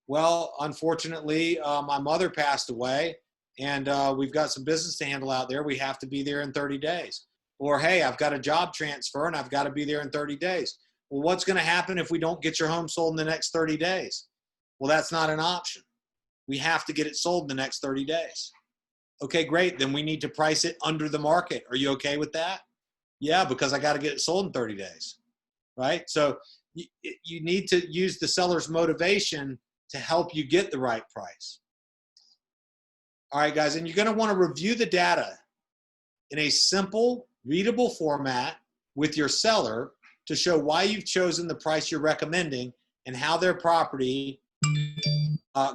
Speaker 1: Well, unfortunately, my mother passed away, and we've got some business to handle out there. We have to be there in 30 days. Or, hey, I've got a job transfer, and I've got to be there in 30 days. Well, what's going to happen if we don't get your home sold in the next 30 days? Well, that's not an option. We have to get it sold in the next 30 days. Okay, great. Then we need to price it under the market. Are you okay with that? Yeah, because I got to get it sold in 30 days, right? So you need to use the seller's motivation to help you get the right price. All right, guys, and you're going to want to review the data in a simple, readable format with your seller to show why you've chosen the price you're recommending and how their property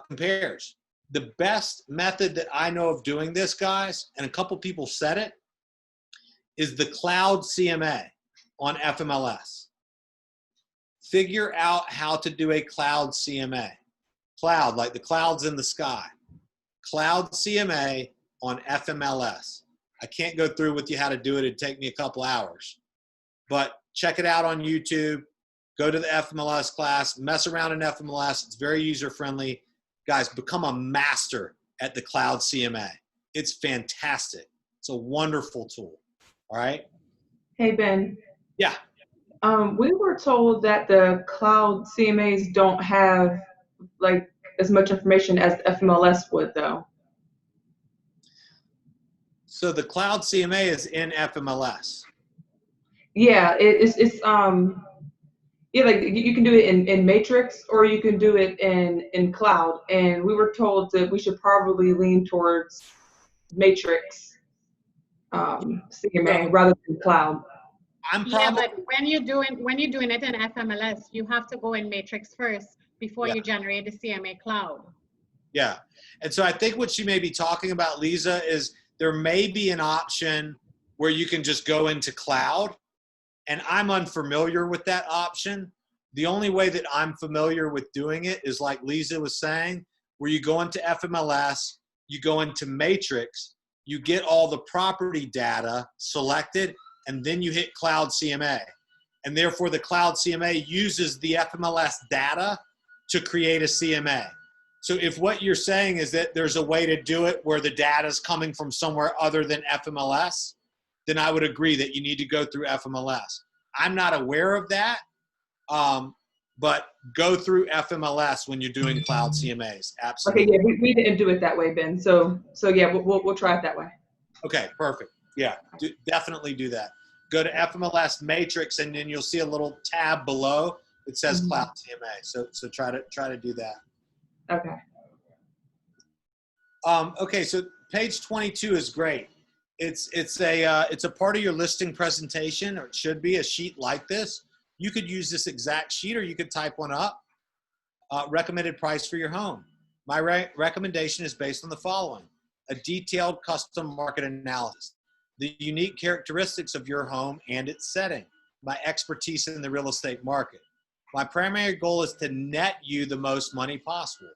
Speaker 1: compares. The best method that I know of doing this, guys, and a couple people said it, is the cloud CMA on FMLS. Figure out how to do a cloud CMA. Cloud, like the clouds in the sky. Cloud CMA on FMLS. I can't go through with you how to do it. It'd take me a couple hours. But check it out on YouTube. Go to the FMLS class. Mess around in FMLS. It's very user-friendly. Guys, become a master at the cloud CMA. It's fantastic. It's a wonderful tool. All right?
Speaker 11: Hey, Ben.
Speaker 1: Yeah.
Speaker 11: We were told that the cloud CMAs don't have like as much information as FMLS would, though.
Speaker 1: So the cloud CMA is in FMLS.
Speaker 11: Yeah, it's yeah, like you can do it in Matrix or you can do it in cloud. And we were told that we should probably lean towards Matrix CMA rather than cloud.
Speaker 6: Yeah, but when you're doing it in FMLS, you have to go in Matrix first before you generate the CMA cloud.
Speaker 1: Yeah. And so I think what she may be talking about, Lisa, is there may be an option where you can just go into cloud. And I'm unfamiliar with that option. The only way that I'm familiar with doing it is like Lisa was saying, where you go into FMLS, you go into Matrix, you get all the property data selected, and then you hit Cloud CMA. And therefore, the Cloud CMA uses the FMLS data to create a CMA. So if what you're saying is that there's a way to do it where the data is coming from somewhere other than FMLS, then I would agree that you need to go through FMLS. I'm not aware of that, but go through FMLS when you're doing cloud CMAs. Absolutely.
Speaker 11: Okay, yeah, we didn't do it that way, Ben. So yeah, we'll try it that way.
Speaker 1: Okay, perfect. Yeah, definitely do that. Go to FMLS Matrix, and then you'll see a little tab below that says Cloud CMA. So try to do that.
Speaker 11: Okay.
Speaker 1: Okay, so page 22 is great. It's a part of your listing presentation, or it should be a sheet like this. You could use this exact sheet, or you could type one up. Recommended price for your home. My recommendation is based on the following: a detailed custom market analysis, the unique characteristics of your home and its setting, my expertise in the real estate market. My primary goal is to net you the most money possible.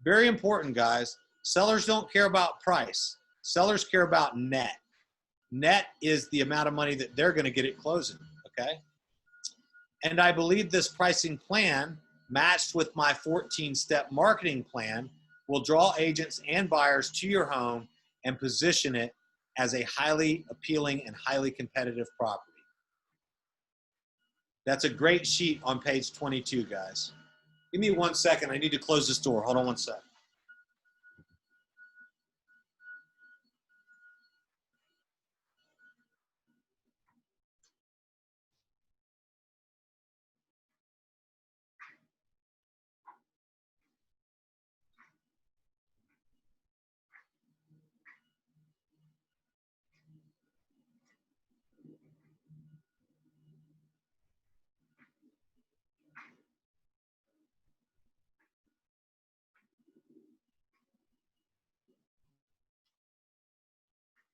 Speaker 1: Very important, guys. Sellers don't care about price. Sellers care about net. Net is the amount of money that they're going to get at closing, okay? And I believe this pricing plan, matched with my 14-step marketing plan, will draw agents and buyers to your home and position it as a highly appealing and highly competitive property. That's a great sheet on page 22, guys. Give me 1 second. I need to close this door. Hold on 1 sec.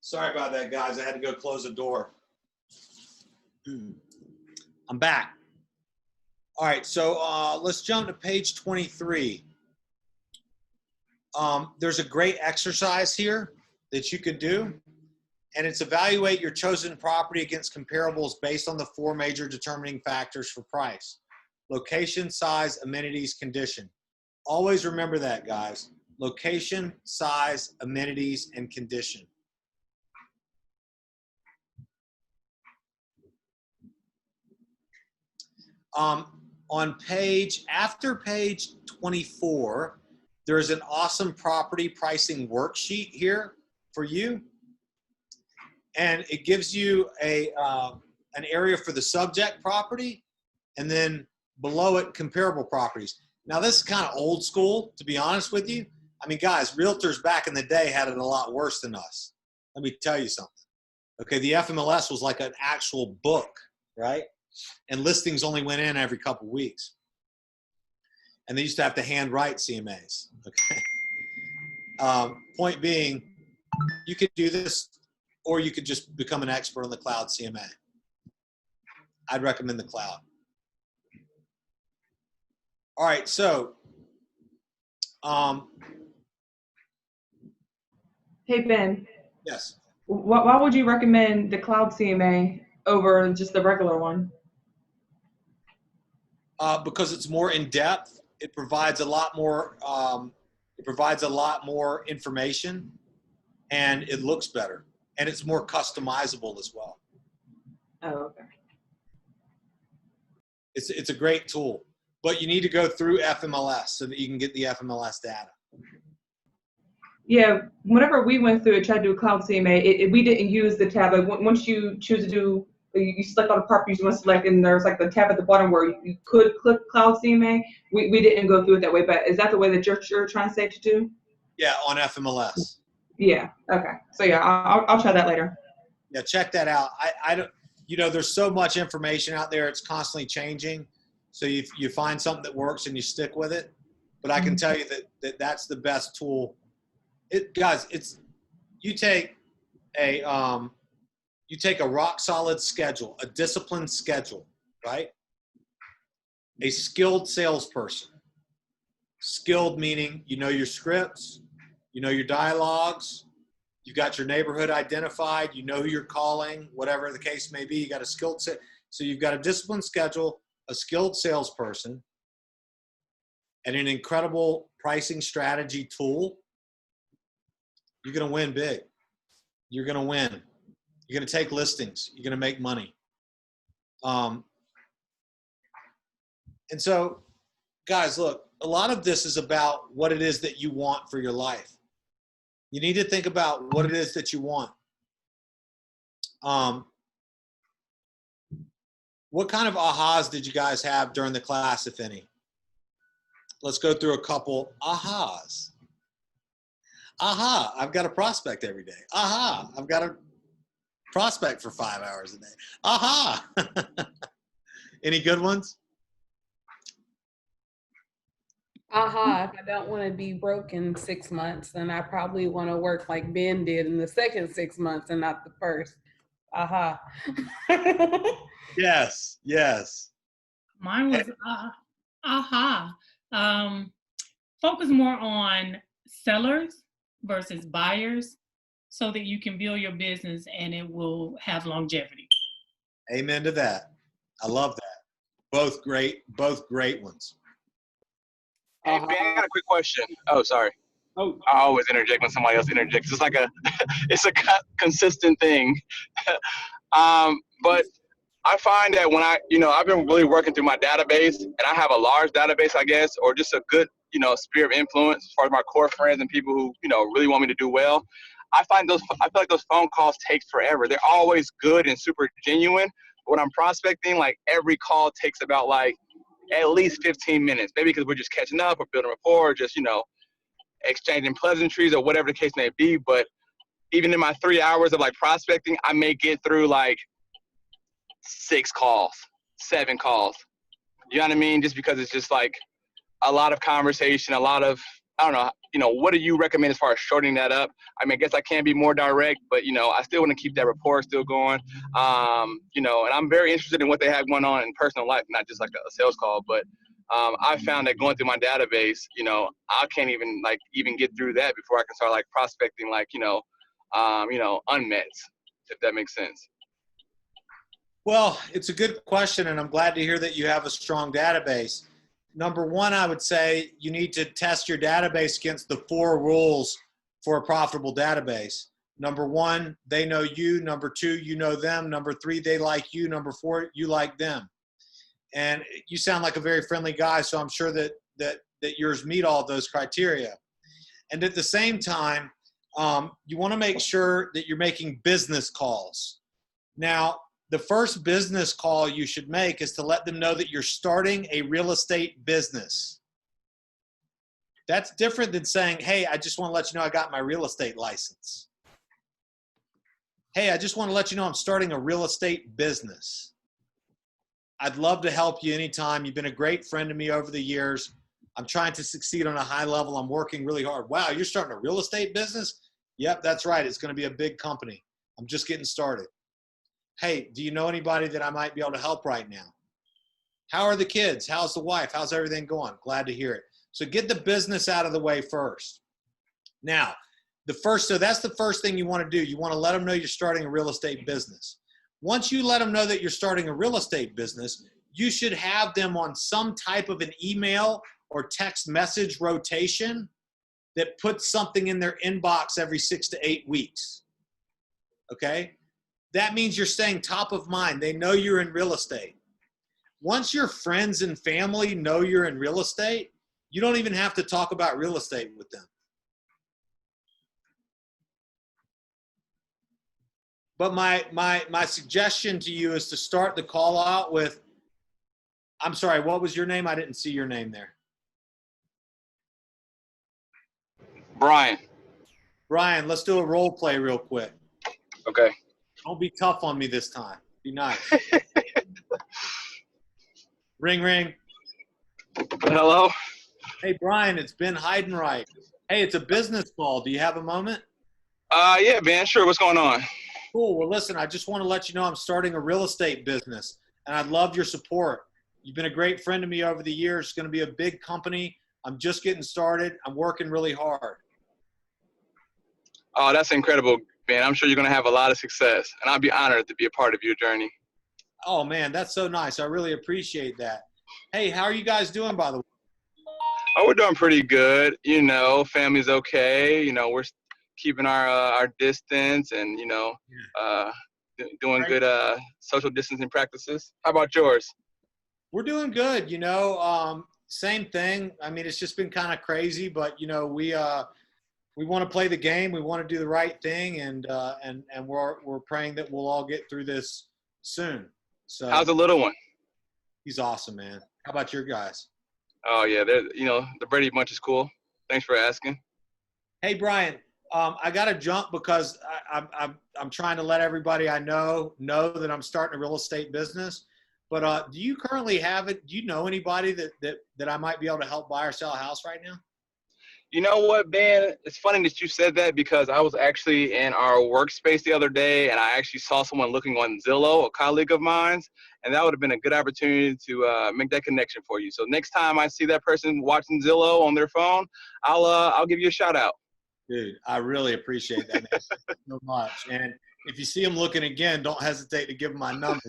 Speaker 1: Sorry about that, guys. I had to go close the door. I'm back. All right, so let's jump to page 23. There's a great exercise here that you could do, and it's evaluate your chosen property against comparables based on the 4 major determining factors for price: location, size, amenities, condition. Always remember that, guys. Location, size, amenities, and condition. After page 24, there's an awesome property pricing worksheet here for you. And it gives you an area for the subject property, and then below it, comparable properties. Now, this is kind of old school, to be honest with you. I mean, guys, realtors back in the day had it a lot worse than us. Let me tell you something. Okay, the FMLS was like an actual book, right? And listings only went in every couple weeks. And they used to have to handwrite CMAs. Okay. Point being, you could do this, or you could just become an expert on the cloud CMA. I'd recommend the cloud. All right, so
Speaker 11: Hey, Ben,
Speaker 1: yes.
Speaker 11: why would you recommend the cloud CMA over just the regular one?
Speaker 1: Because it's more in depth. It provides a lot more. It provides a lot more information, and it looks better, and it's more customizable as well.
Speaker 11: Oh, okay.
Speaker 1: It's a great tool, but you need to go through FMLS so that you can get the FMLS data.
Speaker 11: Yeah, whenever we went through it, tried to do cloud CMA, we didn't use the tab. Like once you choose to do, you select all the properties you want to select, and there's like the tab at the bottom where you could click cloud CMA. We didn't go through it that way, but is that the way that you're trying to say to do?
Speaker 1: Yeah, on FMLS.
Speaker 11: Yeah. Okay. So yeah, I'll try that later.
Speaker 1: Yeah, check that out. I don't. You know, there's so much information out there; it's constantly changing. So you find something that works and you stick with it. But I can tell you that's the best tool. Guys, you take a rock solid schedule, a disciplined schedule, right? A skilled salesperson. Skilled meaning you know your scripts, you know your dialogues, you've got your neighborhood identified, you know who you're calling, whatever the case may be. You got a skilled so you've got a disciplined schedule, a skilled salesperson, and an incredible pricing strategy tool. You're going to win big. You're going to win. You're going to take listings. You're going to make money. And so, guys, look, a lot of this is about what it is that you want for your life. You need to think about what it is that you want. What kind of ahas did you guys have during the class, if any? Let's go through a couple ahas. Aha, I've got a prospect every day. Aha, I've got a prospect for 5 hours a day. Aha. Any good ones?
Speaker 5: Aha, if I don't want to be broke in 6 months, then I probably want to work like Ben did in the second 6 months and not the first. Aha.
Speaker 1: Yes, yes.
Speaker 18: Mine was aha. Focus more on sellers versus buyers so that you can build your business and it will have longevity.
Speaker 1: Amen to that. I love that. Both great ones.
Speaker 19: Hey, Ben, I got a quick question. Oh, sorry.
Speaker 20: Oh,
Speaker 19: I always interject when somebody else interjects. It's like it's a consistent thing. But I find that when I've been really working through my database, and I have a large database, I guess, or just a good, sphere of influence as far as my core friends and people who, really want me to do well. I feel like those phone calls take forever. They're always good and super genuine. But when I'm prospecting, like every call takes about like at least 15 minutes, maybe because we're just catching up or building rapport or just, exchanging pleasantries or whatever the case may be. But even in my 3 hours of like prospecting, I may get through like 6 calls, 7 calls. You know what I mean? Just because it's just like a lot of conversation, a lot of, I don't know, what do you recommend as far as shortening that up? I mean, I guess I can be more direct, but, I still want to keep that rapport still going. And I'm very interested in what they have going on in personal life, not just like a sales call, but I found that going through my database, I can't even get through that before I can start like prospecting, like, unmets, if that makes sense.
Speaker 1: Well, it's a good question, and I'm glad to hear that you have a strong database. Number one, I would say you need to test your database against the 4 rules for a profitable database. Number 1, they know you. Number 2, you know them. Number 3, they like you. Number 4, you like them. And you sound like a very friendly guy, so I'm sure that yours meet all of those criteria. And at the same time, you want to make sure that you're making business calls. Now, the first business call you should make is to let them know that you're starting a real estate business. That's different than saying, hey, I just want to let you know I got my real estate license. Hey, I just want to let you know I'm starting a real estate business. I'd love to help you anytime. You've been a great friend to me over the years. I'm trying to succeed on a high level. I'm working really hard. Wow, you're starting a real estate business? Yep, that's right. It's going to be a big company. I'm just getting started. Hey, do you know anybody that I might be able to help right now? How are the kids? How's the wife? How's everything going? Glad to hear it. So get the business out of the way first. Now, so that's the first thing you want to do. You want to let them know you're starting a real estate business. Once you let them know that you're starting a real estate business, you should have them on some type of an email or text message rotation that puts something in their inbox every 6 to 8 weeks. Okay? That means you're staying top of mind. They know you're in real estate. Once your friends and family know you're in real estate, you don't even have to talk about real estate with them. But my suggestion to you is to start the call out with, I'm sorry, what was your name? I didn't see your name there.
Speaker 19: Brian.
Speaker 1: Brian, let's do a role play real quick.
Speaker 19: Okay.
Speaker 1: Don't be tough on me this time. Be nice. Ring, ring.
Speaker 19: Hello?
Speaker 1: Hey, Brian, it's Ben Heidenreich. Hey, it's a business call. Do you have a moment?
Speaker 19: Yeah, man, sure. What's going on?
Speaker 1: Cool. Well, listen, I just want to let you know I'm starting a real estate business, and I'd love your support. You've been a great friend to me over the years. It's going to be a big company. I'm just getting started. I'm working really hard.
Speaker 19: Oh, that's incredible, man. I'm sure you're going to have a lot of success, and I'll be honored to be a part of your journey.
Speaker 1: Oh, man, that's so nice. I really appreciate that. Hey, how are you guys doing, by the way?
Speaker 19: Oh, we're doing pretty good. You know, family's okay. You know, we're keeping our distance and, you know, doing good social distancing practices. How about yours?
Speaker 1: We're doing good. You know, same thing. I mean, it's just been kind of crazy, but, you know, we want to play the game. We want to do the right thing, and we're praying that we'll all get through this soon. So
Speaker 19: how's the little one?
Speaker 1: He's awesome, man. How about your guys?
Speaker 19: Oh yeah, you know, the Brady Bunch is cool. Thanks for asking.
Speaker 1: Hey Brian, I got to jump because I'm trying to let everybody I know that I'm starting a real estate business. But do you currently have it? Do you know anybody that I might be able to help buy or sell a house right now?
Speaker 19: You know what, Ben? It's funny that you said that because I was actually in our workspace the other day and I actually saw someone looking on Zillow, a colleague of mine, and that would have been a good opportunity to make that connection for you. So next time I see that person watching Zillow on their phone, I'll give you a shout out.
Speaker 1: Dude, I really appreciate that, man. So much. And if you see them looking again, don't hesitate to give them my number.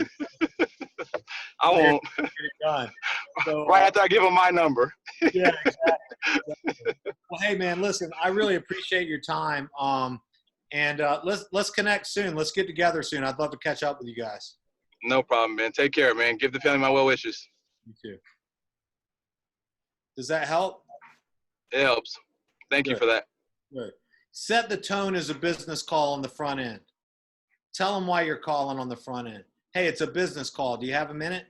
Speaker 19: I won't.
Speaker 1: Get it done. So,
Speaker 19: right after I give them my number.
Speaker 1: Yeah, exactly. Well, hey, man, listen, I really appreciate your time. And let's connect soon. Let's get together soon. I'd love to catch up with you guys.
Speaker 19: No problem, man. Take care, man. Give the family my well wishes.
Speaker 1: You too. Does that help?
Speaker 19: It helps. Thank you for that.
Speaker 1: Good. Set the tone as a business call on the front end. Tell them why you're calling on the front end. Hey, it's a business call. Do you have a minute?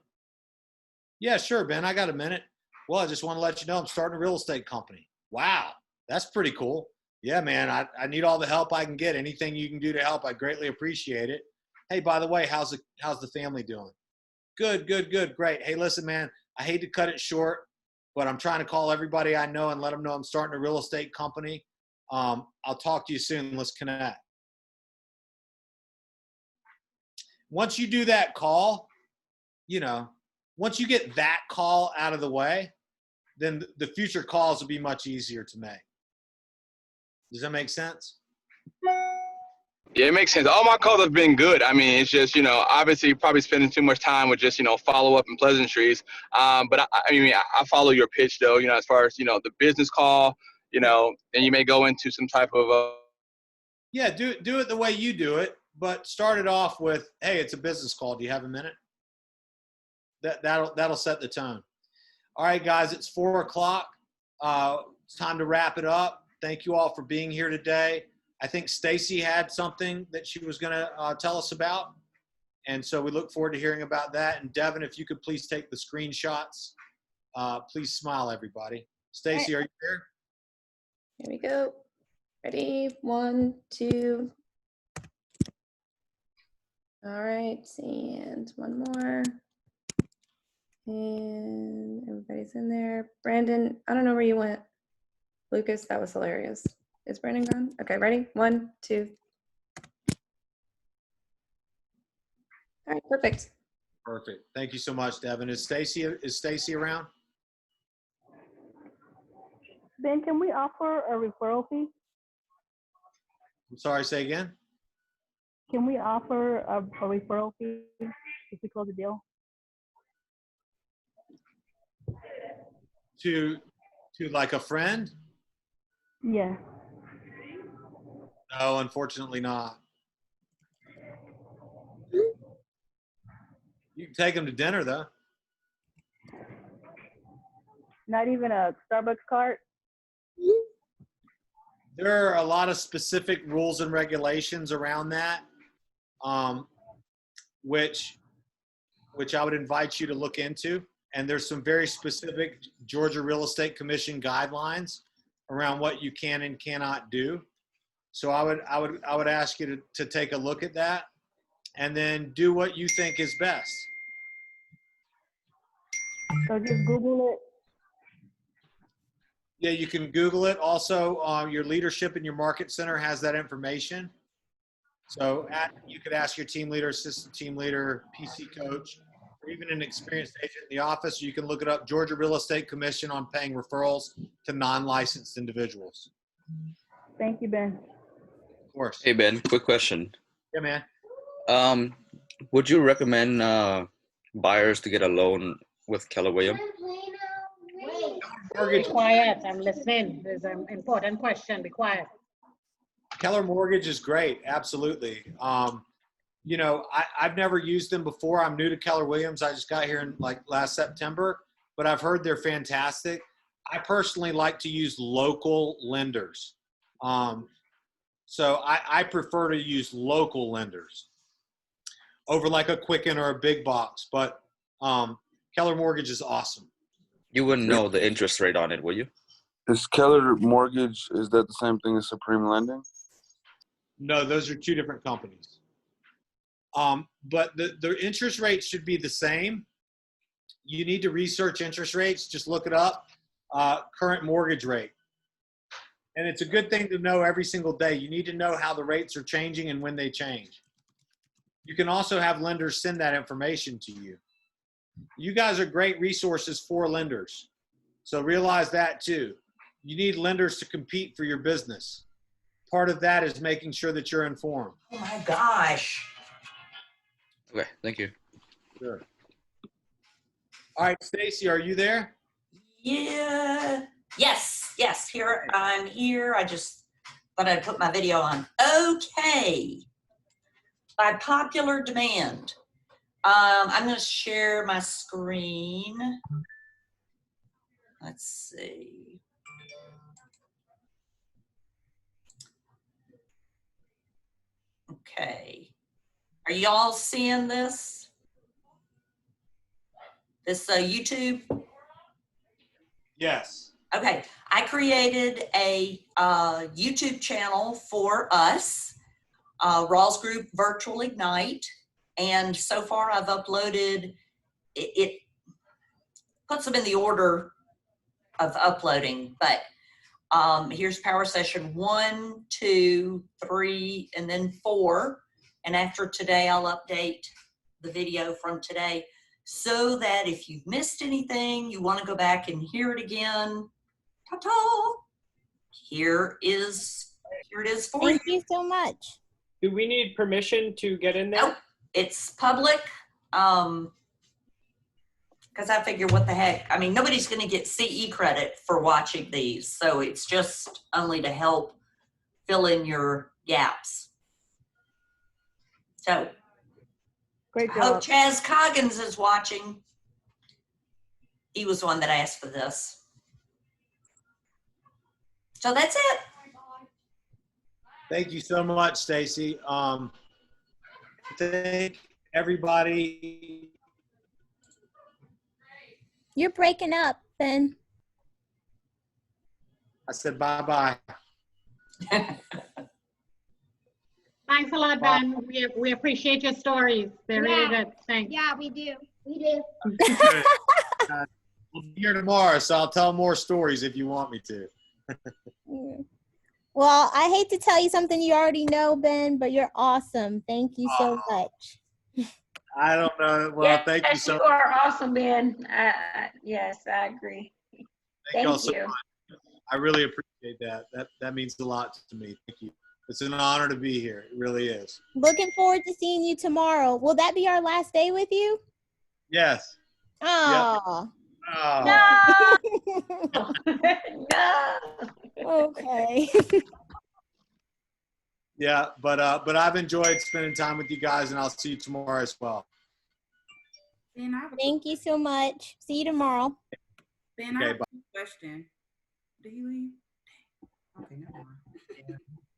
Speaker 1: Yeah, sure, Ben. I got a minute. Well, I just want to let you know I'm starting a real estate company. Wow, that's pretty cool. Yeah, man, I need all the help I can get. Anything you can do to help, I greatly appreciate it. Hey, by the way, how's the family doing? Good, good, good, great. Hey, listen, man, I hate to cut it short, but I'm trying to call everybody I know and let them know I'm starting a real estate company. I'll talk to you soon. Let's connect. Once you do that call, you know, once you get that call out of the way, then the future calls will be much easier to make. Does that make sense?
Speaker 19: Yeah, it makes sense. All my calls have been good. I mean, it's just, you know, obviously probably spending too much time with just, you know, follow up and pleasantries. But I follow your pitch though, you know, as far as, you know, the business call, you know, and you may go into some type of
Speaker 1: Yeah, do it the way you do it, but start it off with, hey, it's a business call. Do you have a minute? That'll set the tone. All right, guys, it's 4:00. It's time to wrap it up. Thank you all for being here today. I think Stacy had something that she was going to tell us about. And so we look forward to hearing about that. And Devin, if you could please take the screenshots. Please smile, everybody. Stacy, are you there?
Speaker 7: Here we go. Ready? 1, 2. All right, and one more. And everybody's in there. Brandon, I don't know where you went. Lucas, that was hilarious. Is Brandon gone? Okay, ready? 1, 2. All right, perfect.
Speaker 1: Perfect. Thank you so much, Devin. Is Stacy around?
Speaker 2: Ben, can we offer a referral fee?
Speaker 1: I'm sorry, say again?
Speaker 2: Can we offer a referral fee if we close the deal?
Speaker 1: To like a friend?
Speaker 2: Yeah.
Speaker 1: No, unfortunately not. You can take them to dinner though.
Speaker 2: Not even a Starbucks card?
Speaker 1: There are a lot of specific rules and regulations around that, which I would invite you to look into. And there's some very specific Georgia Real Estate Commission guidelines around what you can and cannot do. So I would ask you to take a look at that and then do what you think is best.
Speaker 2: So just Google it.
Speaker 1: Yeah, you can Google it. Also, your leadership in your market center has that information. So you could ask your team leader, assistant team leader, PC coach, or even an experienced agent in the office. You can look it up, Georgia Real Estate Commission on paying referrals to non-licensed individuals.
Speaker 2: Thank you, Ben.
Speaker 1: Of course.
Speaker 20: Hey, Ben, quick question.
Speaker 1: Yeah, man.
Speaker 20: Would you recommend buyers to get a loan with Keller Williams?
Speaker 6: Be quiet, I'm listening. There's an important question, be quiet.
Speaker 1: Keller Mortgage is great, absolutely. You know, I've never used them before. I'm new to Keller Williams. I just got here in like last September, but I've heard they're fantastic. I personally like to use local lenders. So I prefer to use local lenders over like a Quicken or a big box, but Keller Mortgage is awesome.
Speaker 20: You wouldn't know the interest rate on it, would you?
Speaker 14: Is Keller Mortgage, is that the same thing as Supreme Lending?
Speaker 1: No, those are two different companies. But the interest rates should be the same. You need to research interest rates. Just look it up, current mortgage rate. And it's a good thing to know every single day. You need to know how the rates are changing and when they change. You can also have lenders send that information to you. You guys are great resources for lenders. So realize that too. You need lenders to compete for your business. Part of that is making sure that you're informed.
Speaker 15: Oh my gosh.
Speaker 20: Okay, thank you.
Speaker 1: Sure. All right, Stacy, are you there?
Speaker 15: Yeah. Yes, here, I'm here. I just thought I'd put my video on. Okay. By popular demand, I'm going to share my screen. Let's see. Okay. Are y'all seeing this? This YouTube?
Speaker 1: Yes.
Speaker 15: Okay. I created a YouTube channel for us, Rawls Group Virtual Ignite. And so far I've uploaded, it puts them in the order of uploading, but here's Power Session 1, 2, 3, and then 4. And after today, I'll update the video from today so that if you've missed anything, you want to go back and hear it again, ta-ta, here it is for you.
Speaker 8: Thank you so much.
Speaker 21: Do we need permission to get in there?
Speaker 15: Nope, it's public. Because I figure what the heck, I mean, nobody's going to get CE credit for watching these. So it's just only to help fill in your gaps. So
Speaker 2: Great
Speaker 15: I
Speaker 2: job.
Speaker 15: hope Chaz Coggins is watching. He was the one that asked for this. So that's it.
Speaker 1: Thank you so much, Stacy. Thank everybody.
Speaker 8: You're breaking up, Ben.
Speaker 1: I said bye-bye.
Speaker 6: Thanks a lot, Ben. We appreciate your stories. They're really good. Thanks.
Speaker 22: Yeah, we do.
Speaker 8: We do.
Speaker 1: Good. We'll be here tomorrow, so I'll tell more stories if you want me to.
Speaker 8: Well, I hate to tell you something you already know, Ben, but you're awesome. Thank you so much.
Speaker 1: I don't know. Well, thank you so
Speaker 17: You
Speaker 1: much.
Speaker 17: are awesome, Ben. Yes, I agree.
Speaker 1: Thank y'all
Speaker 17: Thank
Speaker 1: so
Speaker 17: you.
Speaker 1: much. I really appreciate that. That means a lot to me. Thank you. It's an honor to be here. It really is.
Speaker 8: Looking forward to seeing you tomorrow. Will that be our last day with you?
Speaker 1: Yes.
Speaker 8: Oh.
Speaker 1: Oh.
Speaker 17: No.
Speaker 8: Okay.
Speaker 1: Yeah, but I've enjoyed spending time with you guys, and I'll see you tomorrow as well.
Speaker 9: Ben, I have a
Speaker 8: Thank you so much. See you tomorrow.
Speaker 9: Ben,
Speaker 1: Okay,
Speaker 9: I have
Speaker 1: bye.
Speaker 9: a question. Did he leave? Okay, never mind.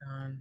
Speaker 3: Um,